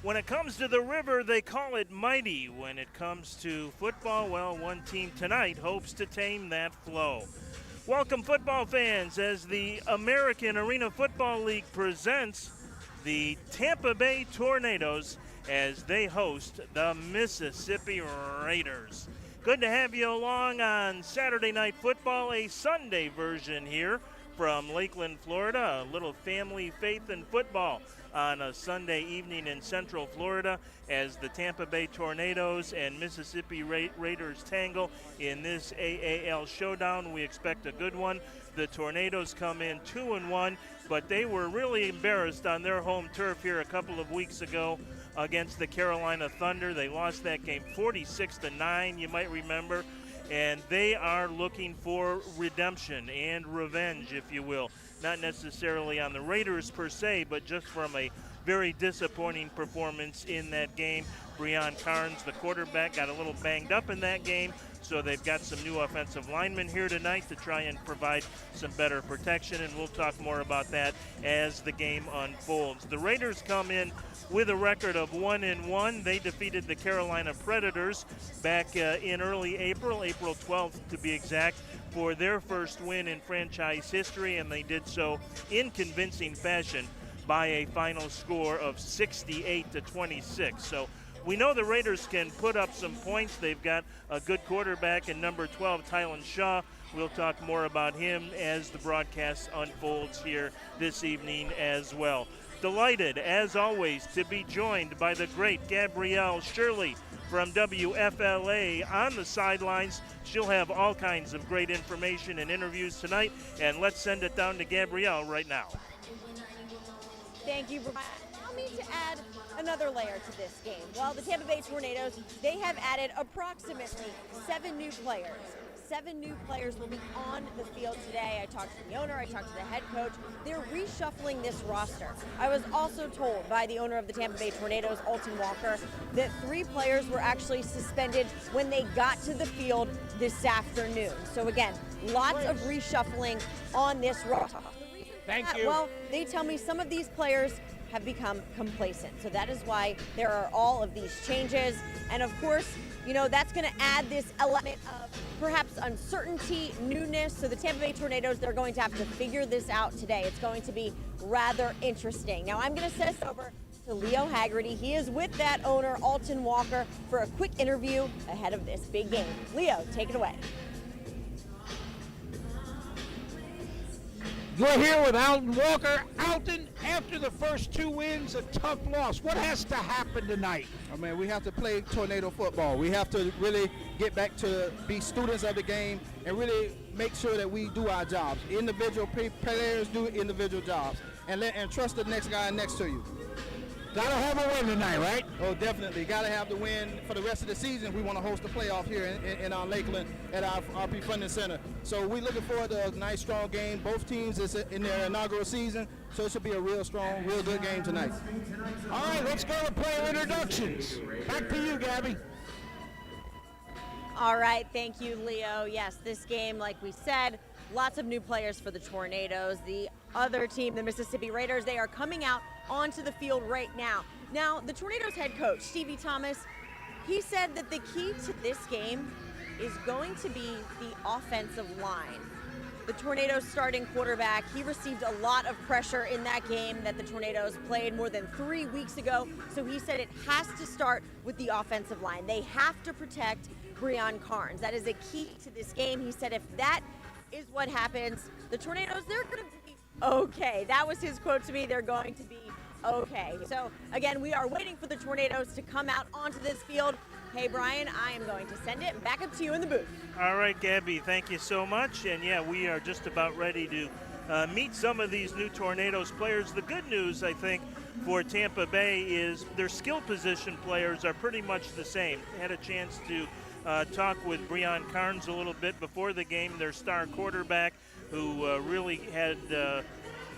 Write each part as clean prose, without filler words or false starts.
When it comes to the river, they call it mighty. When it comes to football, well, one team tonight hopes to tame that flow. Welcome, football fans, as the American Arena Football League presents the Tampa Bay Tornadoes as they host the Mississippi Raiders. Good to have you along on Saturday Night Football, a Sunday version here from Lakeland, Florida. A little family, faith, and football on a Sunday evening in Central Florida as the Tampa Bay Tornadoes and Mississippi Raiders tangle in this AAL showdown. We expect a good one. The Tornadoes come in 2-1, but they were really embarrassed on their home turf here a couple of weeks ago against the Carolina Thunder. They lost that game 46-9, you might remember. And they are looking for redemption and revenge, if you will. Not necessarily on the Raiders per se, but just from a very disappointing performance in that game. Breon Carnes, the quarterback, got a little banged up in that game, so they've got some new offensive linemen here tonight to try and provide some better protection, and we'll talk more about that as the game unfolds. The Raiders come in with a record of 1-1. They defeated the Carolina Predators back in early April 12th to be exact, for their first win in franchise history, and they did so in convincing fashion by a final score of 68-26. So we know the Raiders can put up some points. They've got a good quarterback in number 12, Tylan Shaw. We'll talk more about him as the broadcast unfolds here this evening as well. Delighted, as always, to be joined by the great Gabrielle Shirley from WFLA on the sidelines. She'll have all kinds of great information and interviews tonight, and let's send it down to Gabrielle right now. Thank you. Allow me to add another layer to this game. Well, the Tampa Bay Tornadoes, they have added approximately 7 new players. 7 new players will be on the field today. I talked to the owner, I talked to the head coach. They're reshuffling this roster. I was also told by the owner of the Tampa Bay Tornadoes, Alton Walker, that 3 players were actually suspended when they got to the field this afternoon. So again, lots of reshuffling on this roster. Thank you. Well, they tell me some of these players have become complacent. So that is why there are all of these changes. And of course, you know, that's going to add this element of perhaps uncertainty, newness. So the Tampa Bay Tornadoes, they're going to have to figure this out today. It's going to be rather interesting. Now I'm going to send this over to Leo Haggerty. He is with that owner, Alton Walker, for a quick interview ahead of this big game. Leo, take it away. We're here with Alton Walker. Alton, after the first 2 wins, a tough loss. What has to happen tonight? I mean, we have to play tornado football. We have to really get back to be students of the game and really make sure that we do our jobs. Individual players do individual jobs, and trust the next guy next to you. Gotta have a win tonight, right? Oh, definitely. Gotta have the win for the rest of the season. We want to host a playoff here in our Lakeland at our RP Funding Center. So we're looking forward to a nice, strong game. Both teams is in their inaugural season, so it should be a real strong, real good game tonight. All right, let's go to player introductions. Back to you, Gabby. All right, thank you, Leo. Yes, this game, like we said, lots of new players for the Tornadoes. The other team, the Mississippi Raiders, they are coming out onto the field right now. Now, the Tornadoes head coach, Stevie Thomas, he said that the key to this game is going to be the offensive line. The Tornadoes starting quarterback, he received a lot of pressure in that game that the Tornadoes played more than 3 weeks ago. So he said it has to start with the offensive line. They have to protect Breon Carnes. That is a key to this game. He said if that is what happens, the Tornadoes, they're going to be okay. That was his quote to me. They're going to be okay. So again, we are waiting for the Tornadoes to come out onto this field. Hey, Brian, I am going to send it back up to you in the booth. All right, Gabby, thank you so much. And yeah, we are just about ready to meet some of these new Tornadoes players. The good news, I think, for Tampa Bay is their skill position players are pretty much the same. Had a chance to talk with Breon Carnes a little bit before the game, their star quarterback, who really had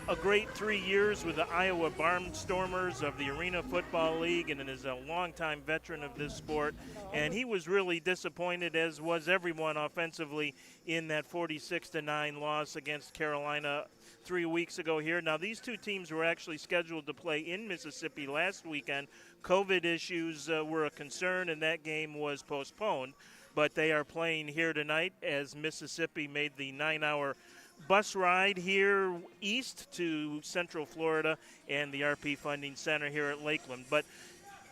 a great 3 years with the Iowa Barnstormers of the Arena Football League and is a longtime veteran of this sport. And he was really disappointed, as was everyone offensively, in that 46-9 loss against Carolina 3 weeks ago here. Now, these two teams were actually scheduled to play in Mississippi last weekend. COVID issues were a concern, and that game was postponed. But they are playing here tonight as Mississippi made the 9-hour bus ride here east to Central Florida and the RP Funding Center here at Lakeland. But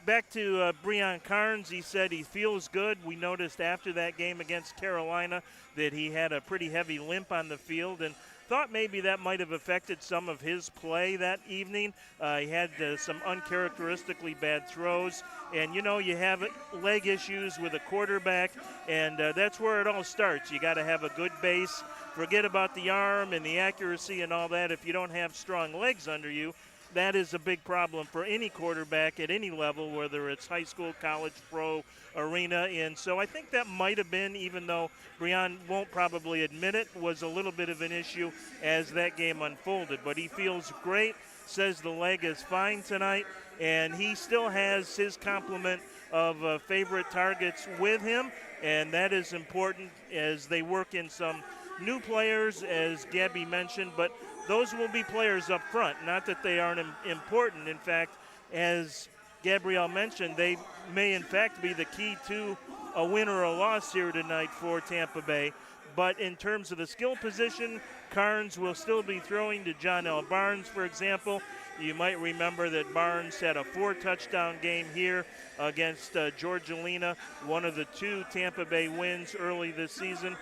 back to Breon Carnes, he said he feels good. We noticed after that game against Carolina that he had a pretty heavy limp on the field and thought maybe that might have affected some of his play that evening. He had some uncharacteristically bad throws. And, you know, you have leg issues with a quarterback, and that's where it all starts. You got to have a good base. Forget about the arm and the accuracy and all that. If you don't have strong legs under you, that is a big problem for any quarterback at any level, whether it's high school, college, pro, arena. And so I think that might have been, even though Breon won't probably admit it, was a little bit of an issue as that game unfolded. But he feels great, says the leg is fine tonight, and he still has his complement of favorite targets with him, and that is important as they work in some new players, as Gabby mentioned, but those will be players up front. Not that they aren't important. In fact, as Gabrielle mentioned, they may in fact be the key to a win or a loss here tonight for Tampa Bay. But in terms of the skill position, Carnes will still be throwing to John L. Barnes, for example. You might remember that Barnes had a 4-touchdown game here against Georgina, one of the 2 Tampa Bay wins early this season.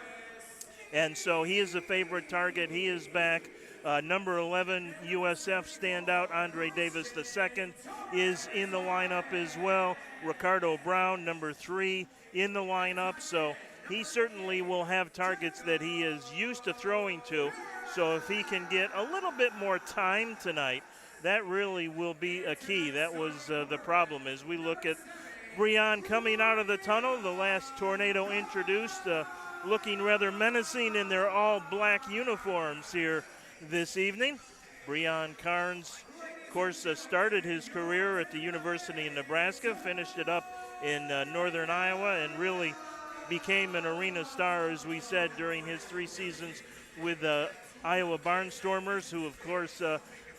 And so he is a favorite target. He is back. Number 11 USF standout Andre Davis II is in the lineup as well. Ricardo Brown, number 3, in the lineup. So he certainly will have targets that he is used to throwing to. So if he can get a little bit more time tonight, that really will be a key. That was the problem as we look at Breon coming out of the tunnel. The last tornado introduced, looking rather menacing in their all-black uniforms here this evening. Breon Carnes, of course, started his career at the University of Nebraska, finished it up in northern Iowa, and really became an arena star, as we said, during his 3 seasons with the Iowa Barnstormers, who, of course,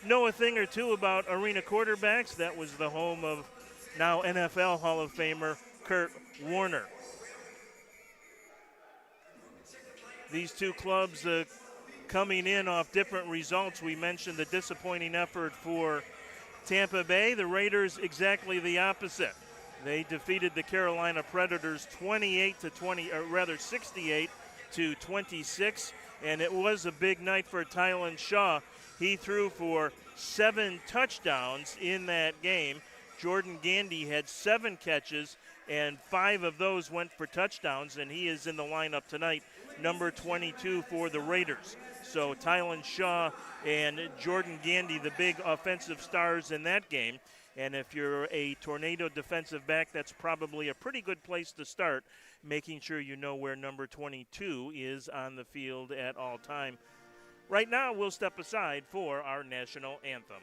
know a thing or two about arena quarterbacks. That was the home of now NFL Hall of Famer Kurt Warner. These two clubs coming in off different results. We mentioned the disappointing effort for Tampa Bay. The Raiders, exactly the opposite. They defeated the Carolina Predators 68 to 26, and it was a big night for Tylan Shaw. He threw for 7 touchdowns in that game. Jordan Gandy had 7 catches, and 5 of those went for touchdowns, and he is in the lineup tonight, number 22 for the Raiders. So Tylan Shaw and Jordan Gandy, the big offensive stars in that game. And if you're a Tornado defensive back, that's probably a pretty good place to start, making sure you know where number 22 is on the field at all time. Right now, we'll step aside for our national anthem.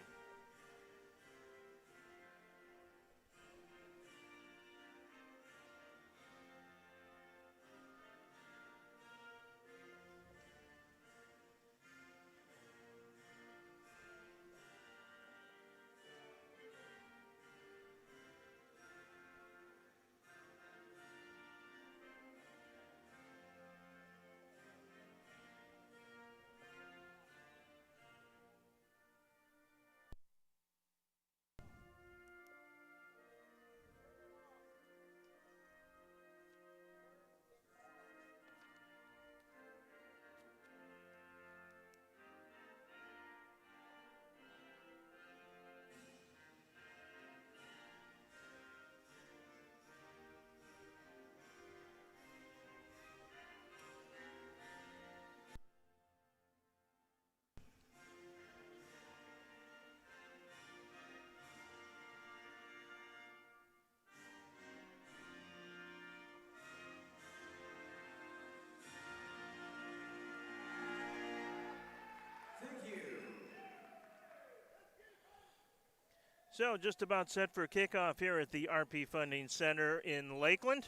So just about set for kickoff here at the RP Funding Center in Lakeland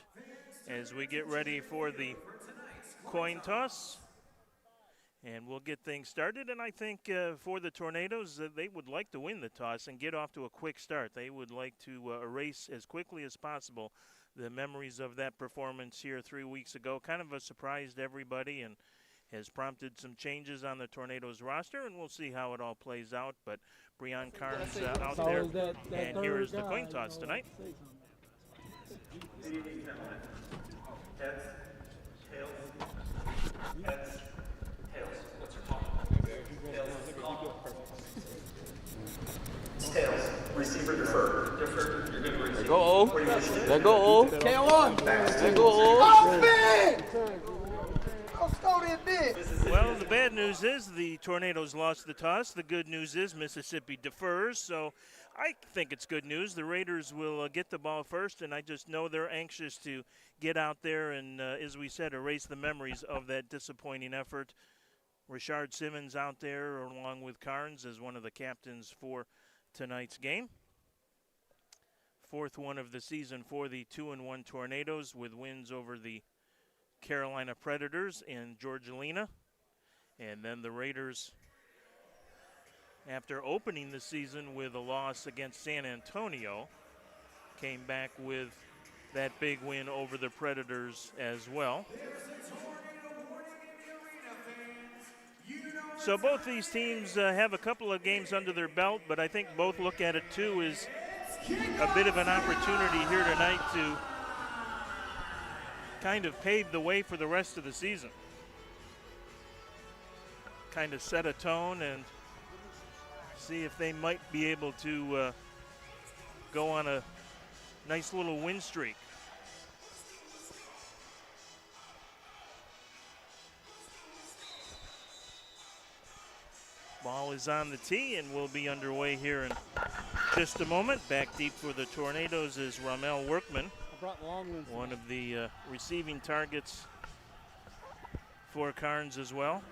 as we get ready for the coin toss. And we'll get things started, and I think for the Tornadoes, they would like to win the toss and get off to a quick start. They would like to erase as quickly as possible the memories of that performance here 3 weeks ago. Kind of a surprise to everybody and has prompted some changes on the Tornadoes roster, and we'll see how it all plays out. But Breon Carnes out there, and here is the coin toss tonight. Good evening, gentlemen. Heads, tails, heads, tails. What's your call? Tails. Receiver deferred. Deferred. You're good to receive. Let go. Let go. KO1. Let go. Oh, big! Let's go there, big. Well, the bad news is the Tornadoes lost the toss. The good news is Mississippi defers, so I think it's good news. The Raiders will get the ball first, and I just know they're anxious to get out there and, as we said, erase the memories of that disappointing effort. Rashard Simmons out there along with Carnes as one of the captains for tonight's game. Fourth one of the season for the 2-1 Tornadoes with wins over the Carolina Predators and Georgina. And then the Raiders, after opening the season with a loss against San Antonio, came back with that big win over the Predators as well. So both these teams have a couple of games under their belt, but I think both look at it too as a bit of an opportunity here tonight to kind of pave the way for the rest of the season. Kind of set a tone and see if they might be able to go on a nice little win streak. Ball is on the tee and will be underway here in just a moment. Back deep for the Tornadoes is Ramel Workman, one of the receiving targets for Carnes as well.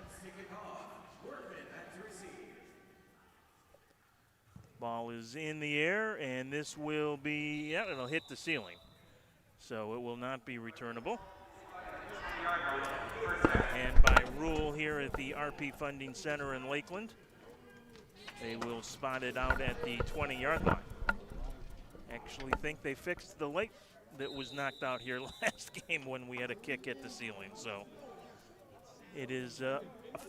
Ball is in the air, and this will be, it'll hit the ceiling. So it will not be returnable. And by rule here at the RP Funding Center in Lakeland, they will spot it out at the 20-yard line. Actually think they fixed the light that was knocked out here last game when we had a kick at the ceiling. So it is a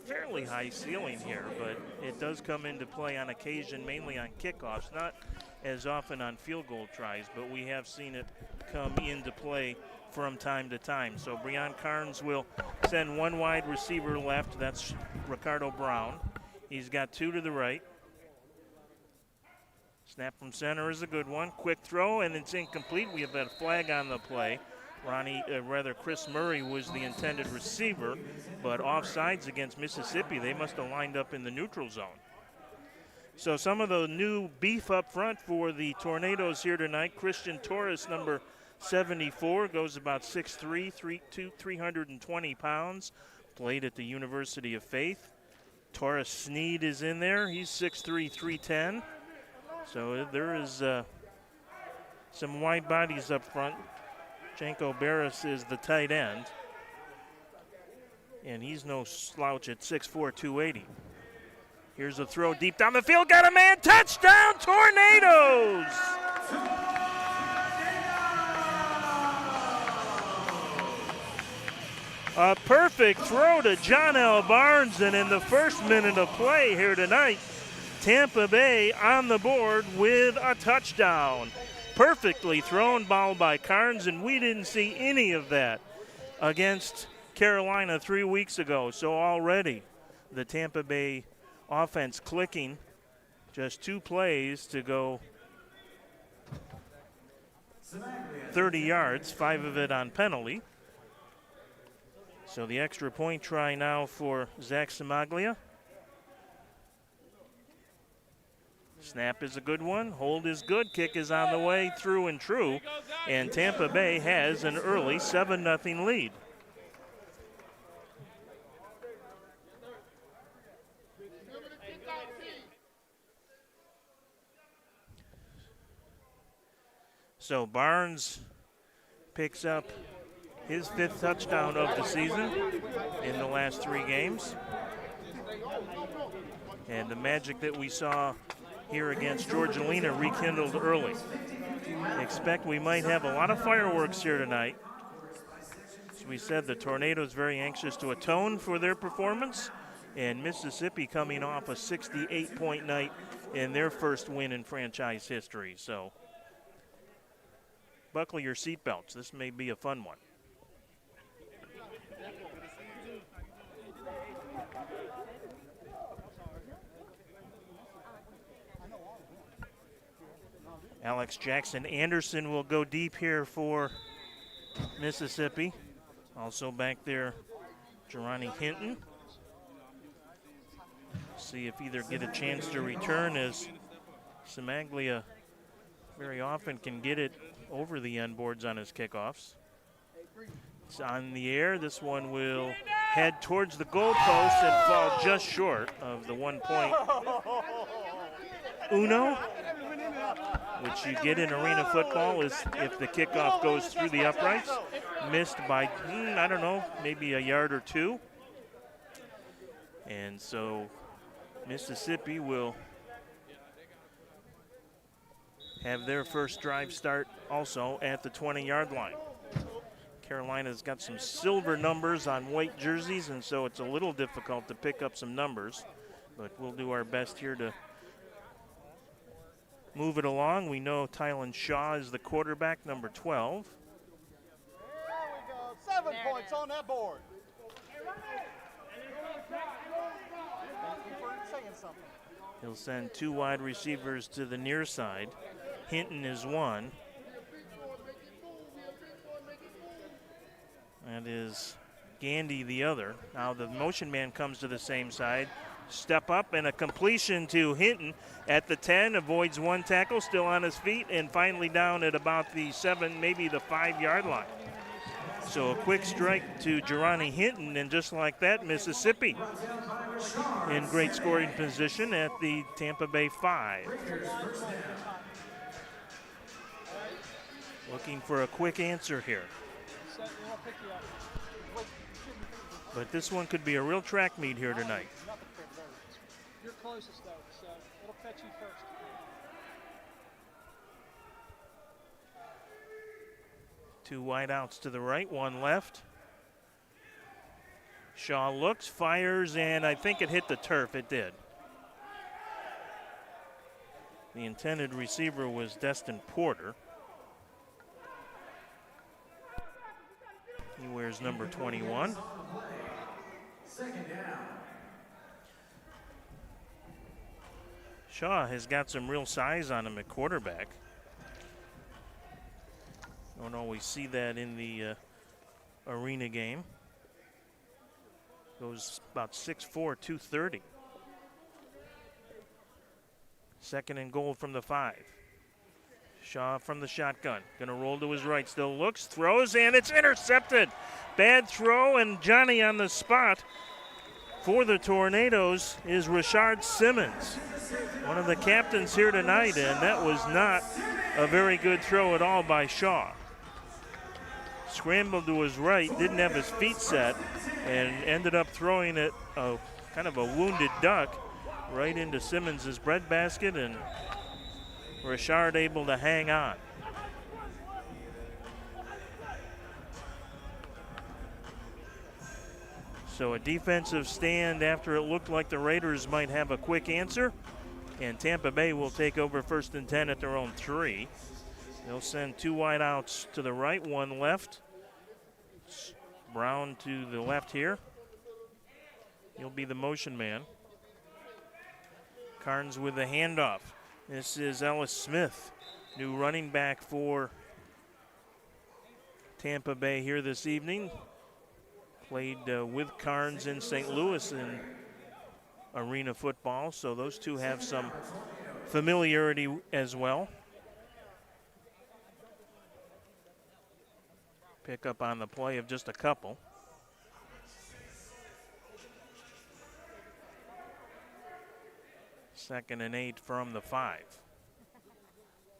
fairly high ceiling here, but it does come into play on occasion, mainly on kickoffs, not as often on field goal tries, but we have seen it come into play from time to time. So Breon Carnes will send one wide receiver left. That's Ricardo Brown. He's got two to the right. Snap from center is a good one. Quick throw, and it's incomplete. We have a flag on the play. Chris Murray was the intended receiver, but offsides against Mississippi. They must have lined up in the neutral zone. So some of the new beef up front for the Tornadoes here tonight. Christian Torres, number 74, goes about 6'3", 320 pounds. Played at the University of Faith. Torres Sneed is in there. He's 6'3", 310. So there is some wide bodies up front. Janko Barris is the tight end. And he's no slouch at 6'4", 280. Here's a throw deep down the field. Got a man. Touchdown, Tornadoes! A perfect throw to John L. Barnes, and in the first minute of play here tonight, Tampa Bay on the board with a touchdown. Perfectly thrown ball by Carnes, and we didn't see any of that against Carolina 3 weeks ago. So already the Tampa Bay offense clicking. Just 2 plays to go 30 yards, 5 of it on penalty. So the extra point try now for Zach Samaglia. Snap is a good one. Hold is good. Kick is on the way, through and true. And Tampa Bay has an early 7-0 lead. So Barnes picks up his 5th touchdown of the season in the last 3 games. And the magic that we saw here against Georgina rekindled early. Expect we might have a lot of fireworks here tonight. As we said, the Tornadoes very anxious to atone for their performance, and Mississippi coming off a 68-point night in their first win in franchise history. So buckle your seatbelts. This may be a fun one. Alex Jackson Anderson will go deep here for Mississippi. Also back there, Jerani Hinton. See if either get a chance to return, as Simaglia very often can get it over the end boards on his kickoffs. It's on the air. This one will head towards the goalpost and fall just short of the 1 point uno, which you get in arena football is if the kickoff goes through the uprights. Missed by, I don't know, maybe a yard or two. And so Mississippi will have their first drive start also at the 20-yard line. Carolina's got some silver numbers on white jerseys, and so it's a little difficult to pick up some numbers. But we'll do our best here to move it along. We know Tylan Shaw is the quarterback, number 12. There we go. 7 points on that board. Thank you for saying something. He'll send 2 wide receivers to the near side. Hinton is one. That is Gandy the other. Now the motion man comes to the same side. Step up and a completion to Hinton at the 10, avoids 1 tackle, still on his feet, and finally down at about the 7, maybe the 5-yard line. So a quick strike to Jerani Hinton, and just like that, Mississippi in great scoring position at the Tampa Bay 5. Looking for a quick answer here. But this one could be a real track meet here tonight. You're closest though, so it'll catch you first. Two wideouts to the right, one left. Shaw looks, fires, and I think it hit the turf. It did. The intended receiver was Destin Porter. He wears number 21. Second down. Shaw has got some real size on him at quarterback. Don't always see that in the arena game. Goes about 6'4", 230. Second and goal from the 5. Shaw from the shotgun. Gonna roll to his right, still looks, throws, and it's intercepted. Bad throw, and Johnny on the spot for the Tornadoes is Rashard Simmons, one of the captains here tonight, and that was not a very good throw at all by Shaw. Scrambled to his right, didn't have his feet set, and ended up throwing it kind of a wounded duck right into Simmons' breadbasket, and Rashard able to hang on. So a defensive stand after it looked like the Raiders might have a quick answer, and Tampa Bay will take over 1st and 10 at their own 3. They'll send 2 wideouts to the right, 1 left. Brown to the left here. He'll be the motion man. Carnes with the handoff. This is Ellis Smith, new running back for Tampa Bay here this evening. Played with Carnes in St. Louis in arena football, so those two have some familiarity as well. Pick up on the play of just a couple. Second and 8 from the 5.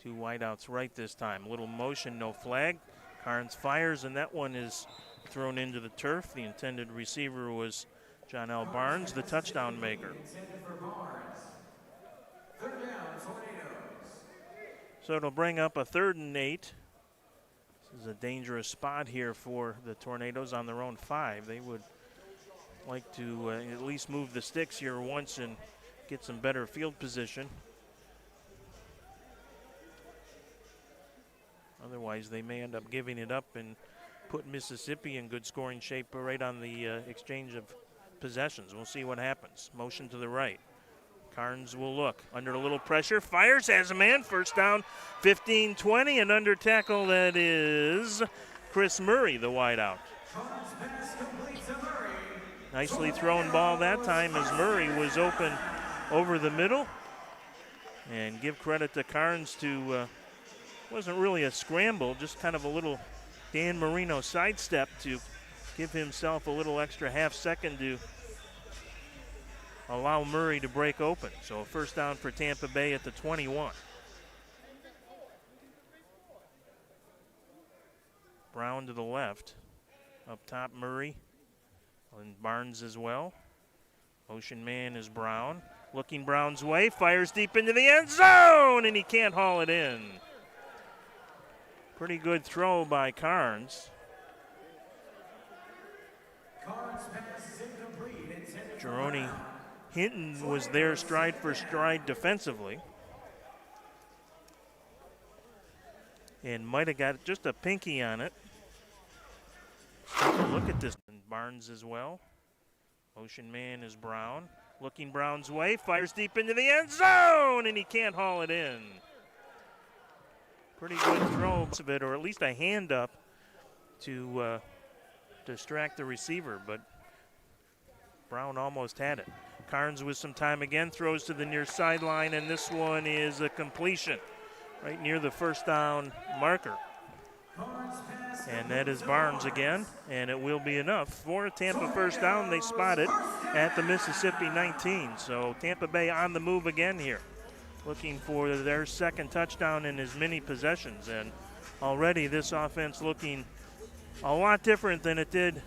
2 wideouts right this time. Little motion, no flag. Carnes fires, and that one is thrown into the turf. The intended receiver was John L. Barnes, the touchdown maker. So it'll bring up a 3rd and 8. This is a dangerous spot here for the Tornadoes on their own 5. They would like to at least move the sticks here once and get some better field position. Otherwise, they may end up giving it up and put Mississippi in good scoring shape right on the exchange of possessions. We'll see what happens. Motion to the right. Carnes will look. Under a little pressure. Fires, has a man. First down, 15-20. And under tackle, that is Chris Murray, the wideout. Nicely thrown ball that time as Murray was open over the middle. And give credit to Carnes to, wasn't really a scramble, just kind of a little Dan Marino sidestep to give himself a little extra half second to allow Murray to break open. So a first down for Tampa Bay at the 21. Brown to the left. Up top, Murray. And Barnes as well. Motion man is Brown. Looking Brown's way. Fires deep into the end zone, and he can't haul it in. Pretty good throw by Carnes. Jeroni Hinton was there stride for stride defensively. And might have got just a pinky on it. Take a look at this. And Barnes as well. Motion man is Brown. Looking Brown's way. Fires deep into the end zone, and he can't haul it in. Pretty good throw of it, or at least a hand up to distract the receiver, but Brown almost had it. Carnes with some time again, throws to the near sideline, and this one is a completion right near the first down marker. And that is Barnes again, and it will be enough for a Tampa first down. They spot it at the Mississippi 19, so Tampa Bay on the move again here, looking for their second touchdown in as many possessions. And already this offense looking a lot different than it did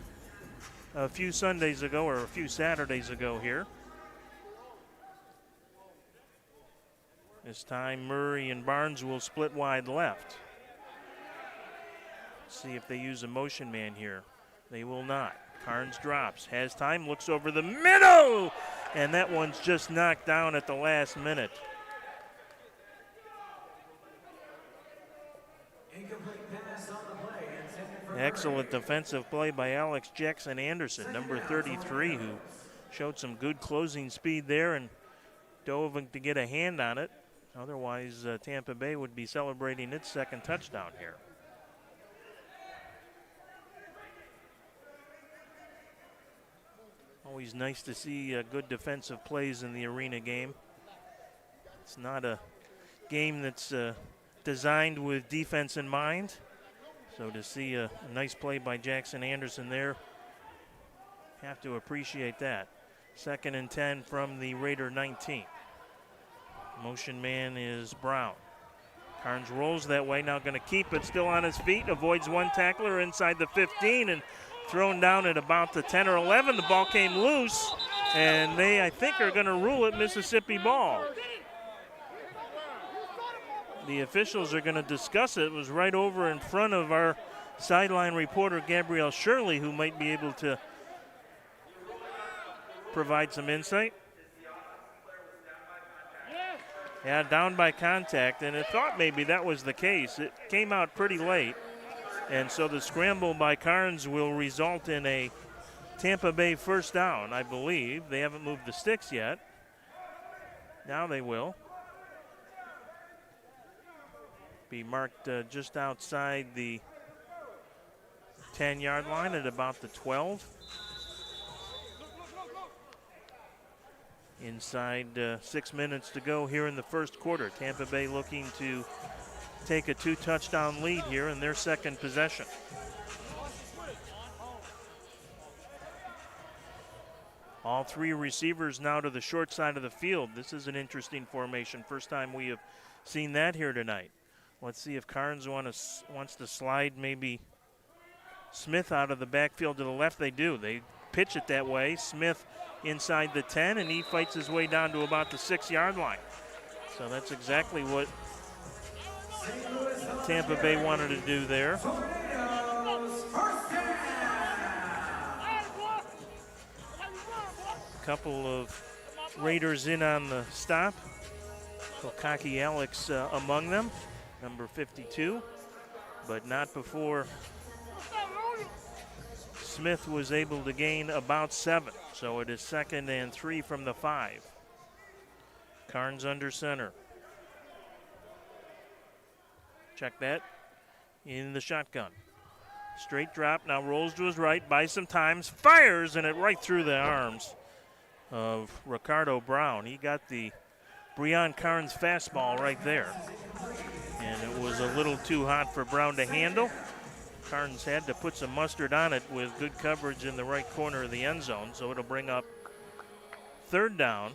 a few Sundays ago or a few Saturdays ago here. This time Murray and Barnes will split wide left. See if they use a motion man here. They will not. Carnes drops, has time, looks over the middle, and that one's just knocked down at the last minute. Excellent defensive play by Alex Jackson Anderson, number 33, who showed some good closing speed there and dove to get a hand on it. Otherwise, Tampa Bay would be celebrating its second touchdown here. Always nice to see good defensive plays in the arena game. It's not a game that's designed with defense in mind. So to see a nice play by Jackson Anderson there, have to appreciate that. 2nd and 10 from the Raider 19. Motion man is Brown. Carnes rolls that way, now going to keep it, still on his feet, avoids one tackler inside the 15 and thrown down at about the 10 or 11. The ball came loose, and they, I think, are going to rule it Mississippi ball. The officials are going to discuss it. It was right over in front of our sideline reporter, Gabrielle Shirley, who might be able to provide some insight. Yeah, down by contact, and it thought maybe that was the case. It came out pretty late, and so the scramble by Carnes will result in a Tampa Bay first down, I believe. They haven't moved the sticks yet. Now they will. Be marked just outside the 10-yard line at about the 12. Inside 6 minutes to go here in the first quarter. Tampa Bay looking to take a 2-touchdown lead here in their second possession. All 3 receivers now to the short side of the field. This is an interesting formation. First time we have seen that here tonight. Let's see if Carnes wants to slide maybe Smith out of the backfield to the left. They do. They pitch it that way. Smith inside the 10, and he fights his way down to about the 6-yard line. So that's exactly what Tampa Bay wanted to do there. Couple of Raiders in on the stop. Kokaki Alex among them, number 52, but not before Smith was able to gain about 7. So it is 2nd and 3 from the 5. Carnes under center. Check that in the shotgun. Straight drop, now rolls to his right, buys some time, fires, and it right through the arms of Ricardo Brown. He got the Breon Carnes fastball right there. And it was a little too hot for Brown to handle. Carnes had to put some mustard on it with good coverage in the right corner of the end zone, so it'll bring up 3rd down.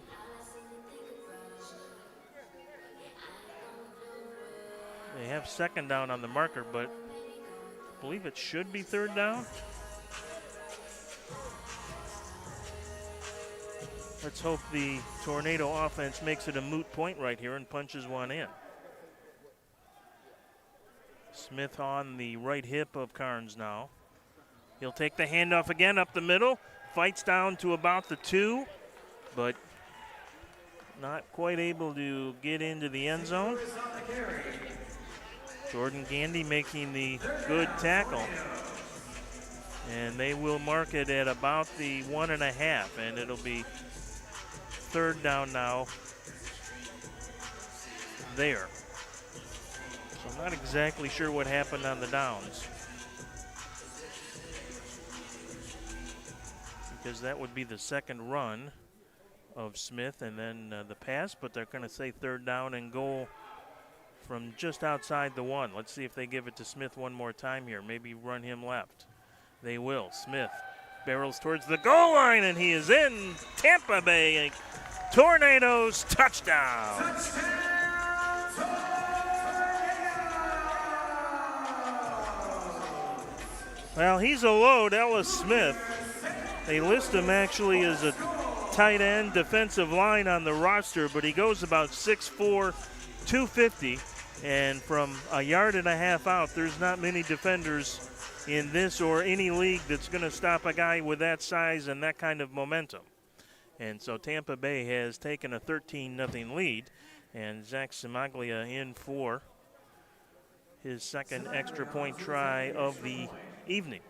They have 2nd down on the marker, but I believe it should be 3rd down. Let's hope the Tornado offense makes it a moot point right here and punches one in. Smith on the right hip of Carnes now. He'll take the handoff again up the middle. Fights down to about the 2, but not quite able to get into the end zone. Jordan Gandy making the good tackle. And they will mark it at about the 1.5, and it'll be 3rd down now there. So I'm not exactly sure what happened on the downs, because that would be the 2nd run of Smith and then the pass, but they're going to say 3rd down and goal from just outside the 1. Let's see if they give it to Smith one more time here. Maybe run him left. They will. Smith barrels towards the goal line, and he is in. Tampa Bay Tornadoes touchdown. Well, he's a load, Ellis Smith. They list him actually as a tight end defensive line on the roster, but he goes about 6'4", 250, and from 1.5 yards out, there's not many defenders in this or any league that's going to stop a guy with that size and that kind of momentum. And so Tampa Bay has taken a 13-0 lead, and Zach Simaglia in for his 2nd extra point try of the evening.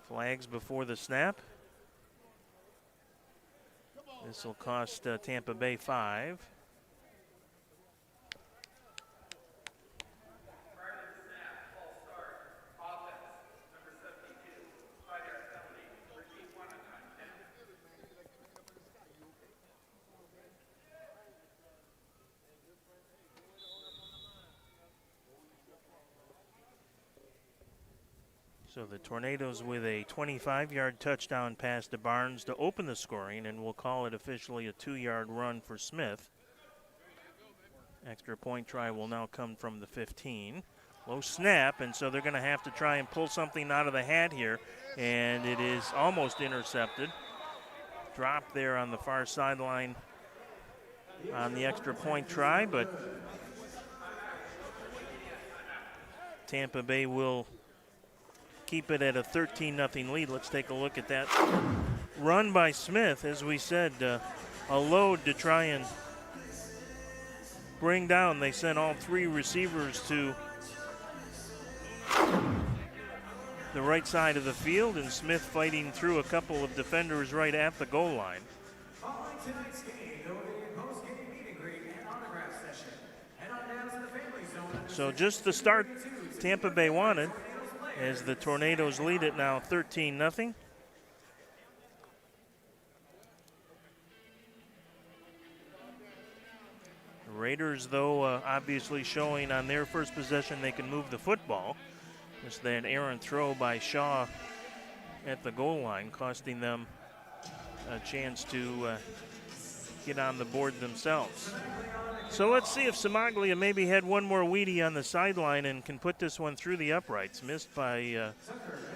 Flags before the snap. This will cost Tampa Bay 5. So the Tornadoes with a 25-yard touchdown pass to Barnes to open the scoring, and we'll call it officially a 2-yard run for Smith. Extra point try will now come from the 15. Low snap, and so they're going to have to try and pull something out of the hat here, and it is almost intercepted. Dropped there on the far sideline on the extra point try, but Tampa Bay will keep it at a 13-0 lead. Let's take a look at that run by Smith. As we said, a load to try and bring down. They sent all 3 receivers to the right side of the field, and Smith fighting through a couple of defenders right at the goal line. Following tonight's game, there will be a post-game meet and greet and autograph session. Head on down to the family zone. So just the start Tampa Bay wanted, as the Tornadoes lead it now 13-0. The Raiders, though, obviously showing on their first possession they can move the football. Just that errant throw by Shaw at the goal line, costing them a chance to get on the board themselves. So let's see if Simaglia maybe had one more weedy on the sideline and can put this one through the uprights. Missed by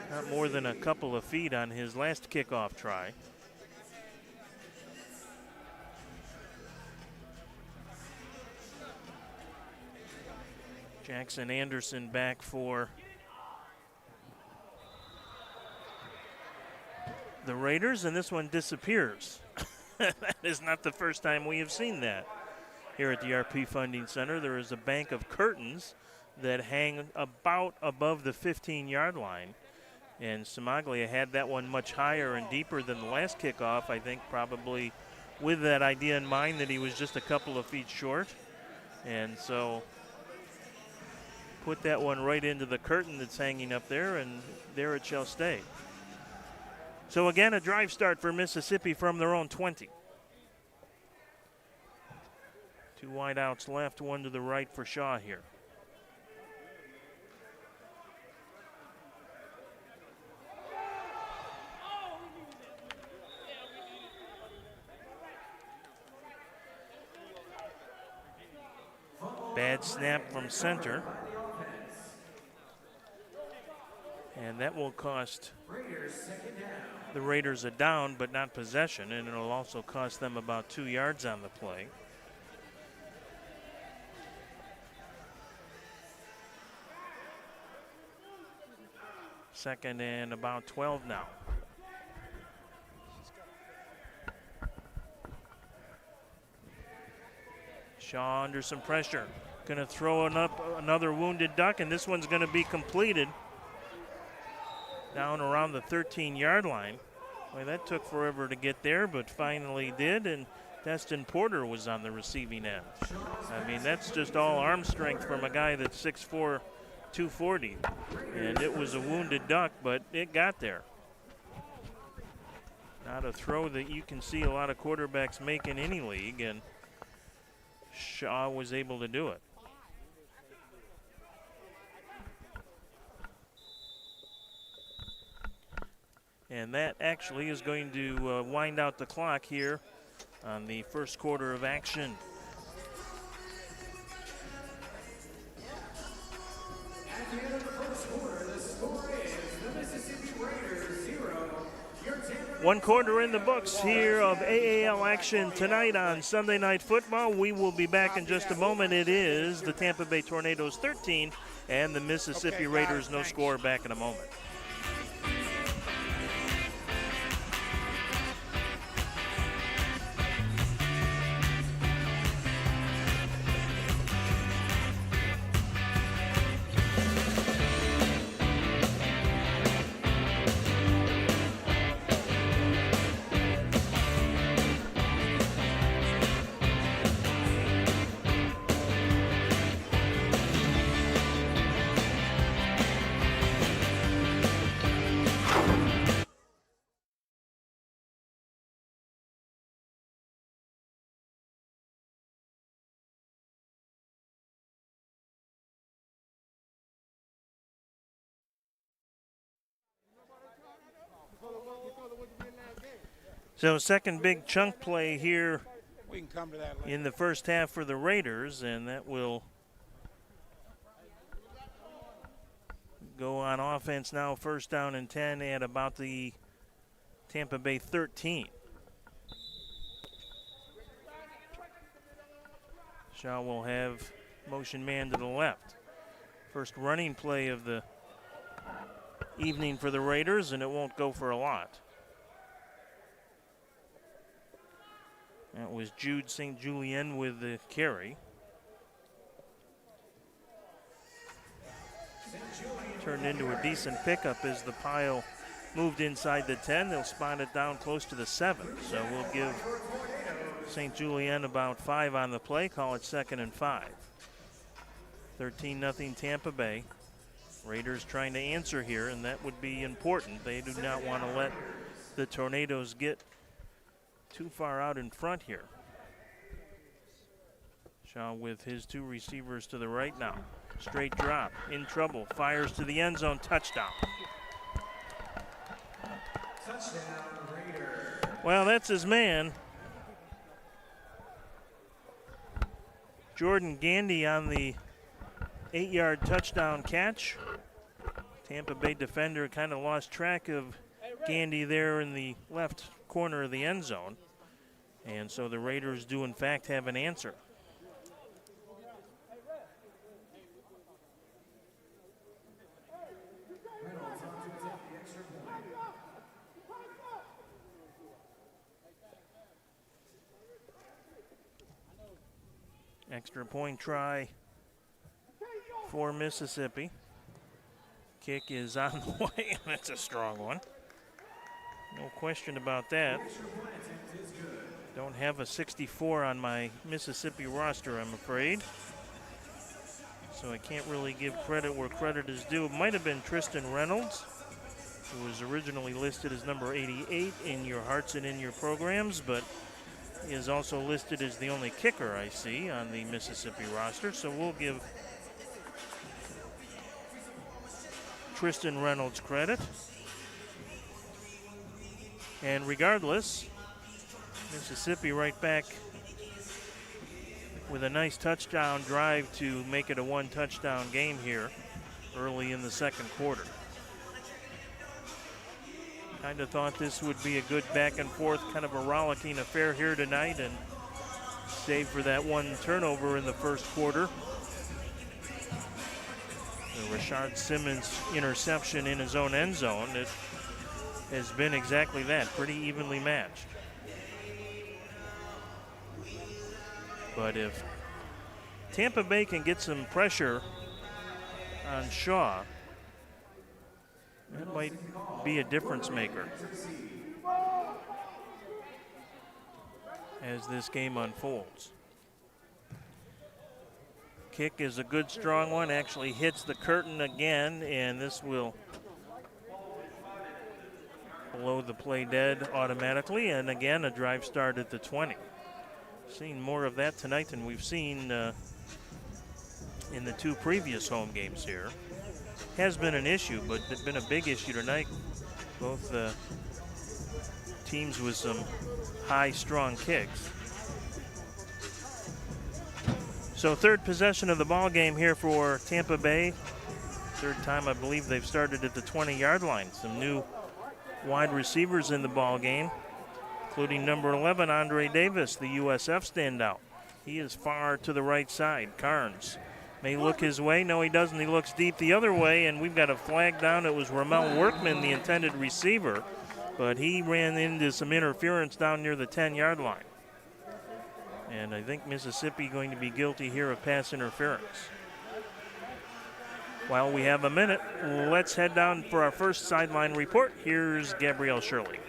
not more than a couple of feet on his last kickoff try. Jackson Anderson back for the Raiders, and this one disappears. That is not the first time we have seen that. Here at the RP Funding Center, there is a bank of curtains that hang about above the 15-yard line. And Simaglia had that one much higher and deeper than the last kickoff, I think probably with that idea in mind that he was just a couple of feet short. And so put that one right into the curtain that's hanging up there, and there it shall stay. So again, a drive start for Mississippi from their own 20. 2 wide outs left, 1 to the right for Shaw here. Bad snap from center. And that will cost the Raiders a down, but not possession, and it'll also cost them about 2 yards on the play. Second and about 12 now. Shaw under some pressure. Going to throw up another wounded duck, and this one's going to be completed down around the 13-yard line. Well, that took forever to get there, but finally did, and Destin Porter was on the receiving end. I mean, that's just all arm strength from a guy that's 6'4", 240. And it was a wounded duck, but it got there. Not a throw that you can see a lot of quarterbacks make in any league, and Shaw was able to do it. And that actually is going to wind out the clock here on the first quarter of action. At the end of the first quarter, the score is the Mississippi Raiders 0. Your Tampa Bay 1 quarter in the books here of AAL action tonight on Sunday Night Football. We will be back in just a moment. It is the Tampa Bay Tornadoes 13 and the Mississippi Raiders no score. Back in a moment. So second big chunk play here We can come to that later. in the first half for the Raiders, and that will go on offense now. First down and 10 at about the Tampa Bay 13. Shaw will have motion man to the left. First running play of the evening for the Raiders, and it won't go for a lot. That was Jude St. Julien with the carry. Turned into a decent pickup as the pile moved inside the 10. They'll spot it down close to the 7. So we'll give St. Julien about 5 on the play, call it 2nd and 5. 13-0 Tampa Bay. Raiders trying to answer here, and that would be important. They do not want to let the Tornadoes get too far out in front here. Shaw with his 2 receivers to the right now. Straight drop, in trouble, fires to the end zone, touchdown. touchdown Raiders. Well, that's his man. Jordan Gandy on the 8-yard touchdown catch. Tampa Bay defender kind of lost track of Gandy there in the left corner of the end zone. And so the Raiders do in fact have an answer. Extra point try for Mississippi. Kick is on the way, and that's a strong one. No question about that. Don't have a 64 on my Mississippi roster, I'm afraid. So I can't really give credit where credit is due. It might have been Tristan Reynolds, who was originally listed as number 88 in your hearts and in your programs, but is also listed as the only kicker I see on the Mississippi roster. So we'll give Tristan Reynolds credit. And regardless, Mississippi right back with a nice touchdown drive to make it a one-touchdown game here early in the second quarter. Kind of thought this would be a good back and forth, kind of a rollicking affair here tonight, and save for that one turnover in the first quarter. The Rashard Simmons interception in his own end zone. It has been exactly that, pretty evenly matched. But if Tampa Bay can get some pressure on Shaw, that might be a difference maker as this game unfolds. Kick is a good strong one, actually hits the curtain again, and this will blow the play dead automatically, and again a drive start at the 20. Seen more of that tonight than we've seen in the two previous home games here. Has been an issue, but it's been a big issue tonight. Both teams with some high, strong kicks. So third possession of the ball game here for Tampa Bay. Third time I believe they've started at the 20-yard line. Some new wide receivers in the ball game, including number 11, Andre Davis, the USF standout. He is far to the right side. Carnes may look his way. No, he doesn't. He looks deep the other way, and we've got a flag down. It was Ramel Workman, the intended receiver, but he ran into some interference down near the 10-yard line. And I think Mississippi going to be guilty here of pass interference. While we have a minute, let's head down for our first sideline report. Here's Gabrielle Shirley.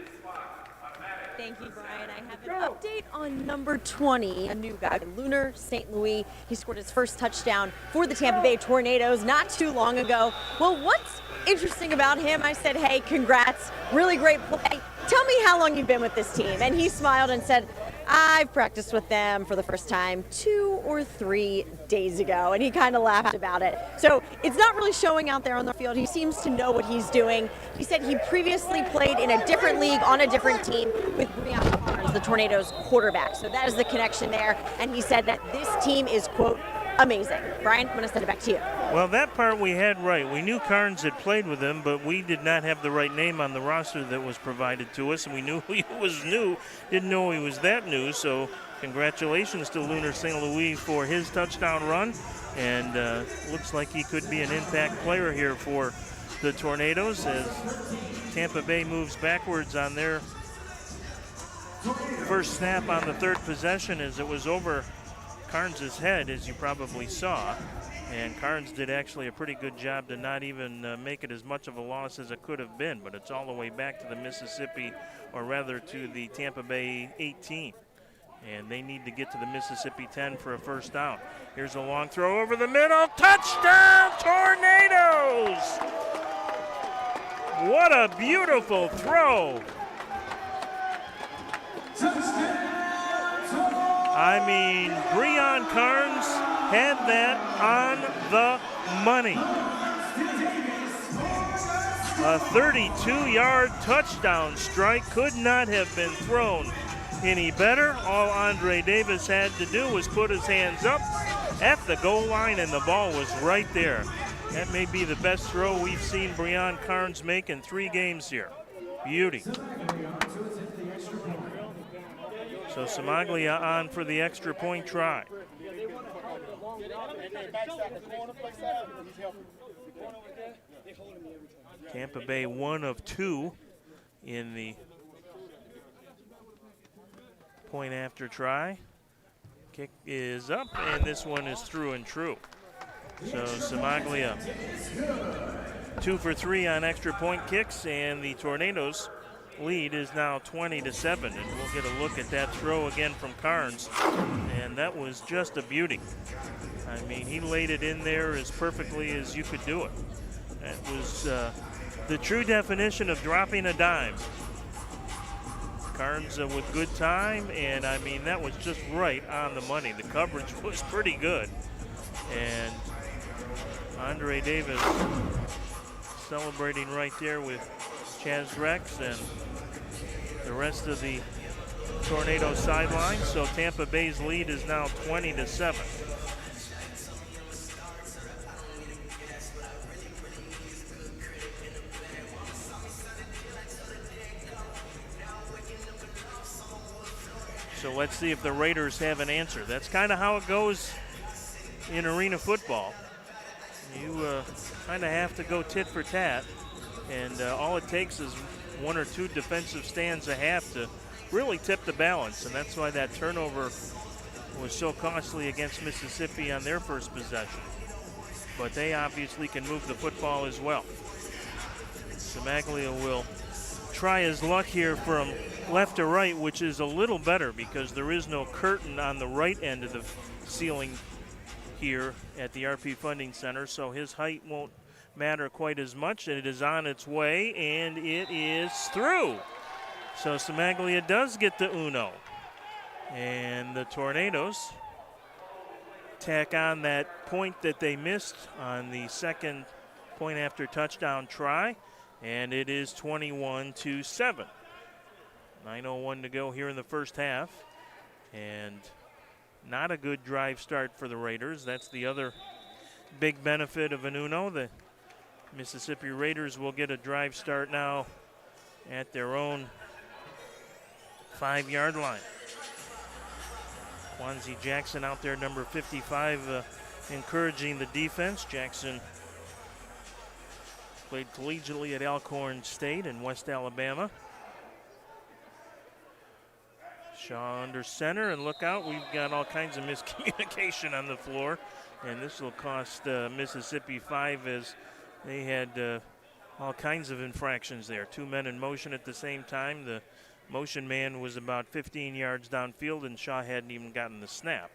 Thank you, Brian. I have an update on number 20, a new guy, Lunar St. Louis. He scored his first touchdown for the Tampa Bay Tornadoes not too long ago. Well, what's interesting about him? I said, hey, congrats, really great play. Tell me how long you've been with this team. And he smiled and said, I've practiced with them for the first time 2 or 3 days ago, and he kind of laughed about it. So it's not really showing out there on the field. He seems to know what he's doing. He said he previously played in a different league on a different team with Breon Carnes, the Tornadoes quarterback. So that is the connection there, and he said that this team is, quote, amazing. Brian, I'm going to send it back to you. Well, that part we had right. We knew Carnes had played with him, but we did not have the right name on the roster that was provided to us, and we knew he was new. Didn't know he was that new, so congratulations to Lunar St. Louis for his touchdown run, and looks like he could be an impact player here for the Tornadoes as Tampa Bay moves backwards on their first snap on the third possession as it was over Carnes' head, as you probably saw, and Carnes did actually a pretty good job to not even make it as much of a loss as it could have been, but it's all the way back to the Mississippi, or rather to the Tampa Bay 18, and they need to get to the Mississippi 10 for a first down. Here's a long throw over the middle, touchdown Tornadoes! What a beautiful throw! I mean, Breon Carnes had that on the money. A 32-yard touchdown strike could not have been thrown any better. All Andre Davis had to do was put his hands up at the goal line, and the ball was right there. That may be the best throw we've seen Breon Carnes make in 3 games here. Beauty. So Samaglia on for the extra point try. Tampa Bay 1 of 2 in the point after try. Kick is up, and this one is through and true. So Samaglia 2 for 3 on extra point kicks, and the Tornadoes lead is now 20-7. And we'll get a look at that throw again from Carnes, and that was just a beauty. I mean, he laid it in there as perfectly as you could do it. That was the true definition of dropping a dime. Carnes with good time, and I mean, that was just right on the money. The coverage was pretty good. And Andre Davis celebrating right there with Chaz Rex and the rest of the Tornado sideline. So Tampa Bay's lead is now 20-7. So let's see if the Raiders have an answer. That's kind of how it goes in arena football. You kind of have to go tit for tat, and all it takes is 1 or 2 defensive stands a half to really tip the balance, and that's why that turnover was so costly against Mississippi on their first possession. But they obviously can move the football as well. Samaglia will try his luck here from left to right, which is a little better because there is no curtain on the right end of the ceiling here at the RP Funding Center, so his height won't matter quite as much. And it is on its way, and it is through. So Samaglia does get the uno. And the Tornadoes tack on that point that they missed on the second point after touchdown try, and it is 21-7. 9:01 to go here in the first half, and not a good drive start for the Raiders. That's the other big benefit of an uno. The Mississippi Raiders will get a drive start now at their own 5-yard line. Quanzi Jackson out there, number 55, encouraging the defense. Jackson played collegiately at Alcorn State in West Alabama. Shaw under center, and look out, we've got all kinds of miscommunication on the floor, and this will cost Mississippi 5 as they had all kinds of infractions there. 2 men in motion at the same time. The motion man was about 15 yards downfield, and Shaw hadn't even gotten the snap.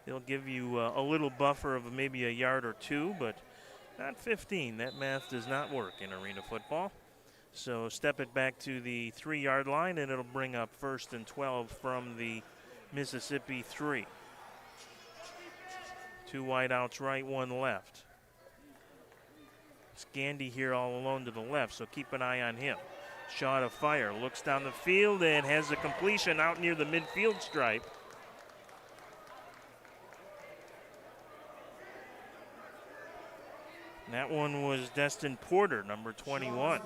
They'll give you a little buffer of maybe a yard or 2, but not 15. That math does not work in arena football. So step it back to the 3-yard line, and it'll bring up 1st and 12 from the Mississippi 3. 2 wideouts right, 1 left. Scandy here all alone to the left, so keep an eye on him. Shaw to fire, looks down the field and has a completion out near the midfield stripe. That one was Destin Porter, number 21.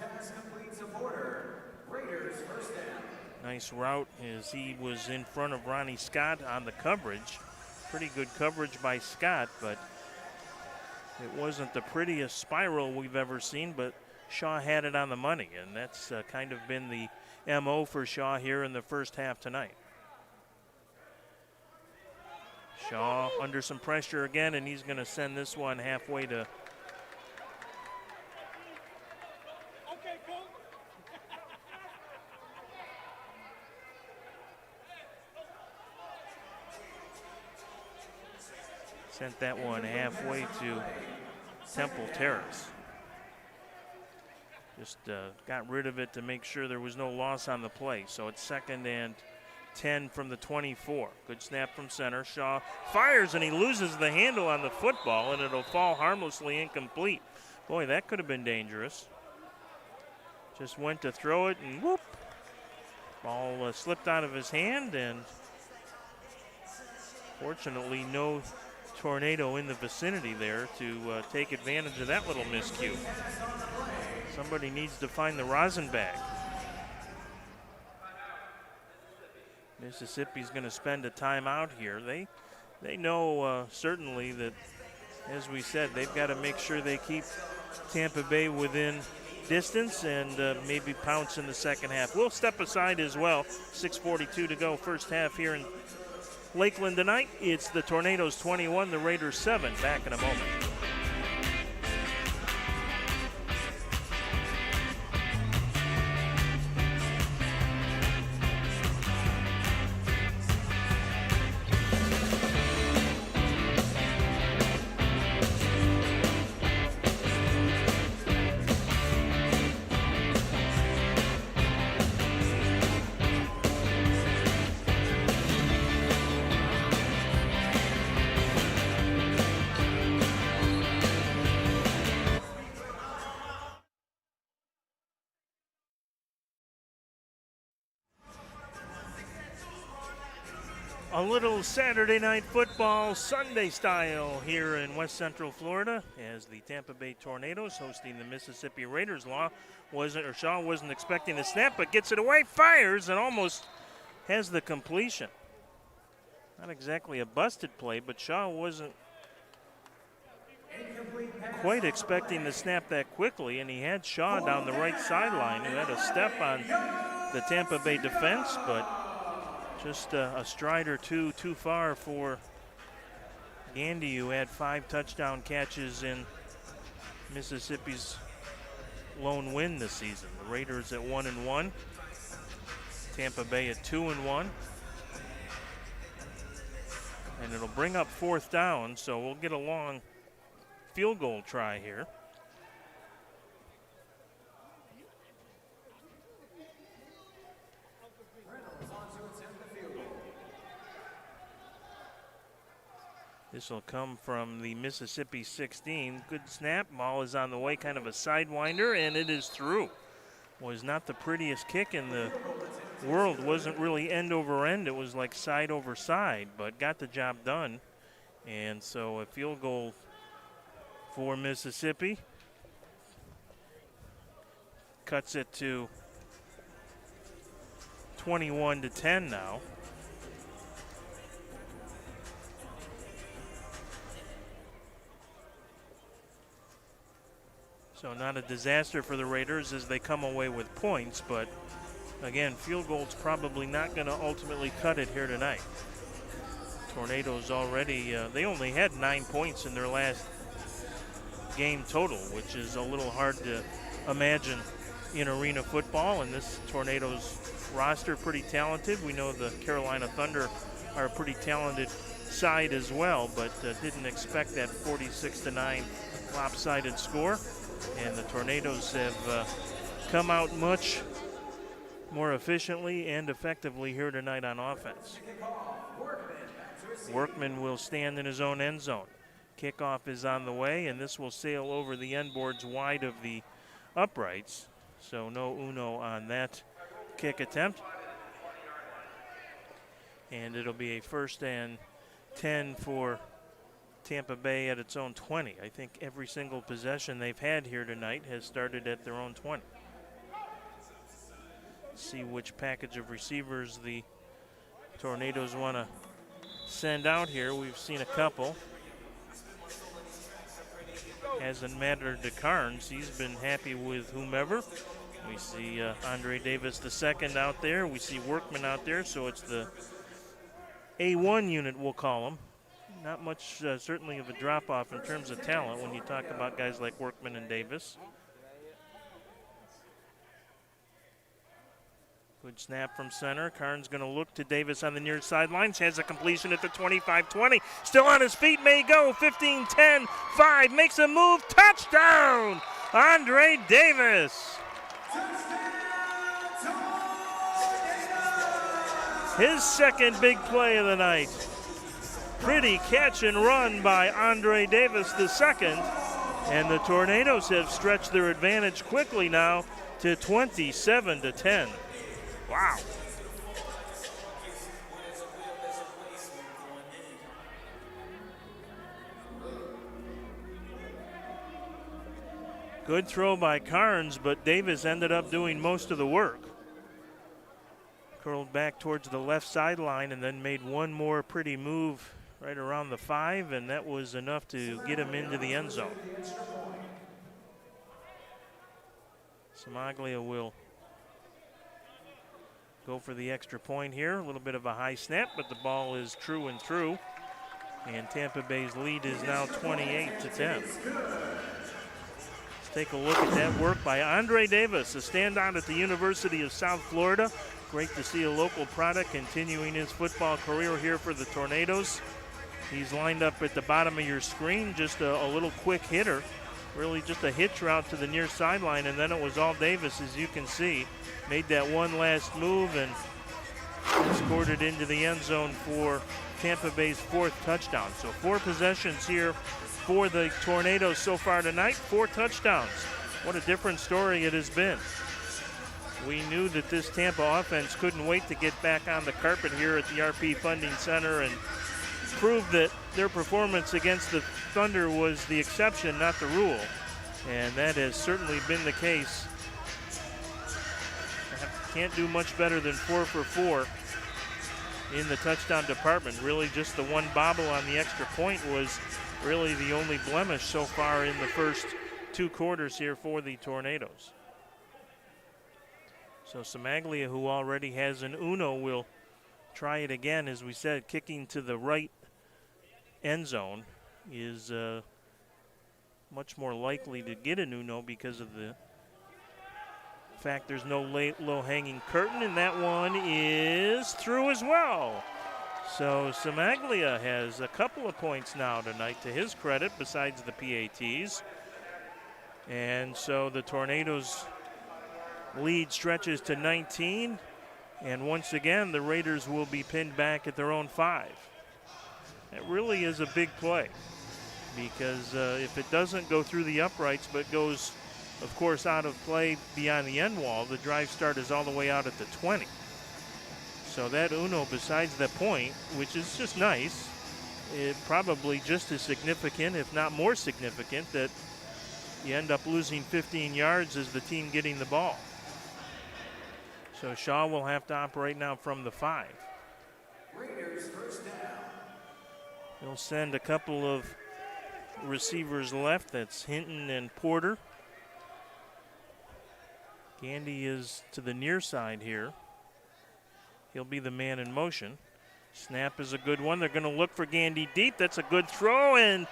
Nice route as he was in front of Ronnie Scott on the coverage. Pretty good coverage by Scott, but it wasn't the prettiest spiral we've ever seen, but Shaw had it on the money, and that's kind of been the MO for Shaw here in the first half tonight. Shaw under some pressure again, and he's going to send this one halfway to sent that one halfway to Temple Terrace. Just got rid of it to make sure there was no loss on the play. So it's 2nd and 10 from the 24. Good snap from center. Shaw fires, and he loses the handle on the football, and it'll fall harmlessly incomplete. Boy, that could have been dangerous. Just went to throw it, and whoop. Ball slipped out of his hand, and fortunately no Tornado in the vicinity there to take advantage of that little miscue. Somebody needs to find the rosin bag. Mississippi's going to spend a timeout here. They know certainly that, as we said, they've got to make sure they keep Tampa Bay within distance and maybe pounce in the second half. We'll step aside as well. 6:42 to go, first half here in Lakeland tonight. It's the Tornadoes 21, the Raiders 7. Back in a moment. A little Saturday night football Sunday style here in West Central Florida as the Tampa Bay Tornadoes hosting the Mississippi Raiders. Shaw wasn't expecting the snap, but gets it away, fires, and almost has the completion. Not exactly a busted play, but Shaw wasn't quite expecting the snap that quickly, and he had Shaw down the right sideline who had a step on the Tampa Bay defense, but just a stride or two too far for Gandy, who had 5 touchdown catches in Mississippi's lone win this season. The Raiders at 1-1, Tampa Bay at 2-1, and it'll bring up 4th down, so we'll get a long field goal try here. This will come from the Mississippi 16. Good snap. Ball is on the way, kind of a sidewinder, and it is through. Was not the prettiest kick in the world. Wasn't really end over end. It was like side over side, but got the job done. And so a field goal for Mississippi. Cuts it to 21-10 now. So not a disaster for the Raiders as they come away with points, but again, field goal's probably not going to ultimately cut it here tonight. Tornadoes already, they only had 9 points in their last game total, which is a little hard to imagine in arena football, and this Tornadoes roster pretty talented. We know the Carolina Thunder are a pretty talented side as well, but didn't expect that 46-9 lopsided score. And the Tornadoes have come out much more efficiently and effectively here tonight on offense. Workman will stand in his own end zone. Kickoff is on the way, and this will sail over the end boards wide of the uprights. So no uno on that kick attempt. And it'll be a 1st and 10 for Tampa Bay at its own 20. I think every single possession they've had here tonight has started at their own 20. See which package of receivers the Tornadoes want to send out here. We've seen a couple. Hasn't mattered to Carnes. He's been happy with whomever. We see Andre Davis II out there. We see Workman out there, so it's the A1 unit, we'll call them. Not much, certainly, of a drop-off in terms of talent when you talk about guys like Workman and Davis. Good snap from center. Carnes going to look to Davis on the near sidelines. Has a completion at the 25-20. Still on his feet, may go. 15-10, 5, makes a move. Touchdown! Andre Davis. His second big play of the night. Pretty catch and run by Andre Davis II. And the Tornadoes have stretched their advantage quickly now to 27-10. Wow. Good throw by Carnes, but Davis ended up doing most of the work. Curled back towards the left sideline and then made one more pretty move right around the 5, and that was enough to get him into the end zone. Samaglia will go for the extra point here. A little bit of a high snap, but the ball is true and through. And Tampa Bay's lead is now 28-10. Let's take a look at that work by Andre Davis, a standout at the University of South Florida. Great to see a local product continuing his football career here for the Tornadoes. He's lined up at the bottom of your screen, just a little quick hitter. Really just a hitch route to the near sideline, and then it was all Davis, as you can see. Made that one last move and scored it into the end zone for Tampa Bay's 4th touchdown. So 4 possessions here for the Tornadoes so far tonight, 4 touchdowns. What a different story it has been. We knew that this Tampa offense couldn't wait to get back on the carpet here at the RP Funding Center and prove that their performance against the Thunder was the exception, not the rule. And that has certainly been the case. Can't do much better than 4 for 4 in the touchdown department. Really just the one bobble on the extra point was really the only blemish so far in the first 2 quarters here for the Tornadoes. So Samaglia, who already has an uno, will try it again. As we said, kicking to the right end zone is much more likely to get an uno because of the fact there's no low-hanging curtain, and that one is through as well. So Samaglia has a couple of points now tonight to his credit besides the PATs. And so the Tornadoes' lead stretches to 19, and once again the Raiders will be pinned back at their own 5. That really is a big play, because if it doesn't go through the uprights but goes, of course, out of play beyond the end wall, the drive start is all the way out at the 20. So that uno, besides that point, which is just nice, it probably just as significant, if not more significant, that you end up losing 15 yards as the team getting the ball. So Shaw will have to operate now from the 5. Raiders first down. He'll send a couple of receivers left. That's Hinton and Porter. Gandy is to the near side here. He'll be the man in motion. Snap is a good one. They're going to look for Gandy deep. That's a good throw, and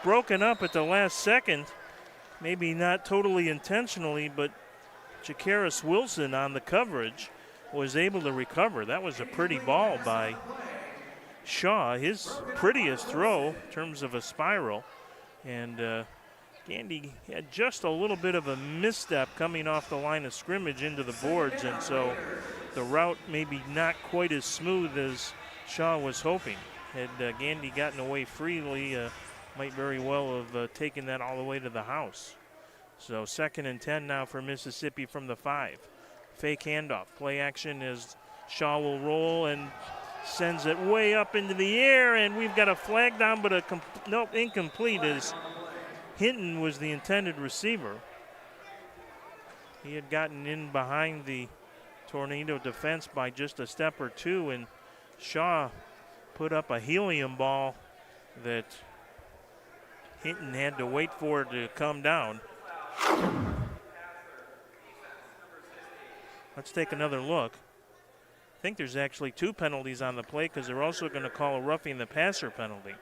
broken up at the last second. Maybe not totally intentionally, but Jakaris Wilson on the coverage was able to recover. That was a pretty ball by Shaw, his prettiest throw in terms of a spiral. And Gandy had just a little bit of a misstep coming off the line of scrimmage into the boards, and so the route maybe not quite as smooth as Shaw was hoping. Had Gandy gotten away freely, might very well have taken that all the way to the house. So 2nd and 10 now for Mississippi from the 5. Fake handoff. Play action as Shaw will roll and sends it way up into the air, and we've got a flag down, but nope, incomplete, as Hinton was the intended receiver. He had gotten in behind the Tornado defense by just a step or two, and Shaw put up a helium ball that Hinton had to wait for it to come down. Let's take another look. I think there's actually 2 penalties on the play, because they're also going to call a roughing the passer penalty.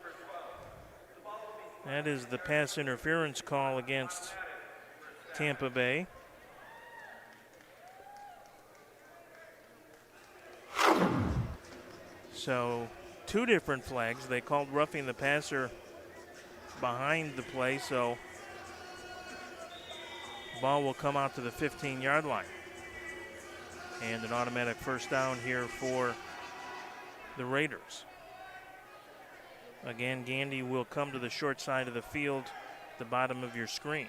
That is the pass interference call against Tampa Bay. So 2 different flags. They called roughing the passer behind the play, so the ball will come out to the 15-yard line. And an automatic first down here for the Raiders. Again, Gandy will come to the short side of the field, the bottom of your screen.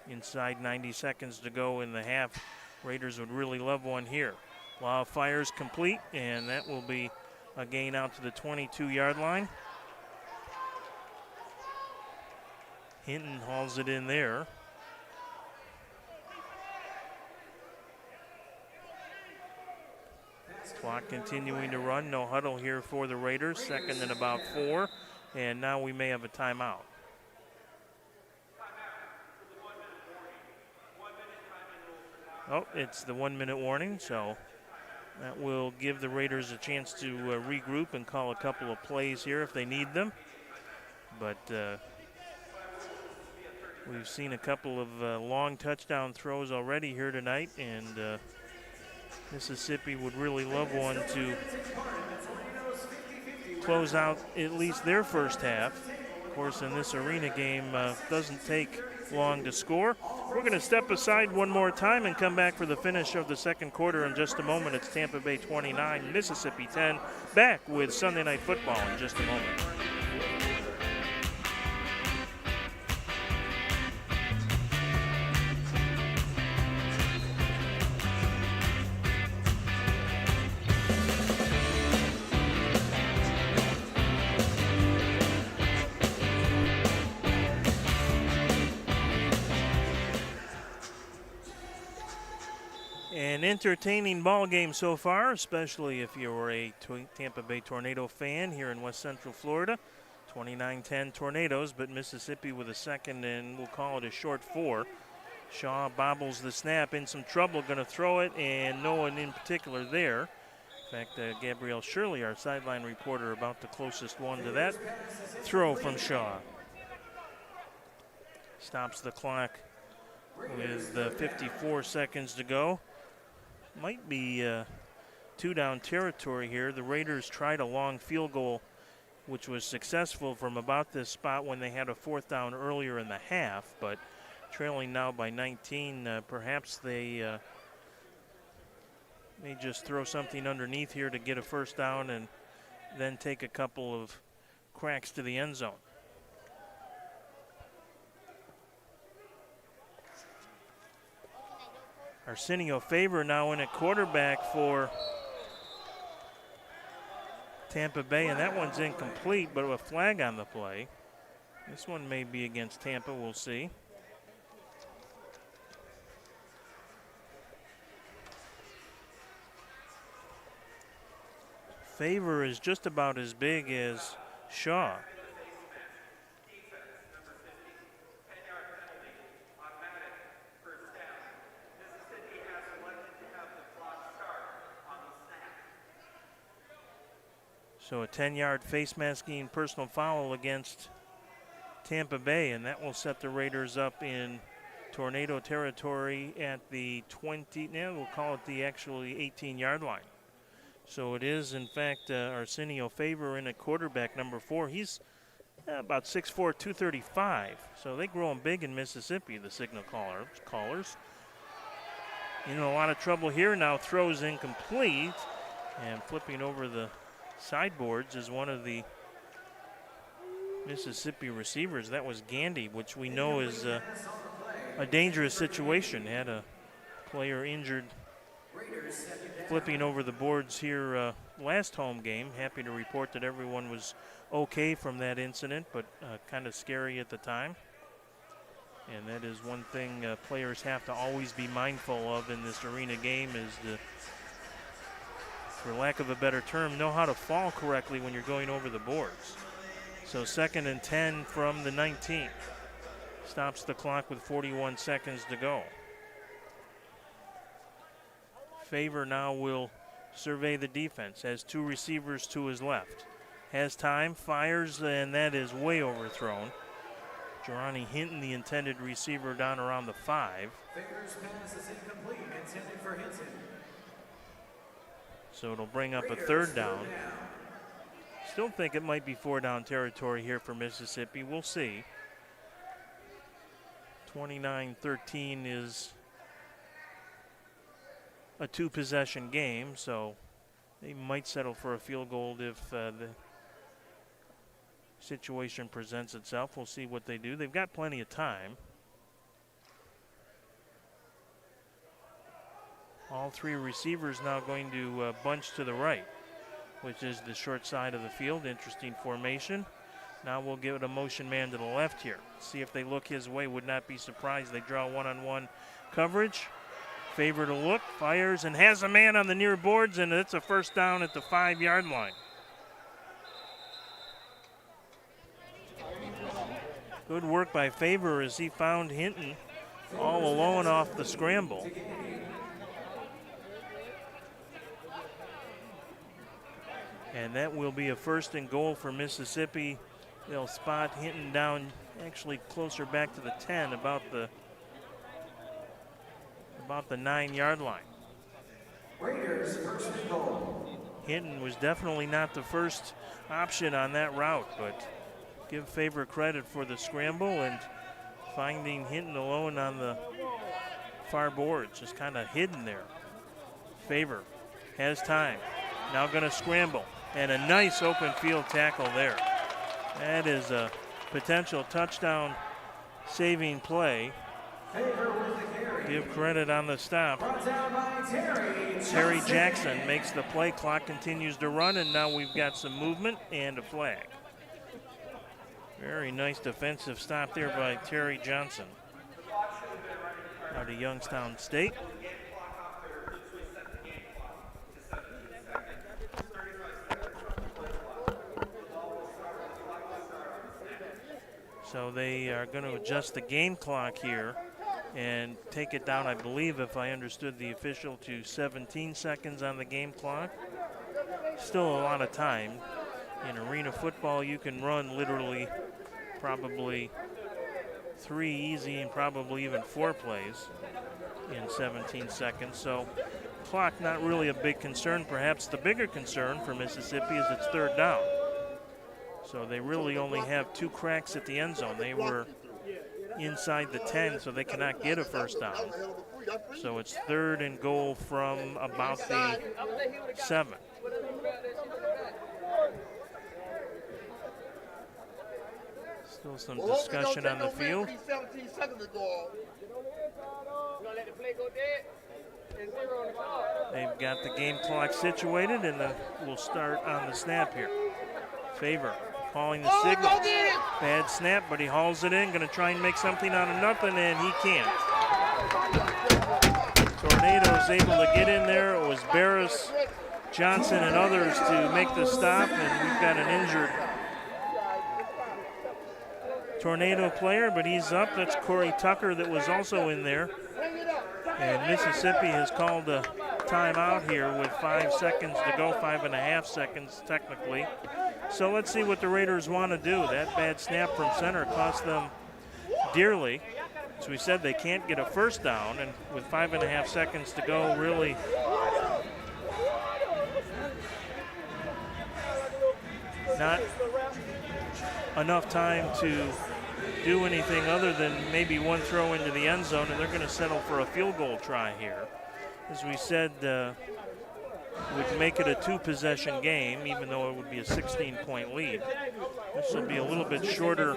Inside 90 seconds to go in the half. Raiders would really love one here. Law fires complete, and that will be a gain out to the 22-yard line. Hinton hauls it in there. Clock continuing to run. No huddle here for the Raiders. 2nd and about 4. And now we may have a timeout. Oh, it's the 1-minute warning. So That will give the Raiders a chance to regroup and call a couple of plays here if they need them. But we've seen a couple of long touchdown throws already here tonight, and Mississippi would really love one to close out at least their first half. Of course, in this arena game, doesn't take long to score. We're going to step aside one more time and come back for the finish of the second quarter in just a moment. It's Tampa Bay 29, Mississippi 10. Back with Sunday Night Football in just a moment. An entertaining ball game so far, especially if you're a Tampa Bay Tornado fan here in West Central Florida. 29-10 Tornadoes, but Mississippi with a second, and we'll call it a short 4. Shaw bobbles the snap, in some trouble, going to throw it, and no one in particular there. In fact, Gabrielle Shirley, our sideline reporter, about the closest one to that throw from Shaw. Stops the clock with 54 seconds to go. Might be 2-down territory here. The Raiders tried a long field goal, which was successful from about this spot when they had a 4th down earlier in the half, but trailing now by 19, perhaps they may just throw something underneath here to get a 1st down and then take a couple of cracks to the end zone. Arsenio Favor now in at quarterback for Tampa Bay, and that one's incomplete, but a flag on the play. This one may be against Tampa, we'll see. Favor is just about as big as Shaw. So a 10-yard face masking personal foul against Tampa Bay, and that will set the Raiders up in tornado territory at the 20, now we'll call it the actually 18-yard line. So it is, in fact, Arsenio Favor in at quarterback, number 4. He's about 6'4", 235. So they grow him big in Mississippi, the signal callers. In a lot of trouble here now, throws incomplete, and flipping over the sideboards is one of the Mississippi receivers. That was Gandy, which we know is a dangerous situation. Had a player injured flipping over the boards here last home game. Happy to report that everyone was okay from that incident, but kind of scary at the time. And that is one thing players have to always be mindful of in this arena game, is to, for lack of a better term, know how to fall correctly when you're going over the boards. So 2nd and 10 from the 19. Stops the clock with 41 seconds to go. Favor now will survey the defense. Has 2 receivers to his left. Has time, fires, and that is way overthrown. Jerani Hinton, the intended receiver, down around the 5. Favor's pass is incomplete, intended for Hinton. So it'll bring up a 3rd down. Still think it might be 4-down territory here for Mississippi. We'll see. 29-13 is a 2-possession game, so they might settle for a field goal if the situation presents itself. We'll see what they do. They've got plenty of time. All 3 receivers now going to bunch to the right, which is the short side of the field. Interesting formation. Now we'll give it a motion man to the left here. See if they look his way. Would not be surprised. They draw one-on-one coverage. Favor to look, fires, and has a man on the near boards, and it's a 1st down at the 5-yard line. Good work by Favor as he found Hinton all alone off the scramble. And that will be a 1st and goal for Mississippi. They'll spot Hinton down actually closer back to the 10, about the 9-yard line. Raiders, 1st and goal. Hinton was definitely not the first option on that route, but give Favor credit for the scramble and finding Hinton alone on the far boards, just kind of hidden there. Favor has time, now going to scramble, and a nice open field tackle there. That is a potential touchdown saving play. Favor with the carry. Give credit on the stop. Brought down by Terry Jackson makes the play. Clock continues to run, and now we've got some movement and a flag. Very nice defensive stop there by Terry Johnson out of Youngstown State. So they are going to adjust the game clock here and take it down, I believe, if I understood the official, to 17 seconds on the game clock. Still a lot of time. In arena football, you can run literally probably 3 easy and probably even 4 plays in 17 seconds. So clock not really a big concern. Perhaps the bigger concern for Mississippi is it's 3rd down. So they really only have 2 cracks at the end zone. They were inside the 10, so they cannot get a 1st down. So it's 3rd and goal from about the 7. Still some discussion on the field. They've got the game clock situated, and we'll start on the snap here. Favor calling the signal. Bad snap, but he hauls it in. Going to try and make something out of nothing, and he can't. Tornado's able to get in there. It was Barris, Johnson, and others to make the stop, and we've got an injured Tornado player, but he's up. That's Corey Tucker that was also in there. And Mississippi has called a timeout here with 5 seconds to go, 5.5 seconds technically. So let's see what the Raiders want to do. That bad snap from center cost them dearly. As we said, they can't get a 1st down, and with 5.5 seconds to go, really not enough time to do anything other than maybe one throw into the end zone, and they're going to settle for a field goal try here. As we said, would make it a 2-possession game, even though it would be a 16-point lead. This will be a little bit shorter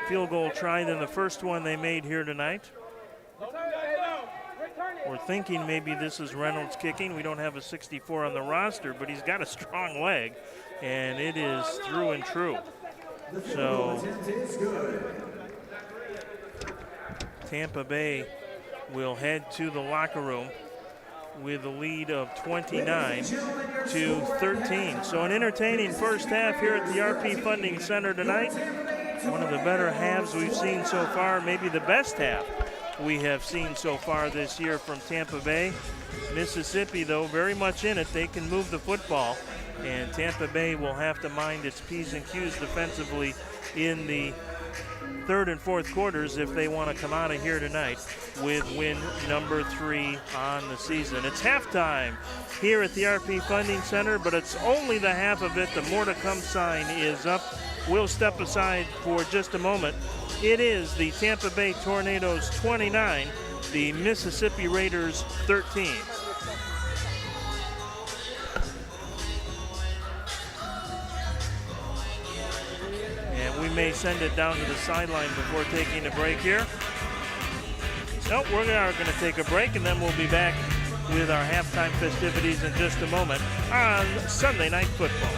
field goal try than the first one they made here tonight. We're thinking maybe this is Reynolds kicking. We don't have a 64 on the roster, but he's got a strong leg, and it is through and true. So Tampa Bay will head to the locker room with a lead of 29-13. So an entertaining first half here at the RP Funding Center tonight. One of the better halves we've seen so far, maybe the best half we have seen so far this year from Tampa Bay. Mississippi, though, very much in it. They can move the football, and Tampa Bay will have to mind its P's and Q's defensively in the 3rd and 4th quarters if they want to come out of here tonight with win number 3 on the season. It's halftime here at the RP Funding Center, but it's only the half of it. The more to come sign is up. We'll step aside for just a moment. It is the Tampa Bay Tornadoes 29, the Mississippi Raiders 13. We may send it down to the sideline before taking a break here. Nope, we are going to take a break, and then we'll be back with our halftime festivities in just a moment on Sunday Night Football.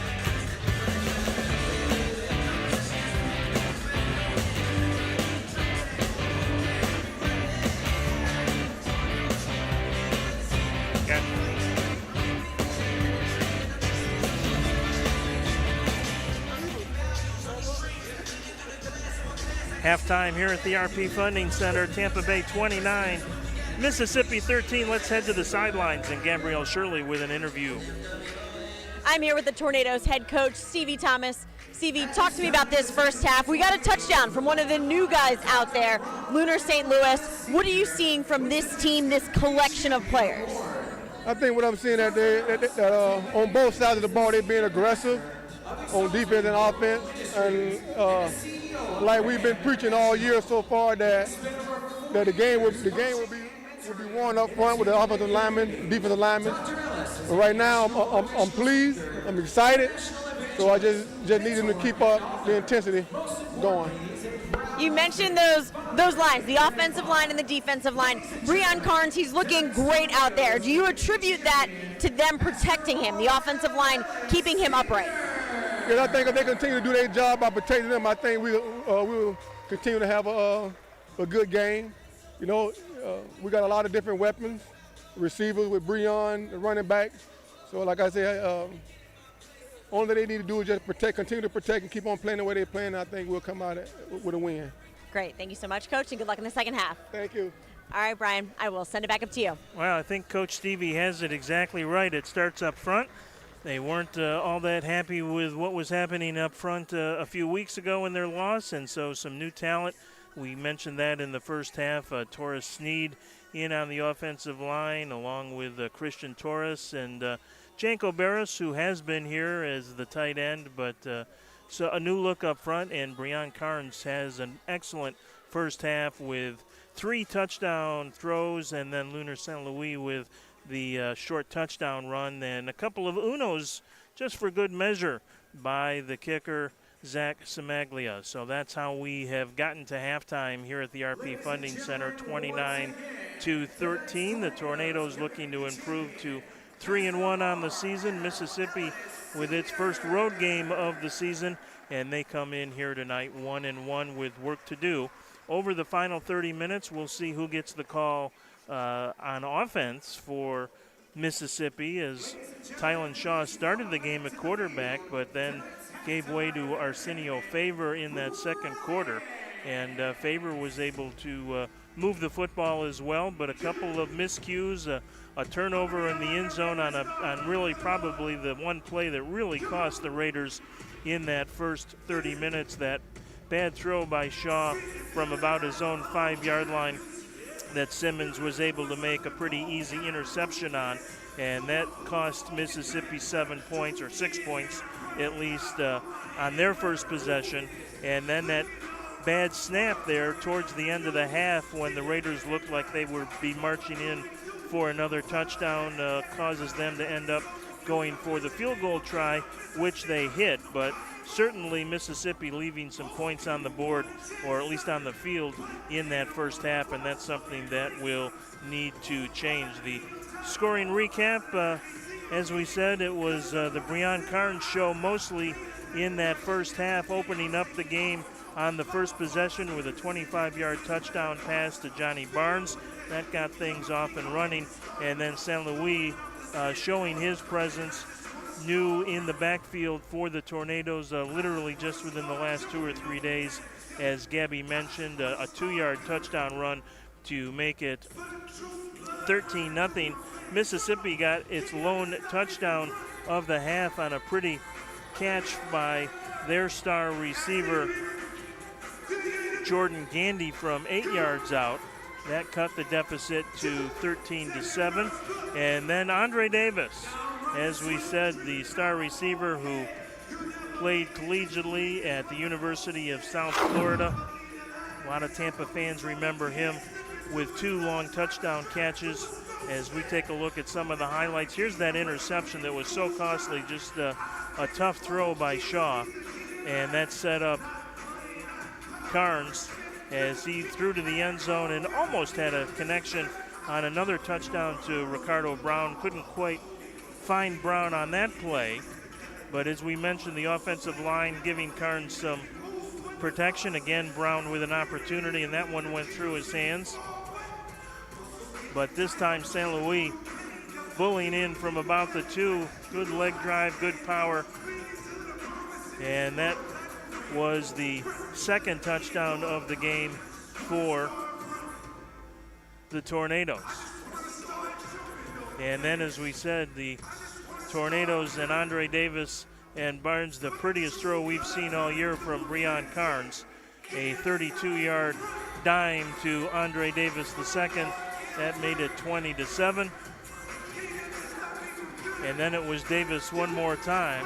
Halftime here at the RP Funding Center. Tampa Bay 29, Mississippi 13. Let's head to the sidelines, and Gabrielle Shirley with an interview. I'm here with the Tornadoes head coach, Stevie Thomas. Stevie, talk to me about this first half. We got a touchdown from one of the new guys out there, Lunar St. Louis. What are you seeing from this team, this collection of players? I think what I'm seeing that on both sides of the ball, they're being aggressive on defense and offense. And like we've been preaching all year so far that the game will be won up front with the offensive linemen, defensive linemen. But right now, I'm pleased. I'm excited. So I just need them to keep up the intensity going. You mentioned those lines, the offensive line and the defensive line. Breon Carnes, he's looking great out there. Do you attribute that to them protecting him, the offensive line keeping him upright? Yeah, I think if they continue to do their job by protecting them, I think we'll continue to have a good game. You know, we got a lot of different weapons, receivers with Breon, the running back. So like I said, only they need to do is just continue to protect and keep on playing the way they're playing. I think we'll come out with a win. Great. Thank you so much, Coach, and good luck in the second half. Thank you. All right, Brian, I will send it back up to you. Well, I think Coach Stevie has it exactly right. It starts up front. They weren't all that happy with what was happening up front a few weeks ago in their loss, and so some new talent. We mentioned that in the first half. Torres Sneed in on the offensive line, along with Christian Torres and Janko Barris, who has been here as the tight end, but so a new look up front, and Breon Carnes has an excellent first half with 3 touchdown throws, and then Lunar St. Louis with the short touchdown run, and a couple of unos just for good measure by the kicker, Zach Samaglia. So that's how we have gotten to halftime here at the RP Funding Center, 29-13. The Tornadoes looking to improve to 3-1 on the season. Mississippi with its first road game of the season, and they come in here tonight 1-1 with work to do. Over the final 30 minutes, we'll see who gets the call on offense for Mississippi, as Tylen Shaw started the game at quarterback, but then gave way to Arsenio Favor in that second quarter. And Favor was able to move the football as well, but a couple of miscues, a turnover in the end zone on really probably the one play that really cost the Raiders in that first 30 minutes, that bad throw by Shaw from about his own 5-yard line that Simmons was able to make a pretty easy interception on, and that cost Mississippi 7 points, or 6 points at least, on their first possession. And then that bad snap there towards the end of the half, when the Raiders looked like they would be marching in for another touchdown, causes them to end up going for the field goal try, which they hit. But certainly Mississippi leaving some points on the board, or at least on the field, in that first half, and that's something that will need to change. The scoring recap, as we said, it was the Breon Carnes show mostly in that first half, opening up the game on the first possession with a 25-yard touchdown pass to Johnny Barnes. That got things off and running, and then St. Louis showing his presence new in the backfield for the Tornadoes, literally just within the last 2 or 3 days. As Gabby mentioned, a 2-yard touchdown run to make it 13-0. Mississippi got its lone touchdown of the half on a pretty catch by their star receiver, Jordan Gandy, from 8 yards out. That cut the deficit to 13-7. And then Andre Davis, as we said, the star receiver who played collegiately at the University of South Florida. A lot of Tampa fans remember him with 2 long touchdown catches. As we take a look at some of the highlights, here's that interception that was so costly, just a tough throw by Shaw, and that set up Carnes as he threw to the end zone and almost had a connection on another touchdown to Ricardo Brown. Couldn't quite find Brown on that play, but as we mentioned, the offensive line giving Carnes some protection. Again, Brown with an opportunity, and that one went through his hands. But this time St. Louis bullying in from about the 2. Good leg drive, good power. And that was the second touchdown of the game for the Tornadoes. And then, as we said, the Tornadoes and Andre Davis and Barnes, the prettiest throw we've seen all year from Breon Carnes. A 32-yard dime to Andre Davis II. That made it 20-7. And then it was Davis one more time.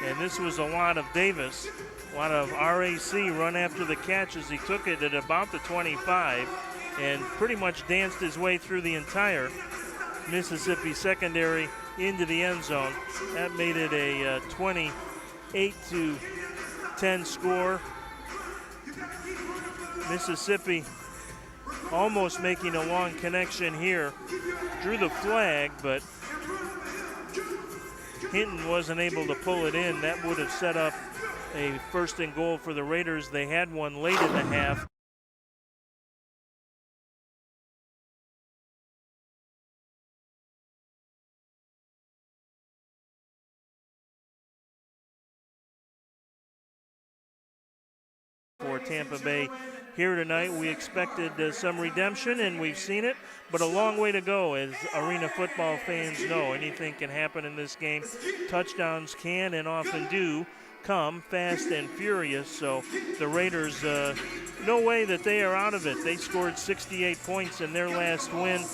And this was a lot of Davis, a lot of RAC run after the catch as he took it at about the 25 and pretty much danced his way through the entire Mississippi secondary into the end zone. That made it a 28-10 score. Mississippi almost making a long connection here. Drew the flag, but Hinton wasn't able to pull it in. That would have set up a first and goal for the Raiders. They had one late in the half. For Tampa Bay here tonight, we expected some redemption, and we've seen it, but a long way to go. As arena football fans know, anything can happen in this game. Touchdowns can and often do come fast and furious, so the Raiders, no way that they are out of it. They scored 68 points in their last win.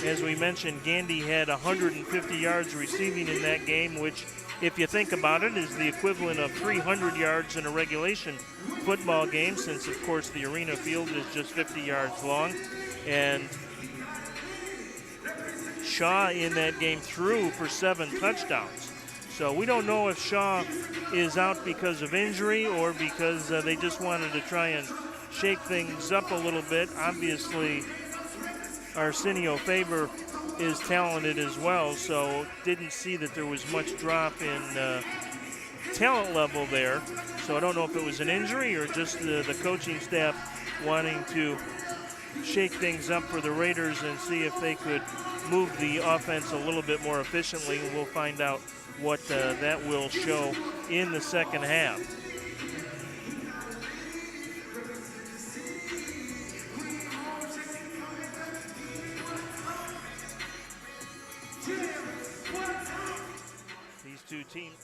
As we mentioned, Gandy had 150 yards receiving in that game, which, if you think about it, is the equivalent of 300 yards in a regulation football game, since, of course, the arena field is just 50 yards long. And Shaw in that game threw for 7 touchdowns. So we don't know if Shaw is out because of injury or because they just wanted to try and shake things up a little bit. Obviously, Arsenio Faber is talented as well, so didn't see that there was much drop in talent level there. So I don't know if it was an injury or just the coaching staff wanting to shake things up for the Raiders and see if they could move the offense a little bit more efficiently. And we'll find out what that will show in the second half. These two teams.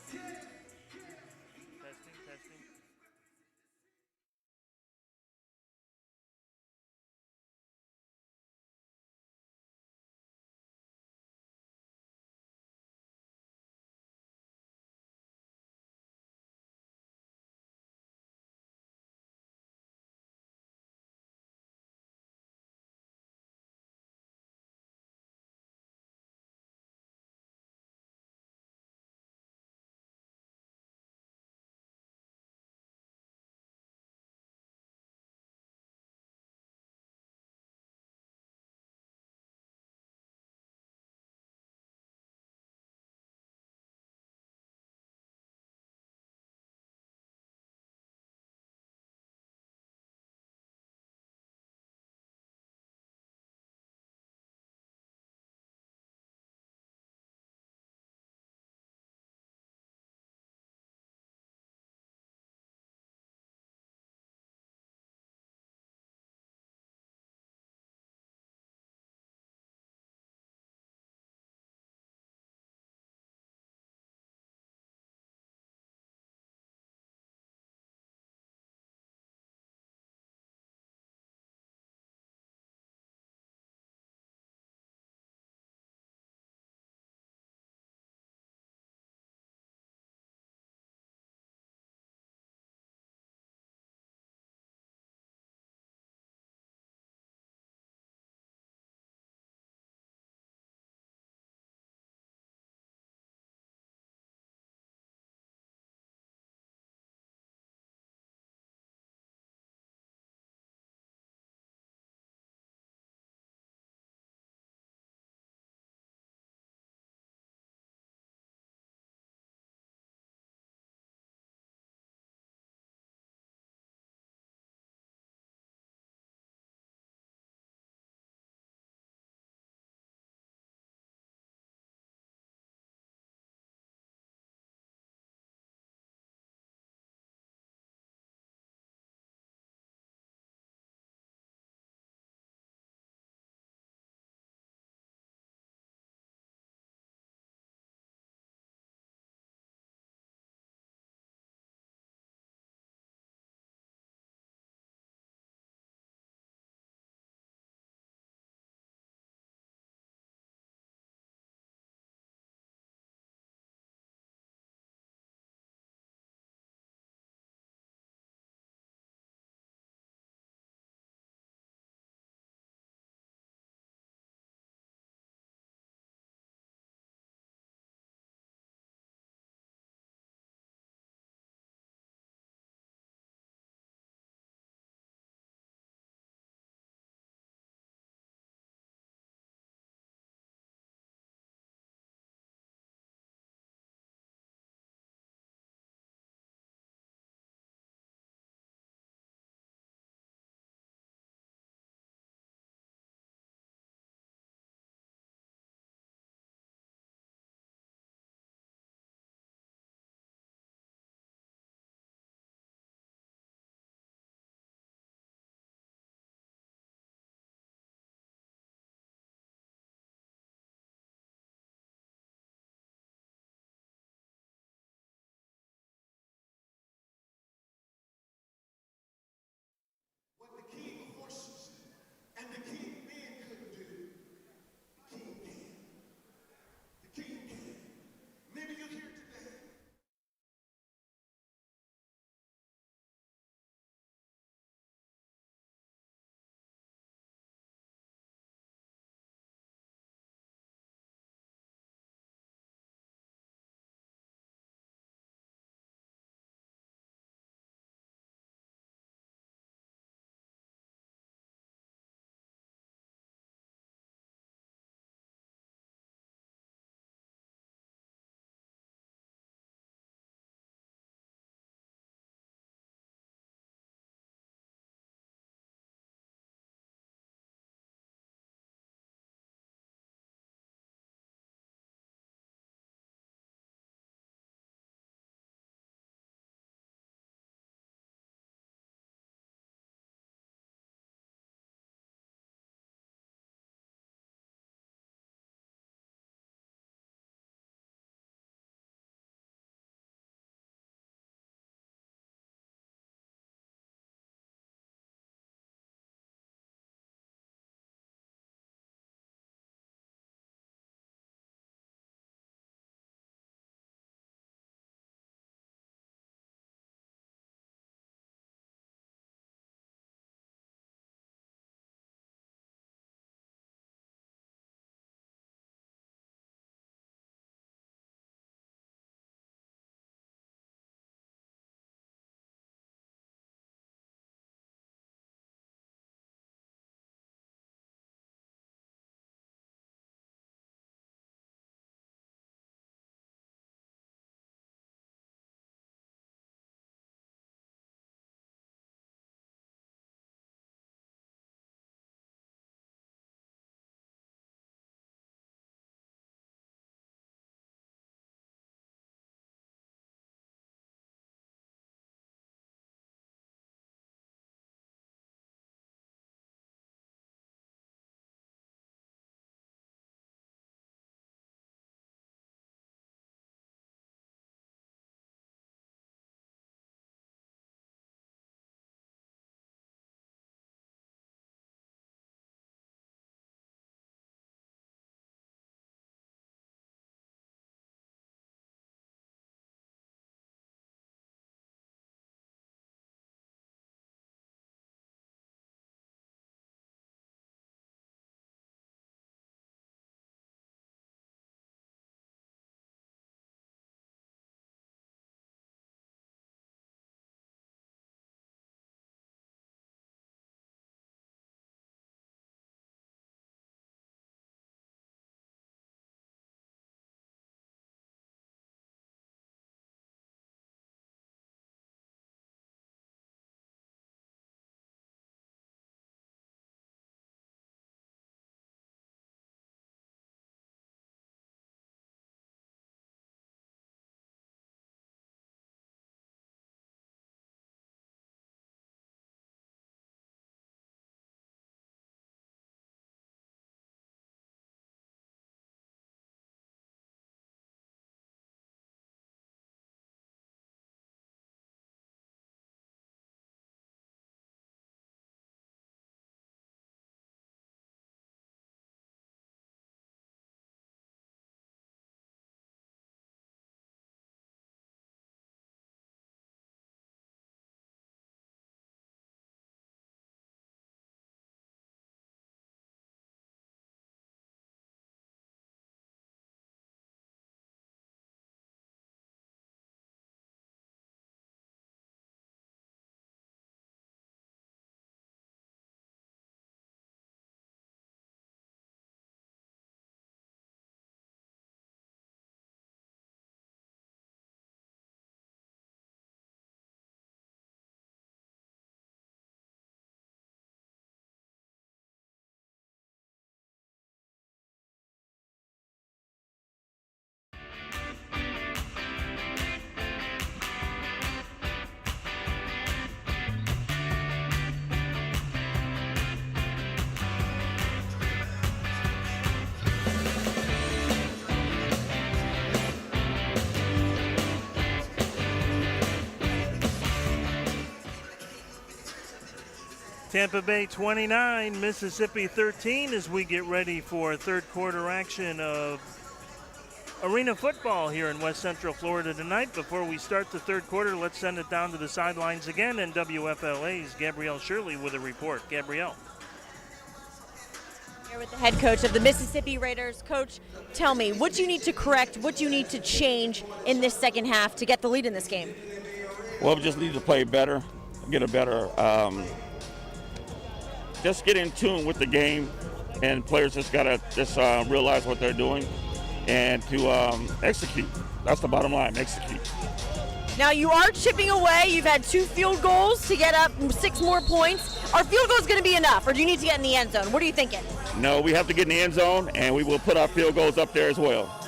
Tampa Bay 29, Mississippi 13 as we get ready for third quarter action of arena football here in West Central Florida tonight. Before we start the third quarter, let's send it down to the sidelines again, and WFLA's Gabrielle Shirley with a report. Gabrielle. Here with the head coach of the Mississippi Raiders. Coach, tell me, what do you need to correct, what do you need to change in this second half to get the lead in this game? Well, we just need to play better, get a better, just get in tune with the game, and players just got to realize what they're doing and to execute. That's the bottom line, execute. Now you are chipping away. You've had 2 field goals to get up 6 more points. Are field goals going to be enough, or do you need to get in the end zone? What are you thinking? No, we have to get in the end zone, and we will put our field goals up there as well.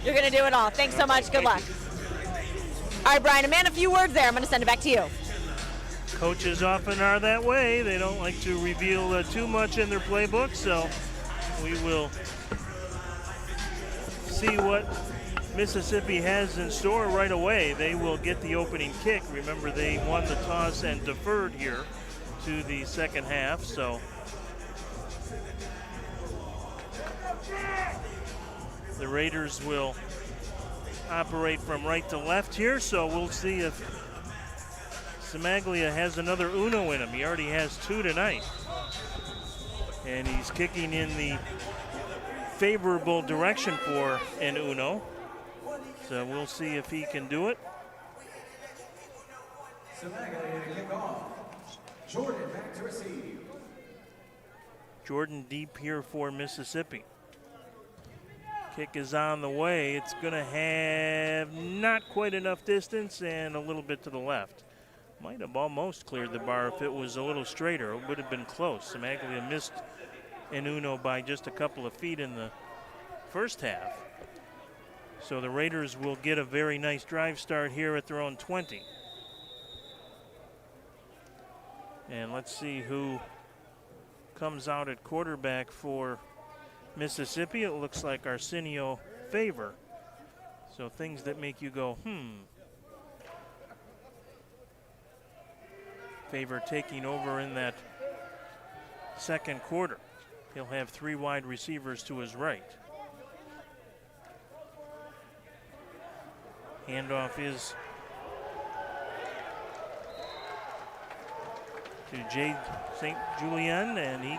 You're going to do it all. Thanks so much. Good luck. All right, Brian, a man, a few words there. I'm going to send it back to you. Coaches often are that way. They don't like to reveal too much in their playbook, so we will see what Mississippi has in store right away. They will get the opening kick. Remember, they won the toss and deferred here to the second half, so the Raiders will operate from right to left here, so we'll see if Samaglia has another Uno in him. He already has 2 tonight, and he's kicking in the favorable direction for an Uno. So we'll see if he can do it. Samaglia to kick off. Jordan back to receive. Jordan deep here for Mississippi. Kick is on the way. It's going to have not quite enough distance and a little bit to the left. Might have almost cleared the bar if it was a little straighter. It would have been close. Samaglia missed an Uno by just a couple of feet in the first half. So the Raiders will get a very nice drive start here at their own 20. And let's see who comes out at quarterback for Mississippi. It looks like Arsenio Favor. So things that make you go, Favor taking over in that second quarter. He'll have 3 wide receivers to his right. Handoff is to Jade St. Julien, and he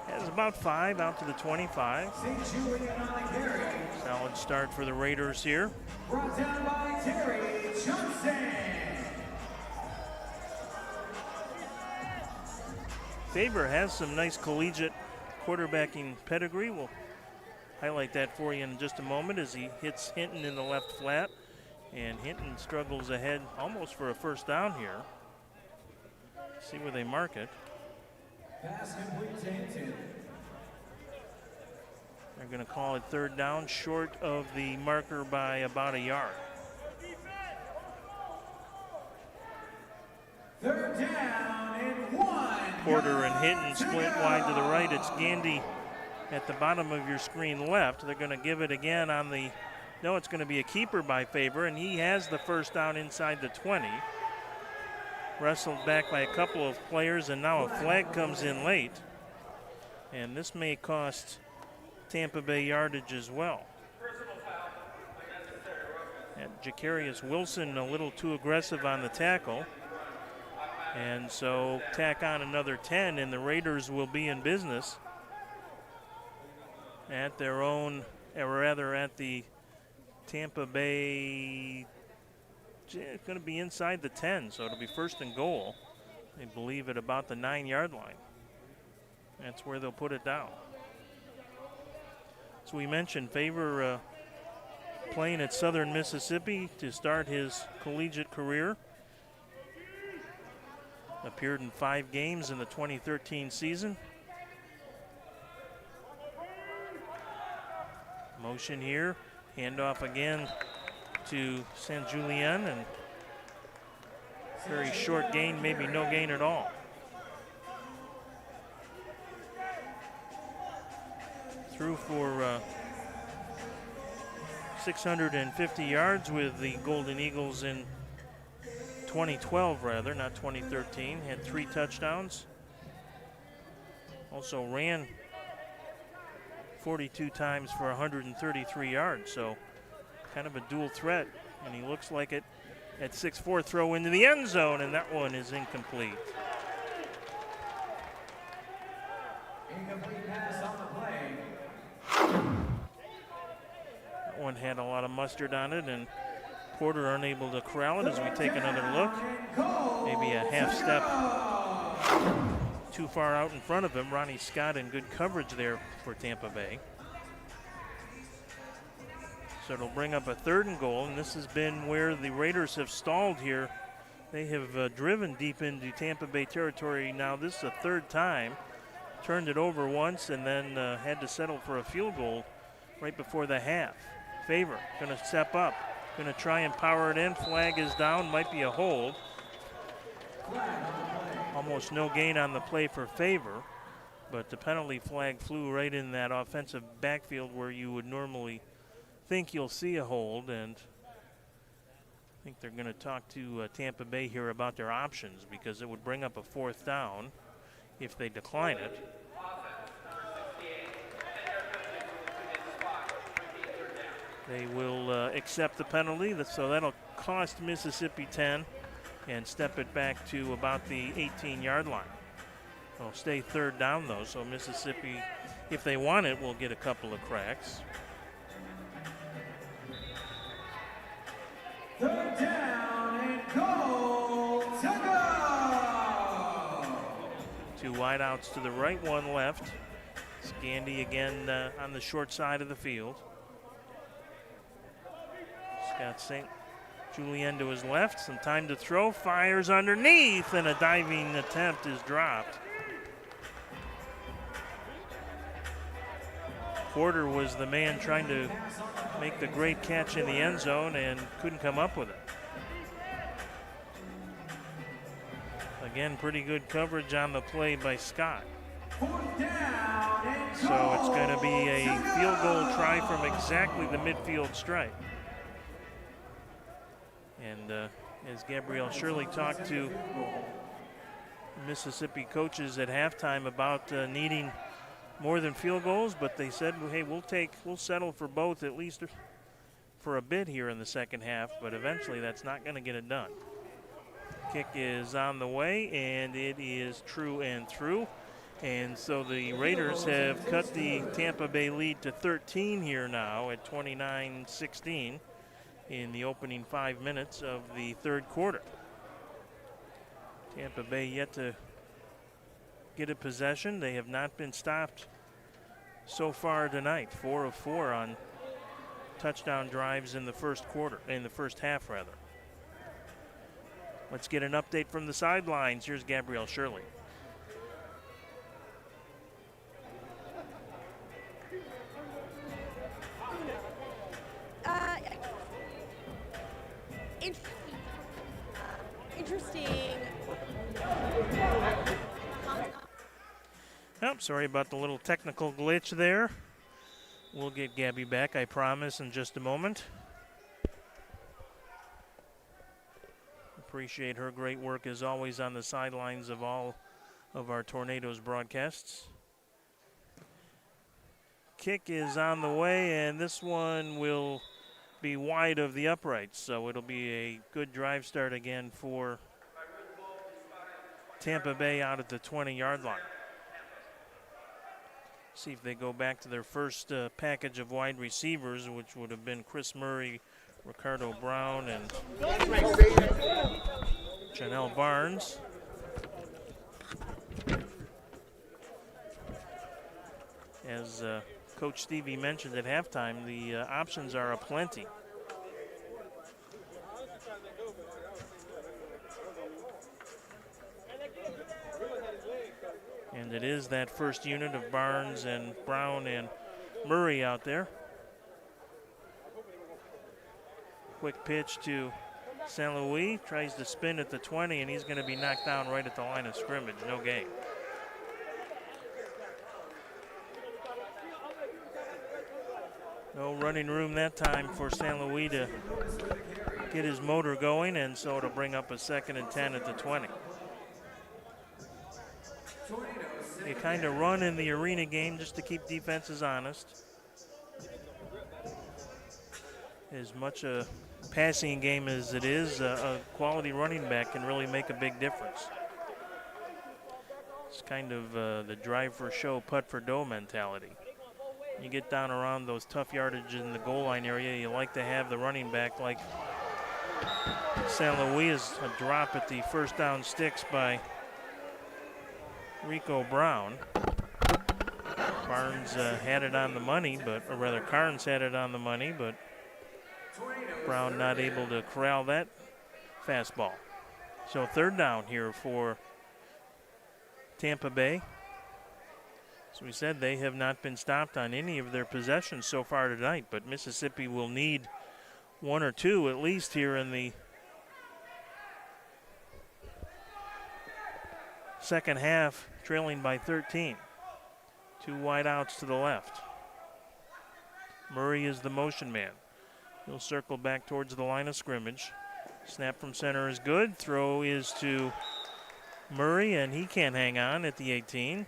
has about 5 out to the 25. Solid start for the Raiders here. Brought down by Terry Johnson. Faber has some nice collegiate quarterbacking pedigree. We'll highlight that for you in just a moment as he hits Hinton in the left flat. And Hinton struggles ahead almost for a first down here. See where they mark it. Pass complete to Hinton. They're going to call it third down, short of the marker by about a yard. Third down and 1. Porter and Hinton split wide to the right. It's Gandy at the bottom of your screen left. They're going to give it again on the, no, it's going to be a keeper by Faber, and he has the first down inside the 20. Wrestled back by a couple of players, and now a flag comes in late. And this may cost Tampa Bay yardage as well. And Jacarius Wilson a little too aggressive on the tackle. And so tack on another 10, and the Raiders will be in business at their own, or rather at the Tampa Bay. It's going to be inside the 10, so it'll be first and goal. They believe at about the 9-yard line. That's where they'll put it down. So we mentioned Favor playing at Southern Mississippi to start his collegiate career. Appeared in 5 games in the 2013 season. Motion here, handoff again to St. Julien, and very short gain, maybe no gain at all. Threw for 650 yards with the Golden Eagles in 2012, rather, not 2013. Had 3 touchdowns. Also ran 42 times for 133 yards, so kind of a dual threat. And he looks like it at 6'4", throw into the end zone, and that one is incomplete. Incomplete pass on the play. That one had a lot of mustard on it, and Porter unable to corral it as we take another look. Maybe a half step too far out in front of him. Ronnie Scott in good coverage there for Tampa Bay. So it'll bring up a 3rd and goal, and this has been where the Raiders have stalled here. They have driven deep into Tampa Bay territory now. This is the 3rd time. Turned it over once and then had to settle for a field goal right before the half. Favor going to step up, going to try and power it in. Flag is down, might be a hold. Almost no gain on the play for Favor, but the penalty flag flew right in that offensive backfield where you would normally think you'll see a hold, and I think they're going to talk to Tampa Bay here about their options, because it would bring up a 4th down if they decline it. They will accept the penalty, so that'll cost Mississippi 10 and step it back to about the 18-yard line. It'll stay 3rd down, though, so Mississippi, if they want it, will get a couple of cracks. 3rd down and goal to go. 2 wideouts to the right, 1 left. Scandy again on the short side of the field. Scott St. Julien to his left, some time to throw, fires underneath, and a diving attempt is dropped. Porter was the man trying to make the great catch in the end zone and couldn't come up with it. Again, pretty good coverage on the play by Scott. So it's going to be a field goal try from exactly the midfield stripe. And as Gabrielle Shirley talked to Mississippi coaches at halftime about needing more than field goals, but they said, hey, we'll settle for both at least for a bit here in the second half, but eventually that's not going to get it done. Kick is on the way, and it is true and through. And so the Raiders have cut the Tampa Bay lead to 13 here now at 29-16 in the opening 5 minutes of the 3rd quarter. Tampa Bay yet to get a possession. They have not been stopped so far tonight. 4 of 4 on touchdown drives in the first half rather. Let's get an update from the sidelines. Here's Gabrielle Shirley. Interesting. Oh, sorry about the little technical glitch there. We'll get Gabby back, I promise, in just a moment. Appreciate her great work as always on the sidelines of all of our Tornadoes broadcasts. Kick is on the way, and this one will be wide of the uprights, so it'll be a good drive start again for Tampa Bay out at the 20-yard line. See if they go back to their first package of wide receivers, which would have been Chris Murray, Ricardo Brown, and Janelle Barnes. As Coach Stevie mentioned at halftime, the options are aplenty. And it is that first unit of Barnes and Brown and Murray out there. Quick pitch to St. Louis, tries to spin at the 20, and he's going to be knocked down right at the line of scrimmage. No gain. No running room that time for St. Louis to get his motor going, and so it'll bring up a 2nd and 10 at the 20. you kind of run in the arena game just to keep defenses honest. As much a passing game as it is, a quality running back can really make a big difference. It's kind of the drive for show, putt for dough mentality. You get down around those tough yardage in the goal line area, you like to have the running back like St. Louis is a drop at the first down sticks by Rico Brown. Barnes had it on the money, or rather Carnes had it on the money, but Brown not able to corral that fastball. So third down here for Tampa Bay. As we said, they have not been stopped on any of their possessions so far tonight, but Mississippi will need one or two at least here in the second half, trailing by 13. Two wide outs to the left. Murray is the motion man. He'll circle back towards the line of scrimmage. Snap from center is good. Throw is to Murray, and he can't hang on at the 18.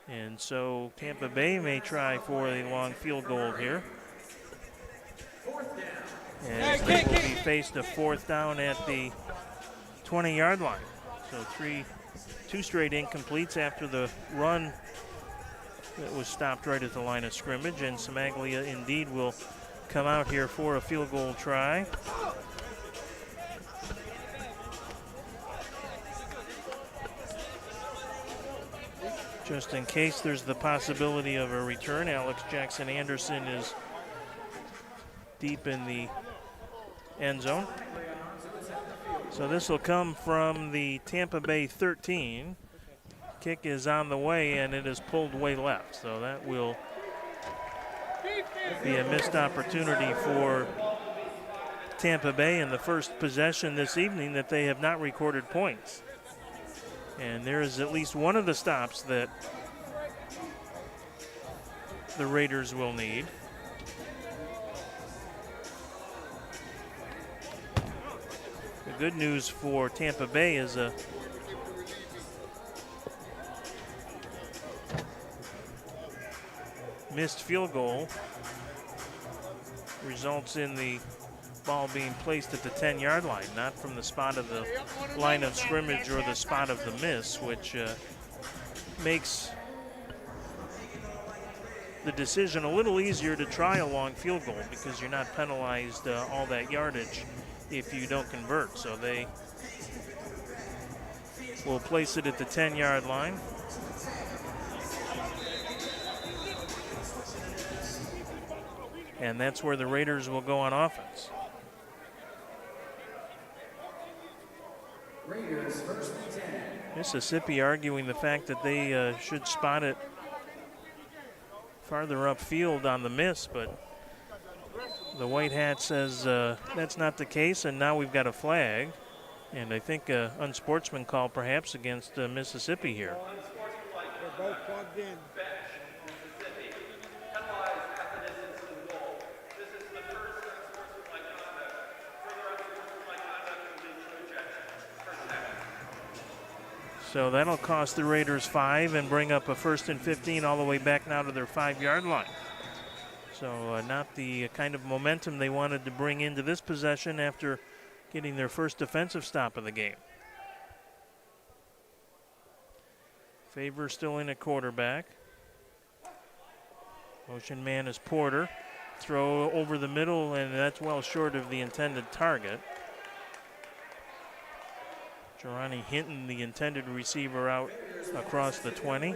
And so Tampa Bay may try for a long field goal here. As they will be faced a fourth down at the 20-yard line. So two straight incompletes after the run that was stopped right at the line of scrimmage. And Samaglia indeed will come out here for a field goal try. Just in case there's the possibility of a return, Alex Jackson Anderson is deep in the end zone. So this will come from the Tampa Bay 13. Kick is on the way, and it is pulled way left. So that will be a missed opportunity for Tampa Bay in the first possession this evening that they have not recorded points. And there is at least one of the stops that the Raiders will need. The good news for Tampa Bay is a missed field goal results in the ball being placed at the 10-yard line, not from the spot of the line of scrimmage or the spot of the miss, which makes the decision a little easier to try a long field goal because you're not penalized all that yardage if you don't convert. So they will place it at the 10-yard line. And that's where the Raiders will go on offense. Raiders first and 10. Mississippi arguing the fact that they should spot it farther upfield on the miss, but the white hat says that's not the case, and now we've got a flag. And I think an unsportsman call perhaps against Mississippi here. They're both plugged in. So that'll cost the Raiders 5 and bring up a 1st and 15 all the way back now to their 5-yard line. So not the kind of momentum they wanted to bring into this possession after getting their first defensive stop of the game. Favor still in at quarterback. Motion man is Porter. Throw over the middle, and that's well short of the intended target. Jarani Hinton, the intended receiver, out across the 20.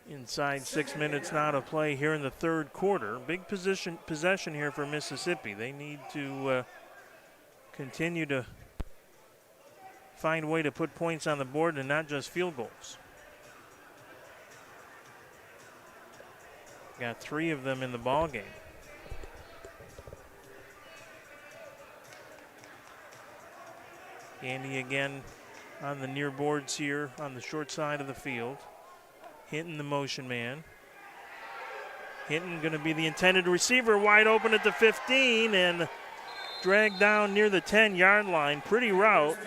Inside 6 minutes now to play here in the third quarter. Big possession here for Mississippi. They need to continue to find a way to put points on the board and not just field goals. Got 3 of them in the ball game. Andy again on the near boards here on the short side of the field. Hinton the motion man. Hinton going to be the intended receiver, wide open at the 15 and dragged down near the 10-yard line. Pretty route.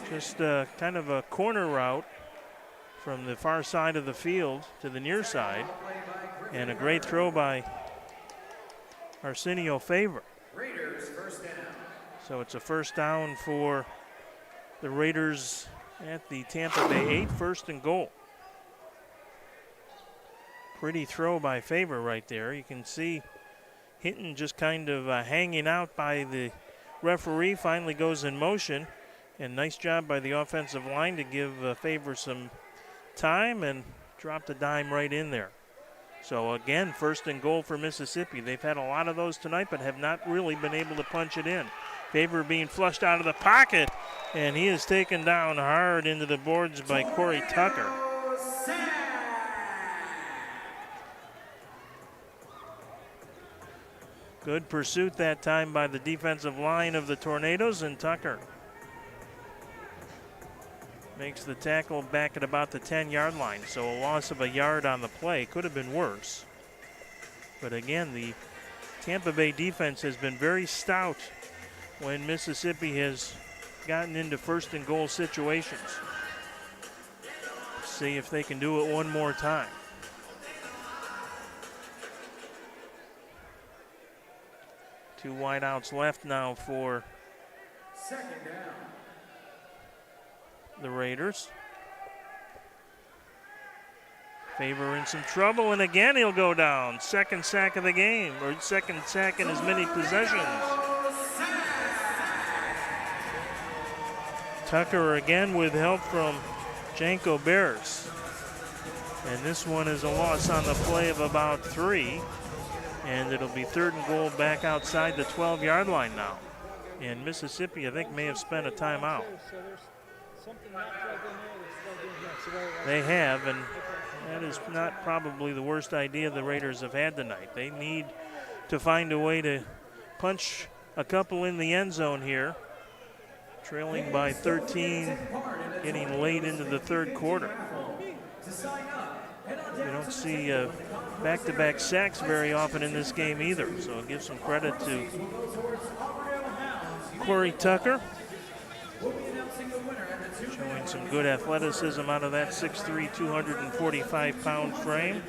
Just kind of a corner route from the far side of the field to the near side. And a great throw by Arsenio Favor. Raiders first down. So it's a first down for the Raiders at the Tampa Bay 8, first and goal. Pretty throw by Favor right there. You can see Hinton just kind of hanging out by the referee, finally goes in motion. And nice job by the offensive line to give Favor some time and drop the dime right in there. So again, first and goal for Mississippi. They've had a lot of those tonight, but have not really been able to punch it in. Favor being flushed out of the pocket, and he is taken down hard into the boards by Corey Tucker. Good pursuit that time by the defensive line of the Tornadoes, and Tucker makes the tackle back at about the 10-yard line. So a loss of a yard on the play. Could have been worse. But again, the Tampa Bay defense has been very stout when Mississippi has gotten into first and goal situations. See if they can do it one more time. Two wideouts left now for Second down. the Raiders. Favor in some trouble, and again he'll go down. Second sack of the game, or second sack in as many possessions. Tucker again with help from Janko Bears. And this one is a loss on the play of about 3. And it'll be third and goal back outside the 12-yard line now. And Mississippi, I think, may have spent a timeout. So there's something not plugged in there that's plugged in here. So They have, and that is not probably the worst idea the Raiders have had tonight. They need to find a way to punch a couple in the end zone here. Trailing by 13, getting late into the third quarter. You don't see back-to-back sacks very often in this game either, so give some credit to Corey Tucker. Showing some good athleticism out of that 6'3", 245-pound frame.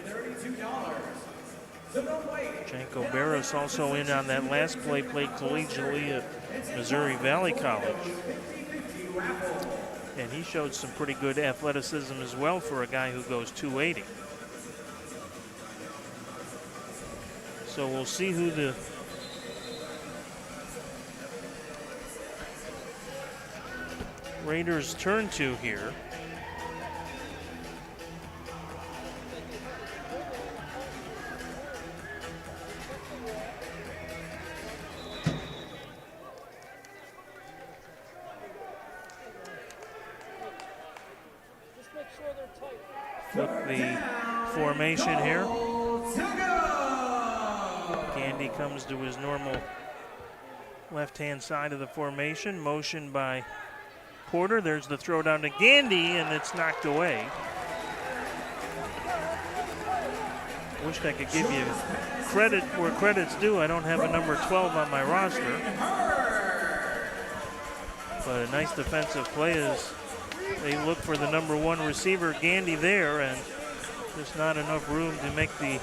Janko Barris also in on that last play, played collegiately at Missouri Valley College. And he showed some pretty good athleticism as well for a guy who goes 280. So we'll see who the Raiders turn to here. just make sure they're tight. Flip the formation here. Gandy comes to his normal left-hand side of the formation. Motion by Porter. There's the throw down to Gandy, and it's knocked away. Wished I could give you credit where credit's due. I don't have a number 12 on my roster. But a nice defensive play as they look for the number 1 receiver, Gandy, there, and just not enough room to make the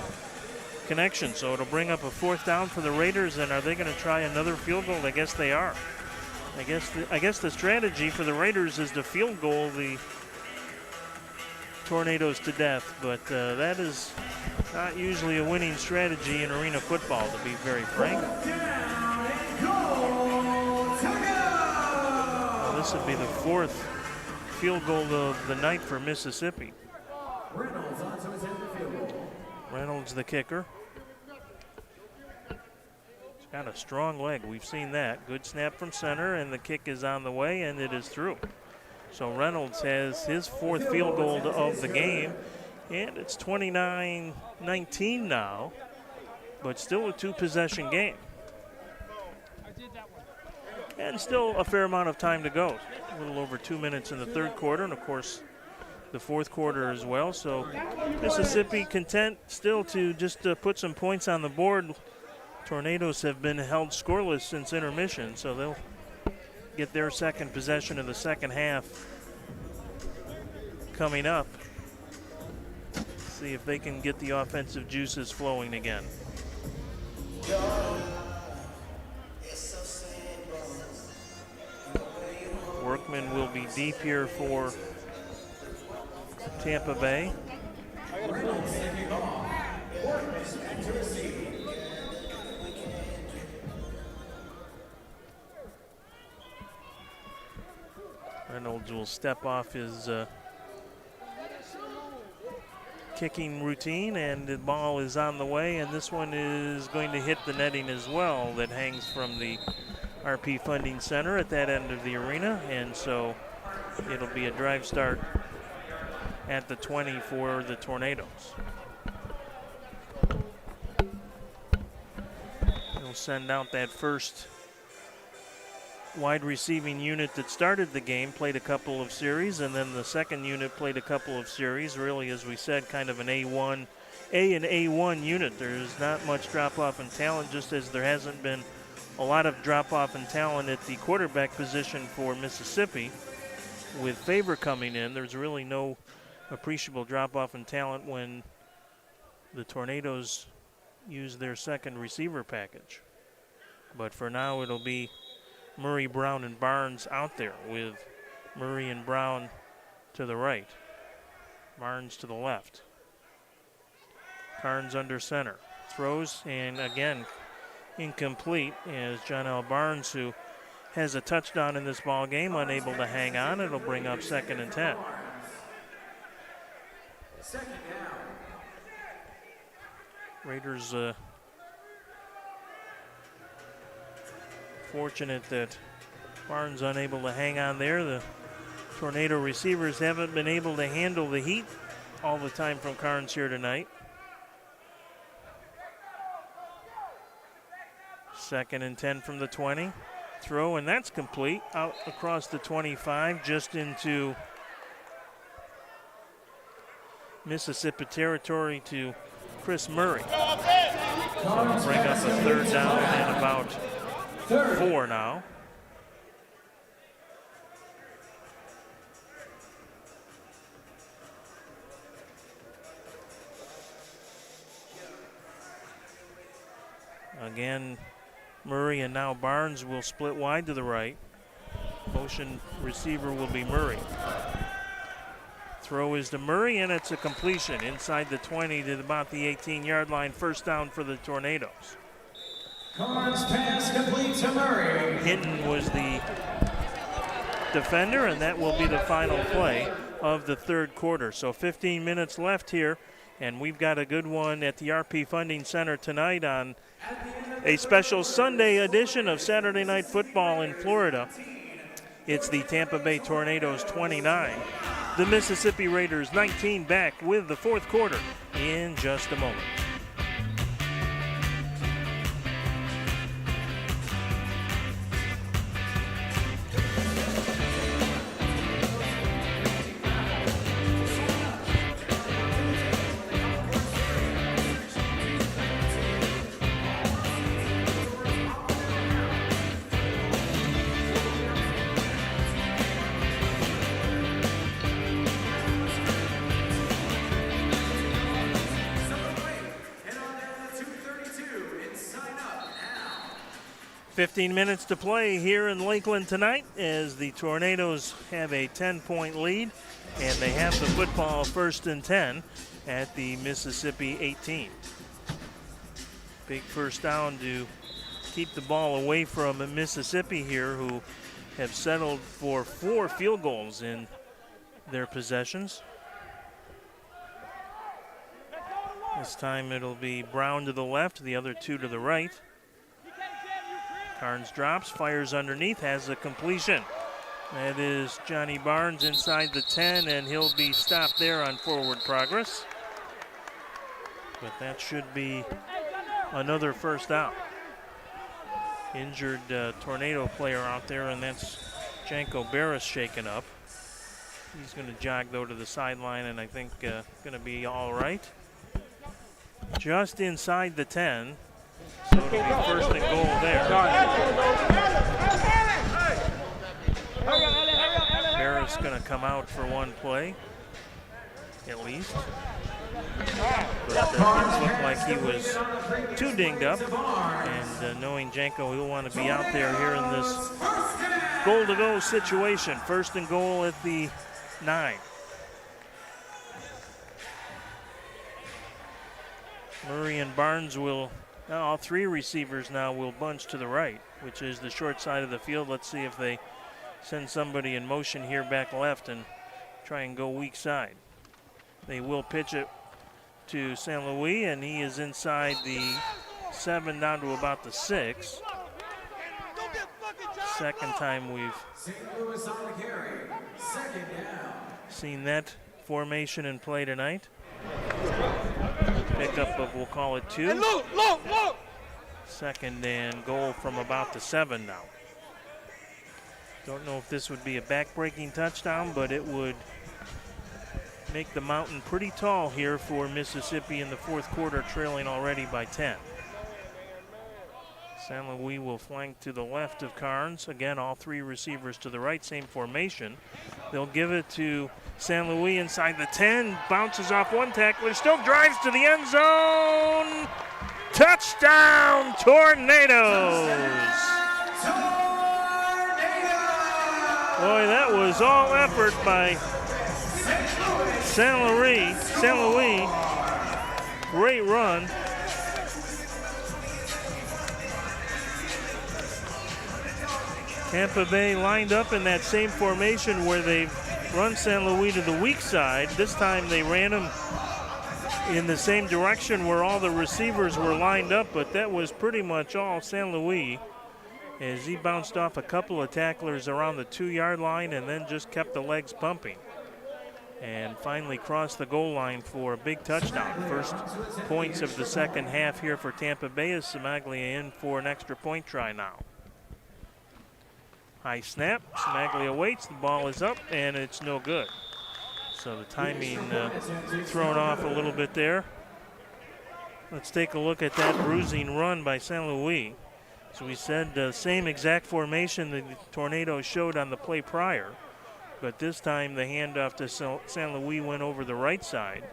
connection. So it'll bring up a fourth down for the Raiders, and are they going to try another field goal? I guess they are. I guess the strategy for the Raiders is to field goal the Tornadoes to death, but that is not usually a winning strategy in arena football, to be very frank. Well, this would be the 4th field goal of the night for Mississippi. Reynolds, the kicker. Got a strong leg. We've seen that. Good snap from center, and the kick is on the way, and it is through. So Reynolds has his 4th field goal of the game, and it's 29-19 now, but still a 2-possession game. And still a fair amount of time to go. A little over 2 minutes in the third quarter, and of course the fourth quarter as well. So Mississippi content still to just put some points on the board. Tornadoes have been held scoreless since intermission, so they'll get their second possession of the second half coming up. See if they can get the offensive juices flowing again. Workman will be deep here for Tampa Bay. Reynolds will step off his kicking routine, and the ball is on the way, and this one is going to hit the netting as well that hangs from the RP Funding Center at that end of the arena, and so it'll be a drive start at the 20 for the Tornadoes. They'll send out that first wide receiving unit that started the game, played a couple of series, and then the second unit played a couple of series. Really, as we said, kind of an A and A1 unit. There's not much drop-off in talent, just as there hasn't been a lot of drop-off in talent at the quarterback position for Mississippi. With Favor coming in, there's really no appreciable drop-off in talent when the Tornadoes use their second receiver package. But for now, it'll be Murray, Brown, and Barnes out there, with Murray and Brown to the right, Barnes to the left. Carnes under center. Throws, and again, incomplete, as John L. Barnes, who has a touchdown in this ball game, unable to hang on. It'll bring up 2nd and 10. Raiders fortunate that Barnes unable to hang on there. The Tornado receivers haven't been able to handle the heat all the time from Carnes here tonight. 2nd and 10 from the 20. Throw, and that's complete. Out across the 25, just into Mississippi territory to Chris Murray. So it'll bring up a 3rd down and about 4 now. Again, Murray and now Barnes will split wide to the right. Motion receiver will be Murray. Throw is to Murray, and it's a completion inside the 20 to about the 18-yard line. 1st down for the Tornadoes. Carnes pass complete to Murray. Hinton was the defender, and that will be the final play of the 3rd quarter. So 15 minutes left here, and we've got a good one at the RP Funding Center tonight on a special Sunday edition of Saturday Night Football in Florida. It's the Tampa Bay Tornadoes 29, the Mississippi Raiders 19, back with the 4th quarter in just a moment. And on down to 2:32, and sign up now. 15 minutes to play here in Lakeland tonight as the Tornadoes have a 10-point lead, and they have the football 1st and 10 at the Mississippi 18. Big 1st down to keep the ball away from Mississippi here, who have settled for 4 field goals in their possessions. This time it'll be Brown to the left, the other 2 to the right. Carnes drops, fires underneath, has a completion. That is Johnny Barnes inside the 10, and he'll be stopped there on forward progress. But that should be another 1st down. Injured Tornado player out there, and that's Janko Barris shaken up. He's going to jog, though, to the sideline, and I think going to be all right. Just inside the 10. So it'll be 1st and goal there. Schacht's going to come out for one play, at least. But it looked like he was too dinged up, and knowing Janko, he'll want to be out there here in this goal-to-go situation. First and goal at the 9. Murray and Barnes will, all 3 receivers now will bunch to the right, which is the short side of the field. Let's see if they send somebody in motion here back left and try and go weak side. They will pitch it to St. Louis, and he is inside the 7 down to about the 6. Second time we've seen that formation in play tonight. Pickup of, we'll call it 2. Second and goal from about the 7 now. Don't know if this would be a back-breaking touchdown, but it would make the mountain pretty tall here for Mississippi in the fourth quarter, trailing already by 10. St. Louis will flank to the left of Carnes. Again, all 3 receivers to the right, same formation. They'll give it to St. Louis inside the 10, bounces off one tackler, still drives to the end zone. Touchdown, Tornadoes! Boy, that was all effort by St. Louis. Great run. Tampa Bay lined up in that same formation where they've run St. Louis to the weak side. This time they ran him in the same direction where all the receivers were lined up, but that was pretty much all St. Louis as he bounced off a couple of tacklers around the 2-yard line and then just kept the legs pumping. And finally crossed the goal line for a big touchdown. First points of the second half here for Tampa Bay as Cimaglia in for an extra point try now. High snap, Cimaglia waits, the ball is up, and it's no good. So the timing thrown off a little bit there. Let's take a look at that bruising run by St. Louis. So we said the same exact formation the Tornadoes showed on the play prior. But this time the handoff to St. Louis went over the right side.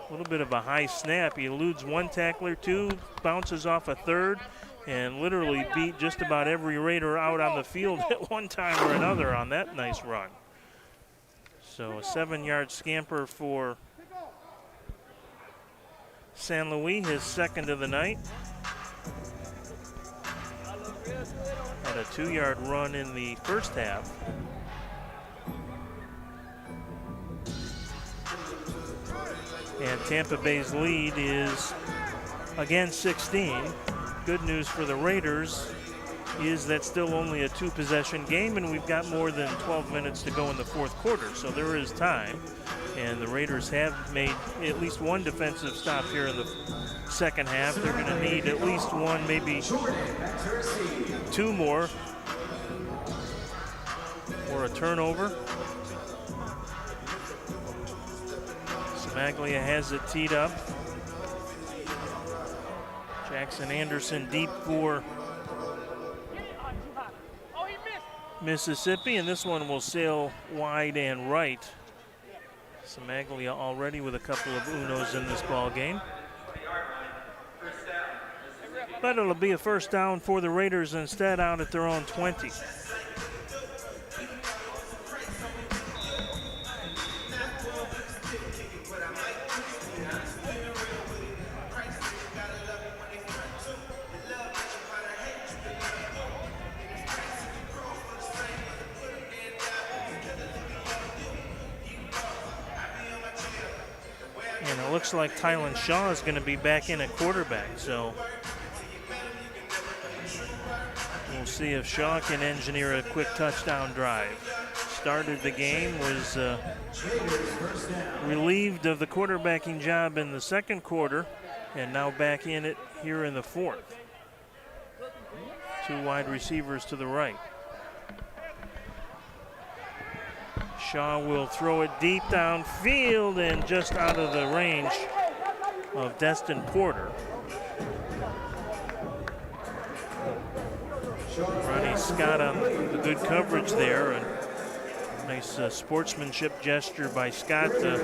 A little bit of a high snap. He eludes one tackler, 2, bounces off a 3rd, and literally beat just about every Raider out on the field at one time or another on that nice run. So a 7-yard scamper for St. Louis, his second of the night. Had a 2-yard run in the first half. And Tampa Bay's lead is, again, 16. Good news for the Raiders is that still only a 2-possession game, and we've got more than 12 minutes to go in the fourth quarter, so there is time. And the Raiders have made at least one defensive stop here in the second half. They're going to need at least one, maybe 2 more, or a turnover. Cimaglia has it teed up. Jackson Anderson deep for Mississippi, and this one will sail wide and right. Cimaglia already with a couple of unos in this ball game. But it'll be a first down for the Raiders instead out at their own 20. And it looks like Tylan Shaw is going to be back in at quarterback, so we'll see if Shaw can engineer a quick touchdown drive. Started the game, was relieved of the quarterbacking job in the second quarter, and now back in it here in the fourth. 2 wide receivers to the right. Shaw will throw it deep downfield and just out of the range of Destin Porter. Ronnie Scott on the good coverage there, and Nice sportsmanship gesture by Scott to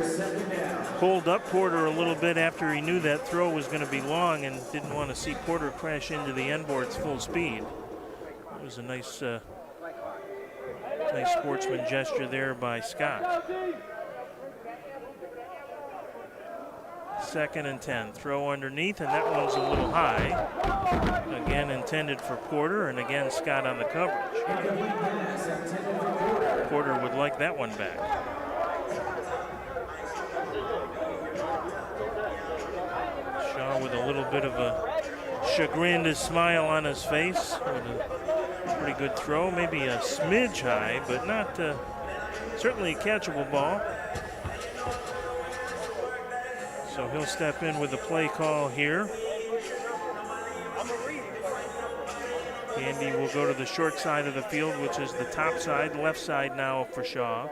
hold up Porter a little bit after he knew that throw was going to be long and didn't want to see Porter crash into the end boards full speed. It was a nice, nice sportsman gesture there by Scott. 2nd and 10. Throw underneath, and that one's a little high. Again intended for Porter, and again Scott on the coverage. Porter would like that one back. Shaw with a little bit of a chagrined smile on his face with a pretty good throw. Maybe a smidge high, but not certainly a catchable ball. So he'll step in with a play call here. Andy will go to the short side of the field, which is the top side, left side now for Shaw.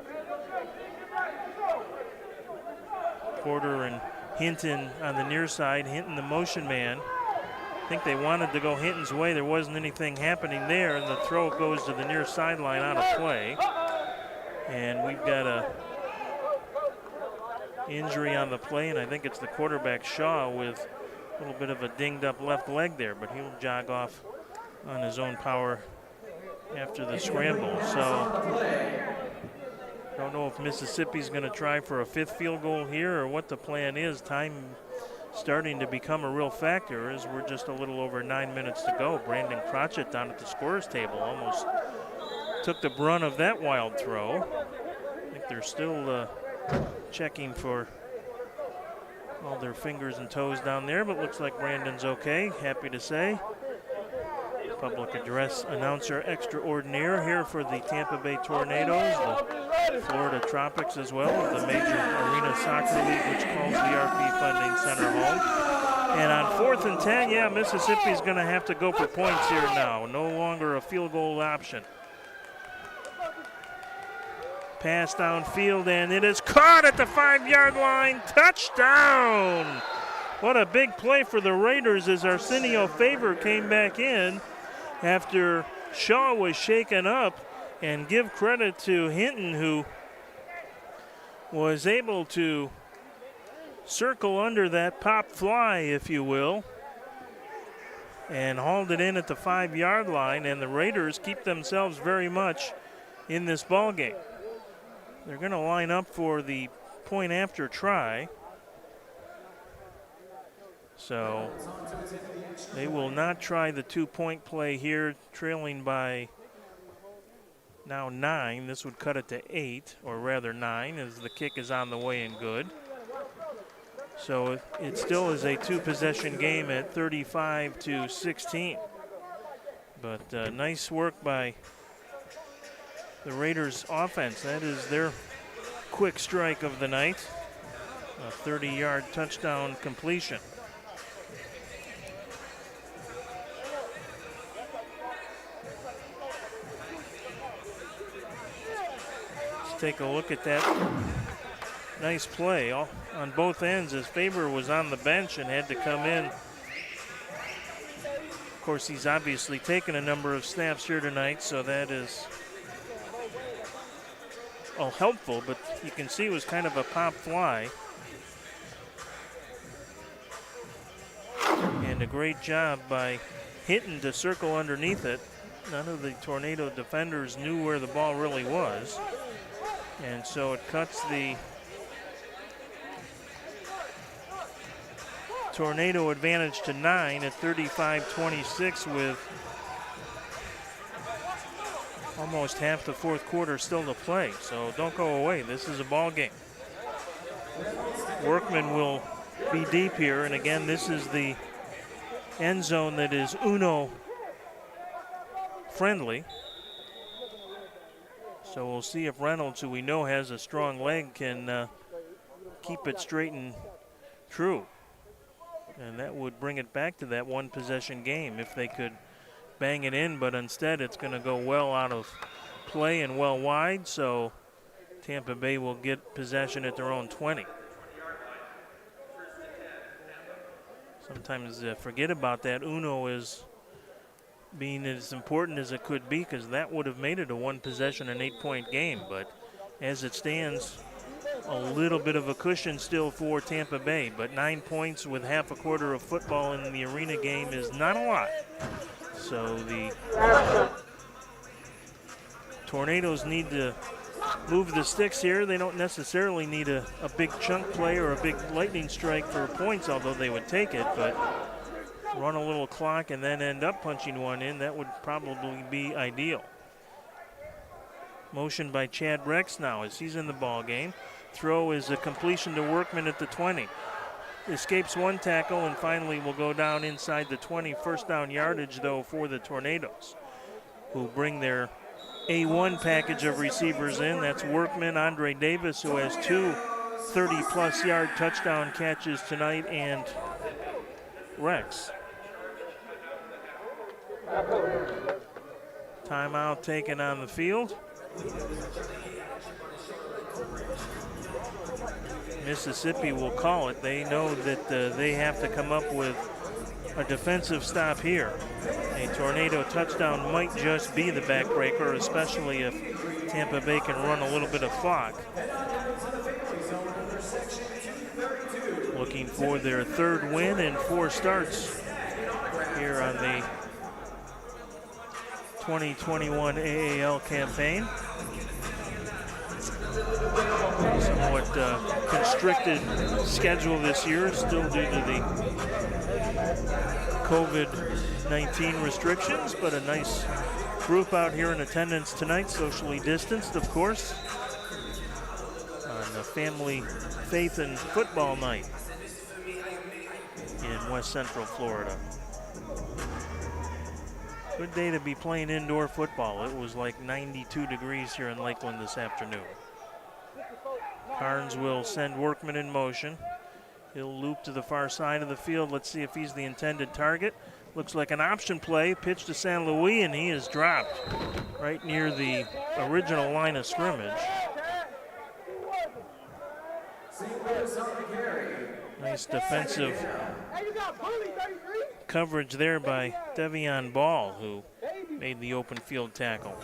Porter and Hinton on the near side. Hinton the motion man. I think they wanted to go Hinton's way. There wasn't anything happening there, and the throw goes to the near sideline out of play. And we've got a injury on the play, and I think it's the quarterback Shaw with a little bit of a dinged up left leg there, but he'll jog off on his own power after the scramble. So don't know if Mississippi's going to try for a 5th field goal here or what the plan is. Time starting to become a real factor as we're just a little over 9 minutes to go. Brandon Crotchett down at the scorer's table almost took the brunt of that wild throw. I think they're still checking for all their fingers and toes down there, but looks like Brandon's okay, happy to say. Public address announcer extraordinaire here for the Tampa Bay Tornadoes, the Florida Tropics as well, the major arena soccer league which calls the RP Funding Center home. And on 4th and 10, yeah, Mississippi's going to have to go for points here now. No longer a field goal option. Pass downfield, and it is caught at the 5-yard line. Touchdown! What a big play for the Raiders as Arsenio Favor came back in after Shaw was shaken up. And give credit to Hinton, who was able to circle under that pop fly, if you will, and hauled it in at the 5-yard line, and the Raiders keep themselves very much in this ball game. They're going to line up for the point after try. So they will not try the 2-point play here, trailing by now 9. This would cut it to 8, or rather 9, as the kick is on the way and good. So it still is a 2-possession game at 35-16. But nice work by the Raiders offense. That is their quick strike of the night. A 30-yard touchdown completion. Let's take a look at that nice play on both ends as Faber was on the bench and had to come in. Of course, he's obviously taken a number of snaps here tonight, so that is helpful, but you can see it was kind of a pop fly. And a great job by Hinton to circle underneath it. None of the Tornado defenders knew where the ball really was. And so it cuts the Tornado advantage to 9 at 35-26 with almost half the 4th quarter still to play. So don't go away. This is a ball game. Workman will be deep here. And again, this is the end zone that is Uno friendly. So we'll see if Reynolds, who we know has a strong leg, can keep it straight and true. And that would bring it back to that 1-possession game if they could bang it in, but instead it's going to go well out of play and well wide, so Tampa Bay will get possession at their own 20. Sometimes forget about that. Uno is being as important as it could be, because that would have made it a 1-possession and 8-point game, but as it stands, a little bit of a cushion still for Tampa Bay, but 9 points with half a quarter of football in the arena game is not a lot. So the Tornadoes need to move the sticks here. They don't necessarily need a big chunk play or a big lightning strike for points, although they would take it, but run a little clock and then end up punching one in, that would probably be ideal. Motion by Chad Rex now as he's in the ball game. Throw is a completion to Workman at the 20. Escapes one tackle and finally will go down inside the 20. First down yardage, though, for the Tornadoes, who bring their A1 package of receivers in. That's Workman, Andre Davis, who has 2 30-plus yard touchdown catches tonight, and Rex. Timeout taken on the field. Mississippi will call it. They know that they have to come up with a defensive stop here. A Tornado touchdown might just be the backbreaker, especially if Tampa Bay can run a little bit of clock. Looking for their 3rd win in 4 starts here on the 2021 AAL campaign. Somewhat constricted schedule this year, still due to the COVID-19 restrictions, but a nice group out here in attendance tonight, socially distanced, of course, on the family faith and football night in West Central Florida. Good day to be playing indoor football. It was like 92 degrees here in Lakeland this afternoon. Carnes will send Workman in motion. He'll loop to the far side of the field. Let's see if he's the intended target. Looks like an option play. Pitch to San Luis, and he is dropped right near the original line of scrimmage. Nice defensive coverage there by Devion Ball, who made the open field tackle.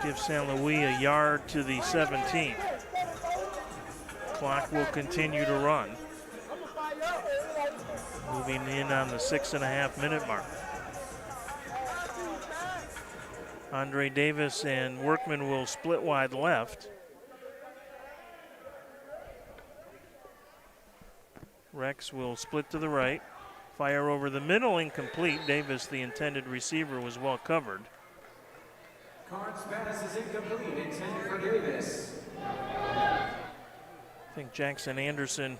Give San Luis a yard to the 17. Clock will continue to run. Moving in on the 6.5-minute mark. Andre Davis and Workman will split wide left. Rex will split to the right. Fire over the middle, incomplete. Davis, the intended receiver, was well covered. Carnes pass is incomplete, intended for Davis. I think Jackson Anderson,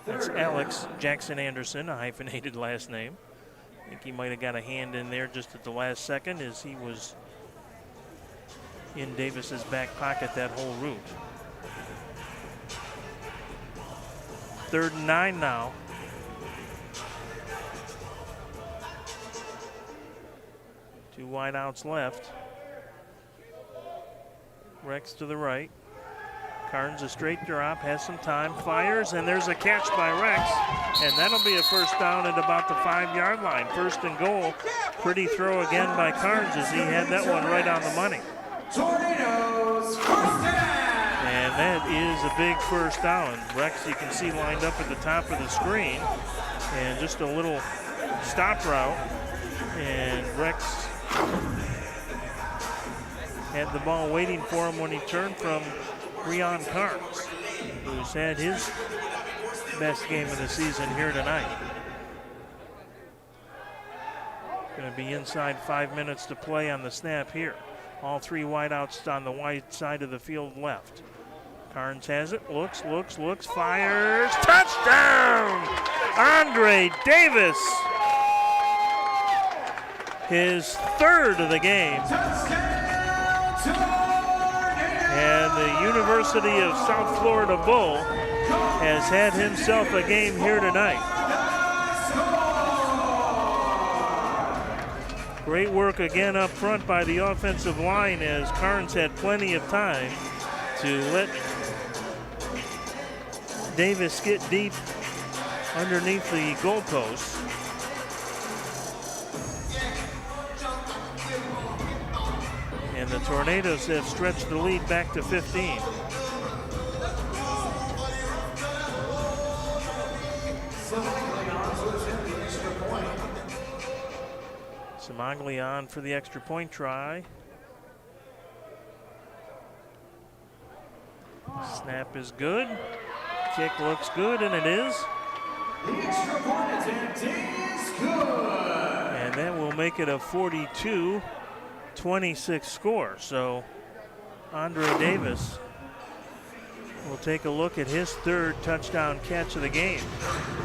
that's Alex Jackson Anderson, a hyphenated last name. I think he might have got a hand in there just at the last second as he was in Davis's back pocket that whole route. 3rd and 9 now. Two wide outs left. Rex to the right. Carnes a straight drop, has some time, fires, and there's a catch by Rex, and that'll be a first down at about the 5-yard line. 1st and goal. Pretty throw again by Carnes as he had that one right on the money. Tornadoes first down. And that is a big first down. Rex, you can see, lined up at the top of the screen, and just a little stop route, and Rex had the ball waiting for him when he turned from Rion Carnes, who's had his best game of the season here tonight. Going to be inside 5 minutes to play on the snap here. All 3 wideouts on the wide side of the field left. Carnes has it, looks, fires, touchdown! Andre Davis, his 3rd of the game. And the University of South Florida Bull has had himself a game here tonight. Great work again up front by the offensive line as Carnes had plenty of time to let Davis get deep underneath the goalposts. And the Tornadoes have stretched the lead back to 15. Samagli on for the extra point try. Snap is good. Kick looks good, and it is. The extra point attempt is good. And that will make it a 42-26 score. So Andre Davis will take a look at his third touchdown catch of the game.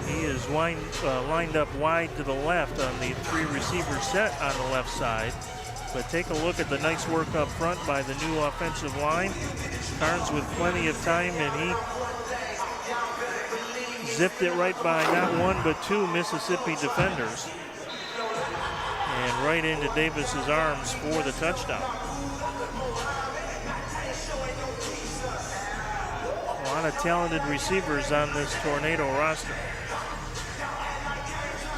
He is lined up wide to the left on the three receiver set on the left side. But take a look at the nice work up front by the new offensive line. Carnes with plenty of time, and he zipped it right by not one but two Mississippi defenders. And right into Davis's arms for the touchdown. A lot of talented receivers on this Tornado roster.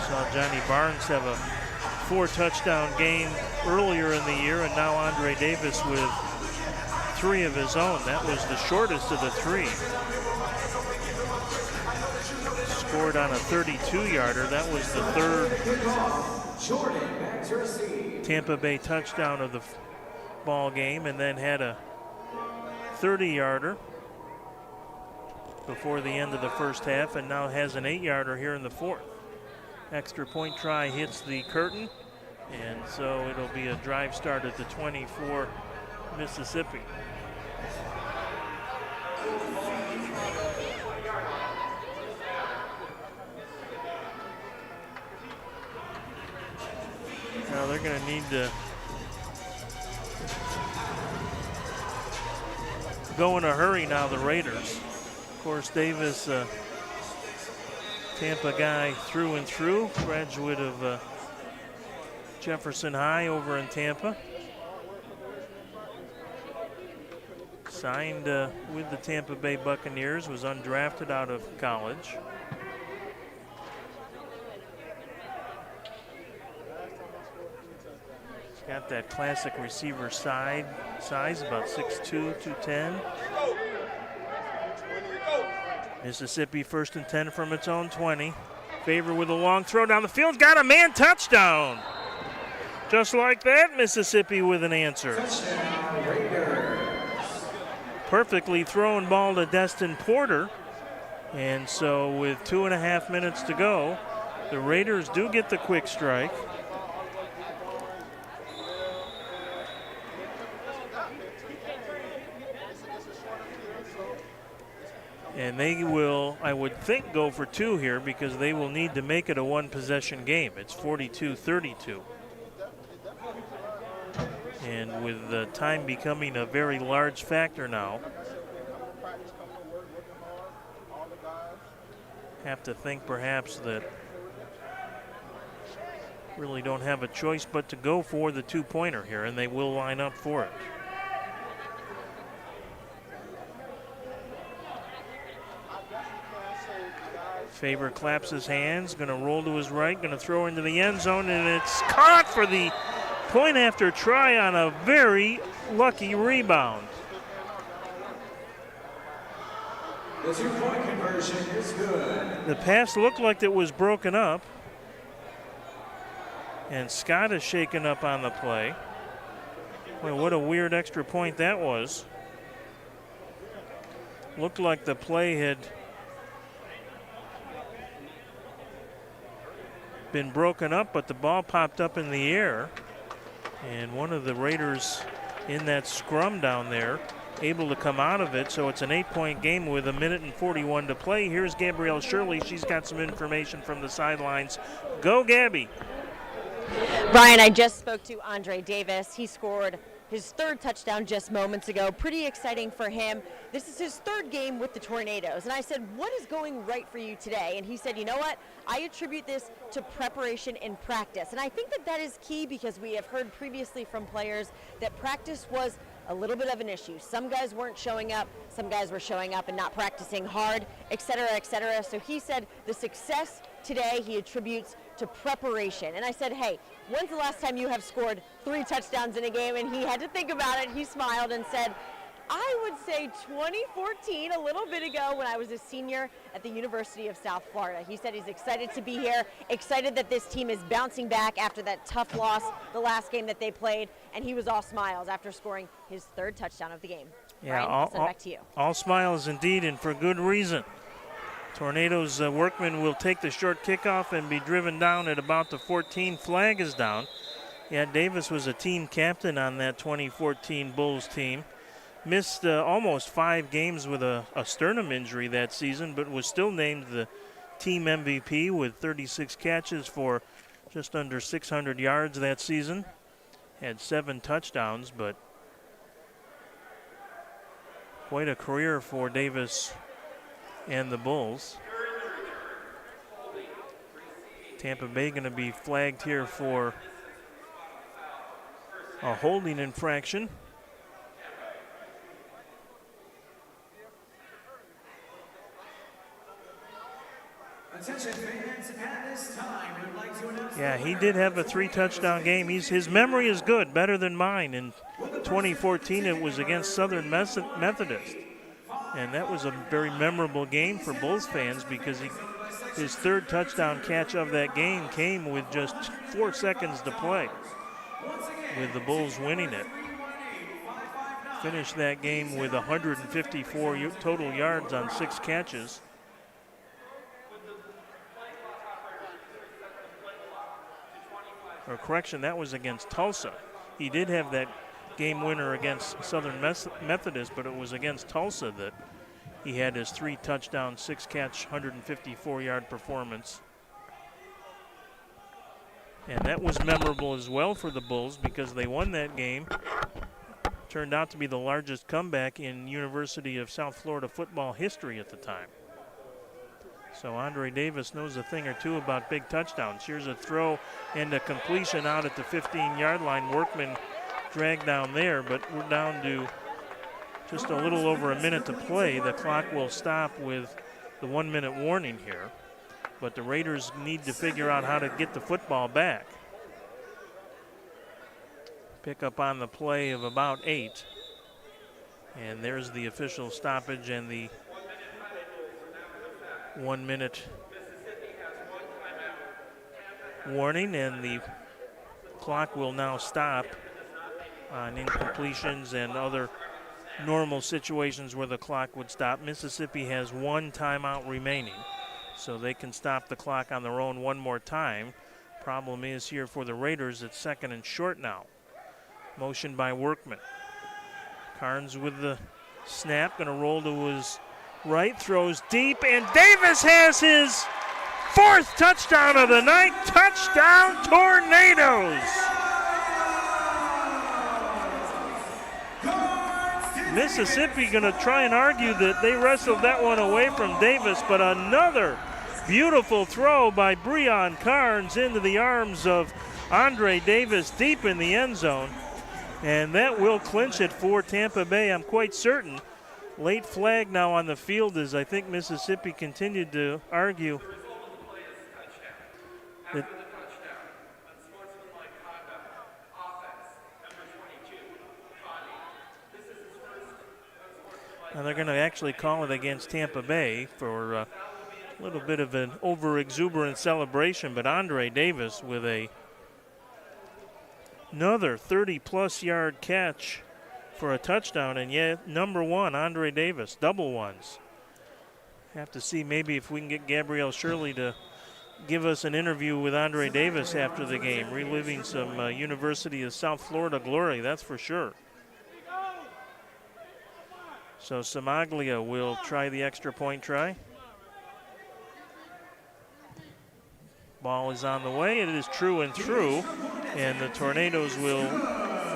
Saw Johnny Barnes have a 4-touchdown game earlier in the year, and now Andre Davis with 3 of his own. That was the shortest of the 3. Scored on a 32-yarder. That was the third Tampa Bay touchdown of the ball game, and then had a 30-yarder before the end of the first half, and now has an 8-yarder here in the fourth. Extra point try hits the curtain, and so it'll be a drive start at the 20 for Mississippi. Now they're going to need to go in a hurry now, the Raiders. Of course, Davis, Tampa guy through and through, graduate of Jefferson High over in Tampa. Signed with the Tampa Bay Buccaneers, was undrafted out of college. He's got that classic receiver size, about 6'2", 210. Mississippi first and 10 from its own 20. Favor with a long throw down the field. Got a man, touchdown. Just like that, Mississippi with an answer. Perfectly thrown ball to Destin Porter. And so with 2.5 minutes to go, the Raiders do get the quick strike. And they will, I would think, go for 2 here because they will need to make it a one-possession game. It's 42-32. And with the time becoming a very large factor now, have to think perhaps that really don't have a choice but to go for the 2-pointer here, and they will line up for it. Favor claps his hands, going to roll to his right, going to throw into the end zone, and it's caught for the point after try on a very lucky rebound. The 2-point conversion is good. The pass looked like it was broken up, and Scott is shaken up on the play. Well, what a weird extra point that was. Looked like the play had been broken up, but the ball popped up in the air, and one of the Raiders in that scrum down there able to come out of it. So it's an 8-point game with 1:41 to play. Here's Gabrielle Shirley. She's got some information from the sidelines. Go, Gabby. Brian, I just spoke to Andre Davis. He scored his 3rd touchdown just moments ago. Pretty exciting for him. This is his 3rd game with the Tornadoes. And I said, what is going right for you today? And he said, you know what? I attribute this to preparation and practice. And I think that that is key because we have heard previously from players that practice was a little bit of an issue. Some guys weren't showing up. Some guys were showing up and not practicing hard, et cetera, et cetera. So he said the success today he attributes to preparation. And I said, hey, when's the last time you have scored 3 touchdowns in a game? And he had to think about it. He smiled and said, I would say 2014, a little bit ago, when I was a senior at the University of South Florida. He said he's excited to be here, excited that this team is bouncing back after that tough loss the last game that they played, and he was all smiles after scoring his 3rd touchdown of the game. Yeah, Brian, I'll send it back to you. All smiles indeed, and for good reason. Tornadoes workmen will take the short kickoff and be driven down at about the 14. Flag is down. Yeah, Davis was a team captain on that 2014 Bulls team. Missed almost 5 games with a sternum injury that season, but was still named the team MVP with 36 catches for just under 600 yards that season. Had 7 touchdowns, but quite a career for Davis and the Bulls. Tampa Bay going to be flagged here for a holding infraction. Attention fans, at this time, we would like to announce. Yeah, he did have a 3-touchdown game. His memory is good, better than mine. In 2014, it was against Southern Methodist. And that was a very memorable game for Bulls fans because his 3rd touchdown catch of that game came with just 4 seconds to play, with the Bulls winning it. Finished that game with 154 total yards on 6 catches. Or correction, that was against Tulsa. He did have that game winner against Southern Methodist, but it was against Tulsa that he had his 3-touchdown, 6-catch, 154-yard performance. And that was memorable as well for the Bulls because they won that game. Turned out to be the largest comeback in University of South Florida football history at the time. So Andre Davis knows a thing or two about big touchdowns. Here's a throw and a completion out at the 15-yard line. Workman dragged down there, but we're down to just a little over a minute to play. The clock will stop with the 1-minute warning here. But the Raiders need to figure out how to get the football back. Pick up on the play of about 8. And there's the official stoppage and the 1-minute warning, and the clock will now stop on incompletions and other normal situations where the clock would stop. Mississippi has 1 timeout remaining, so they can stop the clock on their own 1 more time. Problem is here for the Raiders, it's 2nd and short now. Motion by Workman. Carnes with the snap, gonna roll to his right, throws deep, and Davis has his 4th touchdown of the night. Touchdown, Tornadoes! Mississippi going to try and argue that they wrestled that one away from Davis, but another beautiful throw by Breon Carnes into the arms of Andre Davis deep in the end zone. And that will clinch it for Tampa Bay, I'm quite certain. Late flag now on the field as I think Mississippi continued to argue that and they're going to actually call it against Tampa Bay for a little bit of an over-exuberant celebration, but Andre Davis with another 30-plus yard catch for a touchdown, and yet number 1, Andre Davis, double ones. Have to see maybe if we can get Gabrielle Shirley to give us an interview with Andre Davis after the game, reliving some University of South Florida glory, that's for sure. So Samaglia will try the extra point try. Ball is on the way, it is true and through, and the Tornadoes will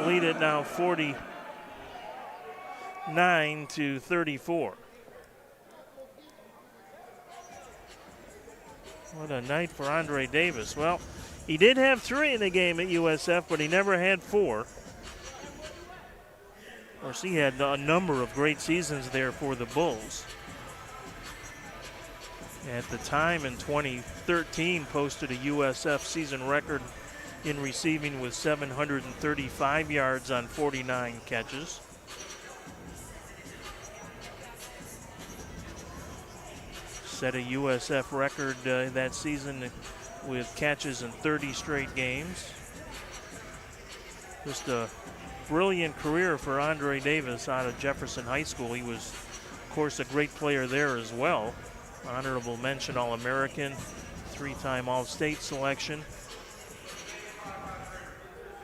lead it now 49-34. What a night for Andre Davis. Well, he did have 3 in the game at USF, but he never had 4. Of course, he had a number of great seasons there for the Bulls. At the time in 2013, posted a USF season record in receiving with 735 yards on 49 catches. Set a USF record that season with catches in 30 straight games. Just a brilliant career for Andre Davis out of Jefferson High School. He was, of course, a great player there as well. Honorable mention All-American, 3-time All-State selection.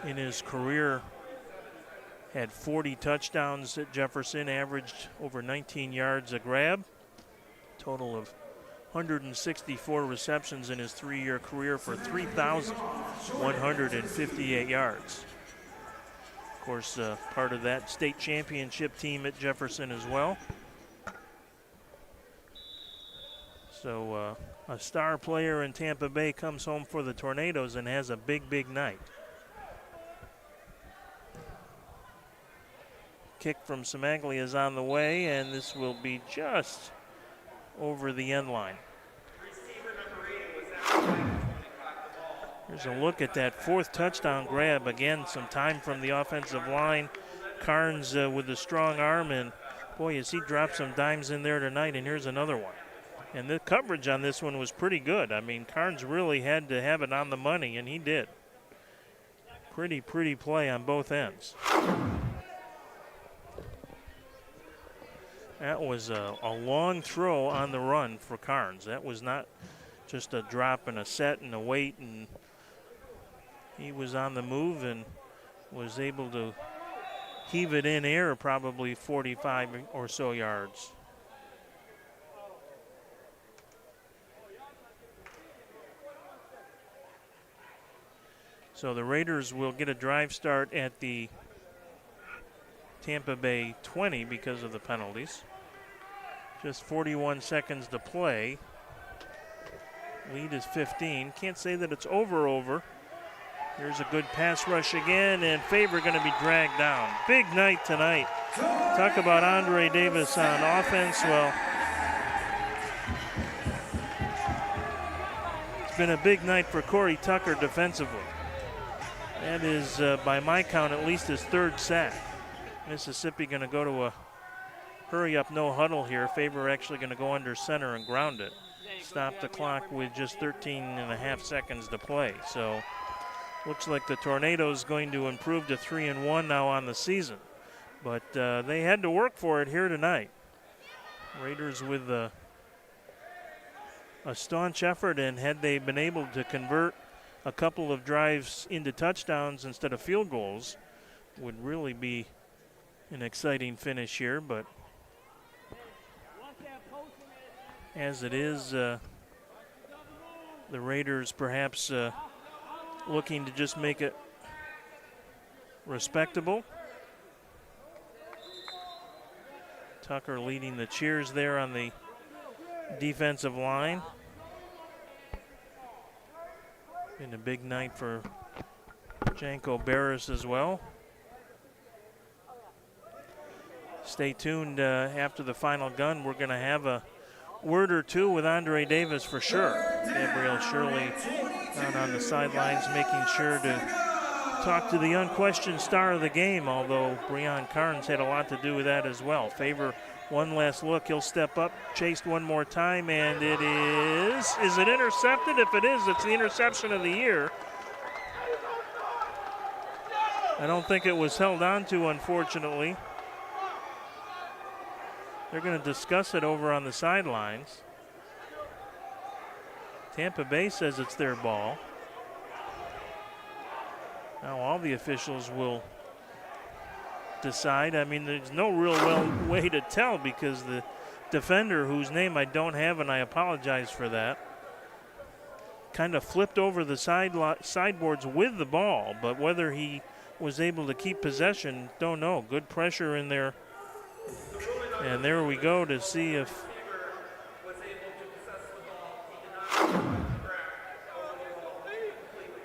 In his career, had 40 touchdowns at Jefferson, averaged over 19 yards a grab. Total of 164 receptions in his 3-year career for 3,158 yards. Of course, part of that state championship team at Jefferson as well. So a star player in Tampa Bay comes home for the Tornadoes and has a big, big night. Kick from Cimaglia is on the way, and this will be just over the end line. Here's a look at that 4th touchdown grab. Again, some time from the offensive line. Carnes with a strong arm, and boy, as he dropped some dimes in there tonight, and here's another one. And the coverage on this one was pretty good. I mean, Carnes really had to have it on the money, and he did. Pretty play on both ends. That was a long throw on the run for Carnes. That was not just a drop and a set and a wait, and he was on the move and was able to heave it in air probably 45 or so yards. So the Raiders will get a drive start at the Tampa Bay 20 because of the penalties. Just 41 seconds to play. Lead is 15. Can't say that it's over. Here's a good pass rush again, and Faber going to be dragged down. Big night tonight. Talk about Andre Davis on offense. Well, it's been a big night for Corey Tucker defensively. That is, by my count, at least his 3rd sack. Mississippi going to go to a hurry-up, no huddle here. Faber actually going to go under center and ground it. Stop the clock with just 13.5 seconds to play. So looks like the Tornadoes going to improve to 3-1 now on the season. But they had to work for it here tonight. Raiders with a staunch effort, and had they been able to convert a couple of drives into touchdowns instead of field goals, would really be an exciting finish here. But as it is, the Raiders perhaps looking to just make it respectable. Tucker leading the cheers there on the defensive line. Been a big night for Janko Barris as well. Stay tuned after the final gun. We're going to have a word or two with Andre Davis for sure. Gabrielle Shirley down on the sidelines making sure to talk to the unquestioned star of the game, although Breon Carnes had a lot to do with that as well. Faber, one last look. He'll step up, chased one more time, and it is it intercepted? If it is, it's the interception of the year. I don't think it was held on to, unfortunately. They're going to discuss it over on the sidelines. Tampa Bay says it's their ball. Now all the officials will decide. I mean, there's no real way to tell because the defender, whose name I don't have, and I apologize for that, kind of flipped over the sideboards with the ball, but whether he was able to keep possession, don't know. Good pressure in there. And there we go to see if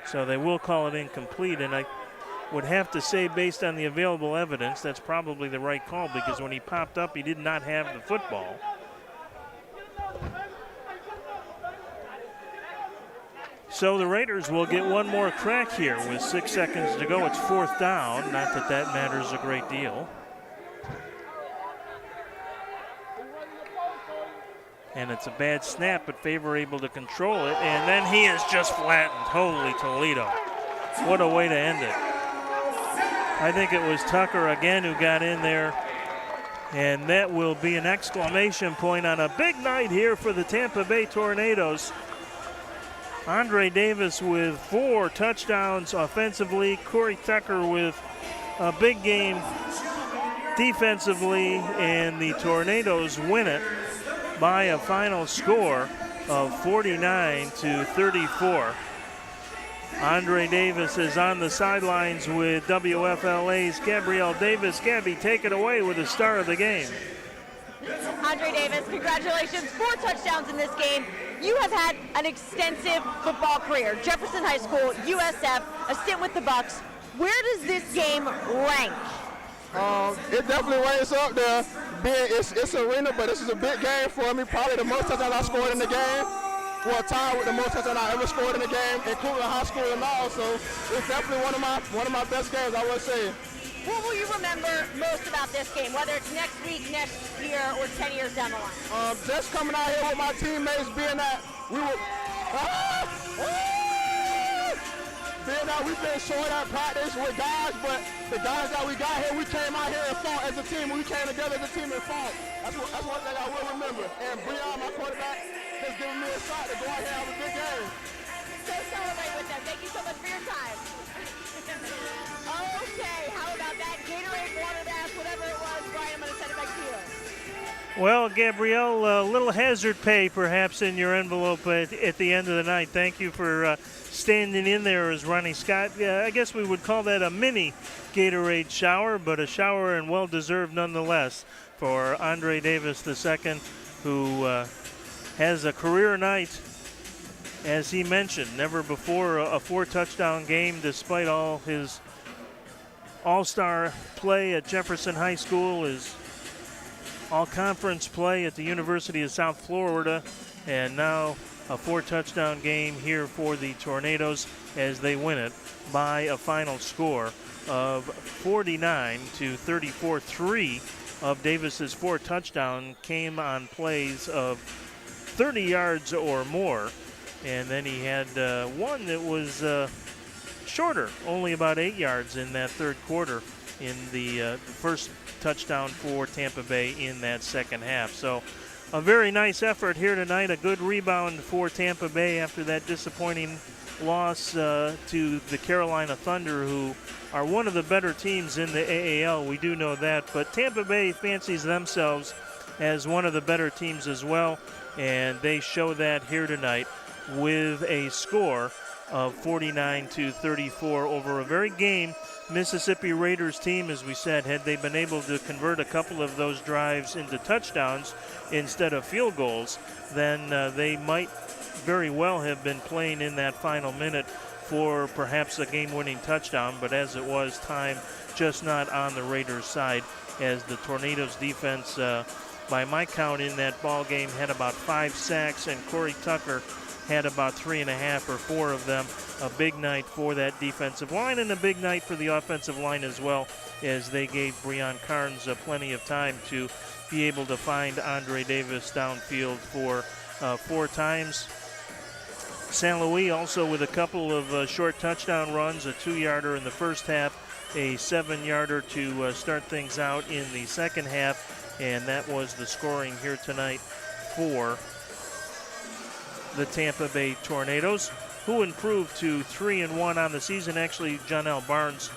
so they will call it incomplete, and I would have to say based on the available evidence that's probably the right call because when he popped up he did not have the football. So the Raiders will get one more crack here with 6 seconds to go. It's 4th down. Not that that matters a great deal. And it's a bad snap, but Favor able to control it. And then he is just flattened. Holy Toledo. What a way to end it. I think it was Tucker again who got in there. And that will be an exclamation point on a big night here for the Tampa Bay Tornadoes. Andre Davis with 4 touchdowns offensively. Corey Tucker with a big game defensively. And the Tornadoes win it by a final score of 49-34. Andre Davis is on the sidelines with WFLA's Gabrielle Davis. Gabby, take it away with the star of the game. Andre Davis, congratulations, 4 touchdowns in this game. You have had an extensive football career. Jefferson High School, USF, a stint with the Bucks. Where does this game rank? It definitely ranks up there. It's arena, but this is a big game for me. Probably the most touchdowns I scored in the game. Well, tied with the most touchdowns I ever scored in the game, including high school and all. So it's definitely one of my best games, I would say. What will you remember most about this game, whether it's next week, next year, or 10 years down the line? Just coming out here with my teammates, being that we've been short at practice with guys, but the guys that we got here, we came out here and fought as a team. We came together as a team and fought. That's one thing I will remember. And Breon, my quarterback, just giving me a shot to go out here and have a big game. So celebrate with them. Thank you so much for your time. Okay, how about that? Gatorade, water bath, whatever it was. Brian, I'm going to send it back to you. Well, Gabrielle, a little hazard pay perhaps in your envelope at the end of the night. Thank you for standing in there as Ronnie Scott. I guess we would call that a mini Gatorade shower, but a shower and well-deserved nonetheless for Andre Davis II, who has a career night, as he mentioned. Never before a 4-touchdown game, despite all his all-star play at Jefferson High School, his all-conference play at the University of South Florida, and now a 4-touchdown game here for the Tornadoes as they win it by a final score of 49-34. 3 of Davis's 4 touchdowns came on plays of 30 yards or more, and then he had one that was shorter, only about 8 yards in that third quarter in the first touchdown for Tampa Bay in that second half. So a very nice effort here tonight, a good rebound for Tampa Bay after that disappointing loss to the Carolina Thunder, who are one of the better teams in the AAL. We do know that, but Tampa Bay fancies themselves as one of the better teams as well, and they show that here tonight with a score of 49-34 over a very game Mississippi Raiders team. As we said, had they been able to convert a couple of those drives into touchdowns instead of field goals, then they might very well have been playing in that final minute for perhaps a game-winning touchdown, but as it was, time just not on the Raiders' side, as the Tornadoes defense, by my count in that ball game, had about 5 sacks, and Corey Tucker had about 3.5 or 4 of them. A big night for that defensive line, and a big night for the offensive line as well, as they gave Breon Carnes plenty of time to be able to find Andre Davis downfield for 4 times. St. Louis also with a couple of short touchdown runs, a 2-yarder in the first half, a 7-yarder to start things out in the second half, and that was the scoring here tonight for the Tampa Bay Tornadoes, who improved to 3-1 on the season. Actually, Jonell Barnes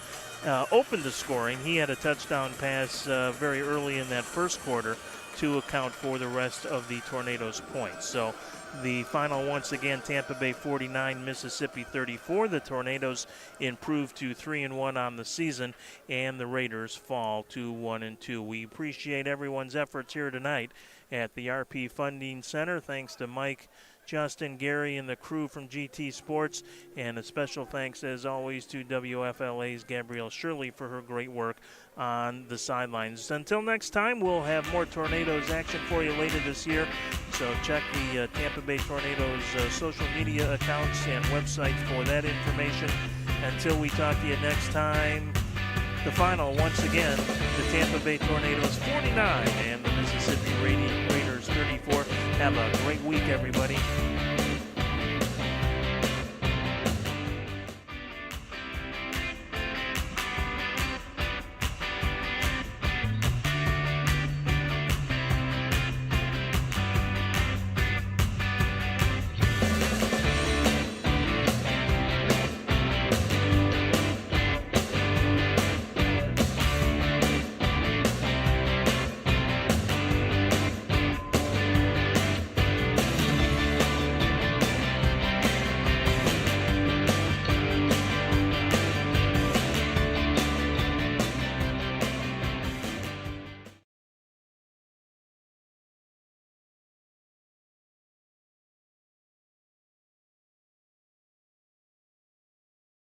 opened the scoring. He had a touchdown pass very early in that first quarter to account for the rest of the Tornadoes' points. So the final, once again, Tampa Bay 49, Mississippi 34. The Tornadoes improved to 3-1 on the season, and the Raiders fall to 1-2. We appreciate everyone's efforts here tonight at the RP Funding Center. Thanks to Mike, Justin, Gary, and the crew from GT Sports, and a special thanks, as always, to WFLA's Gabrielle Shirley for her great work on the sidelines. Until next time, we'll have more Tornadoes action for you later this year. So check the Tampa Bay Tornadoes social media accounts and websites for that information. Until we talk to you next time, the final, once again, the Tampa Bay Tornadoes 49 and the Mississippi Raiders 34. Have a great week, everybody.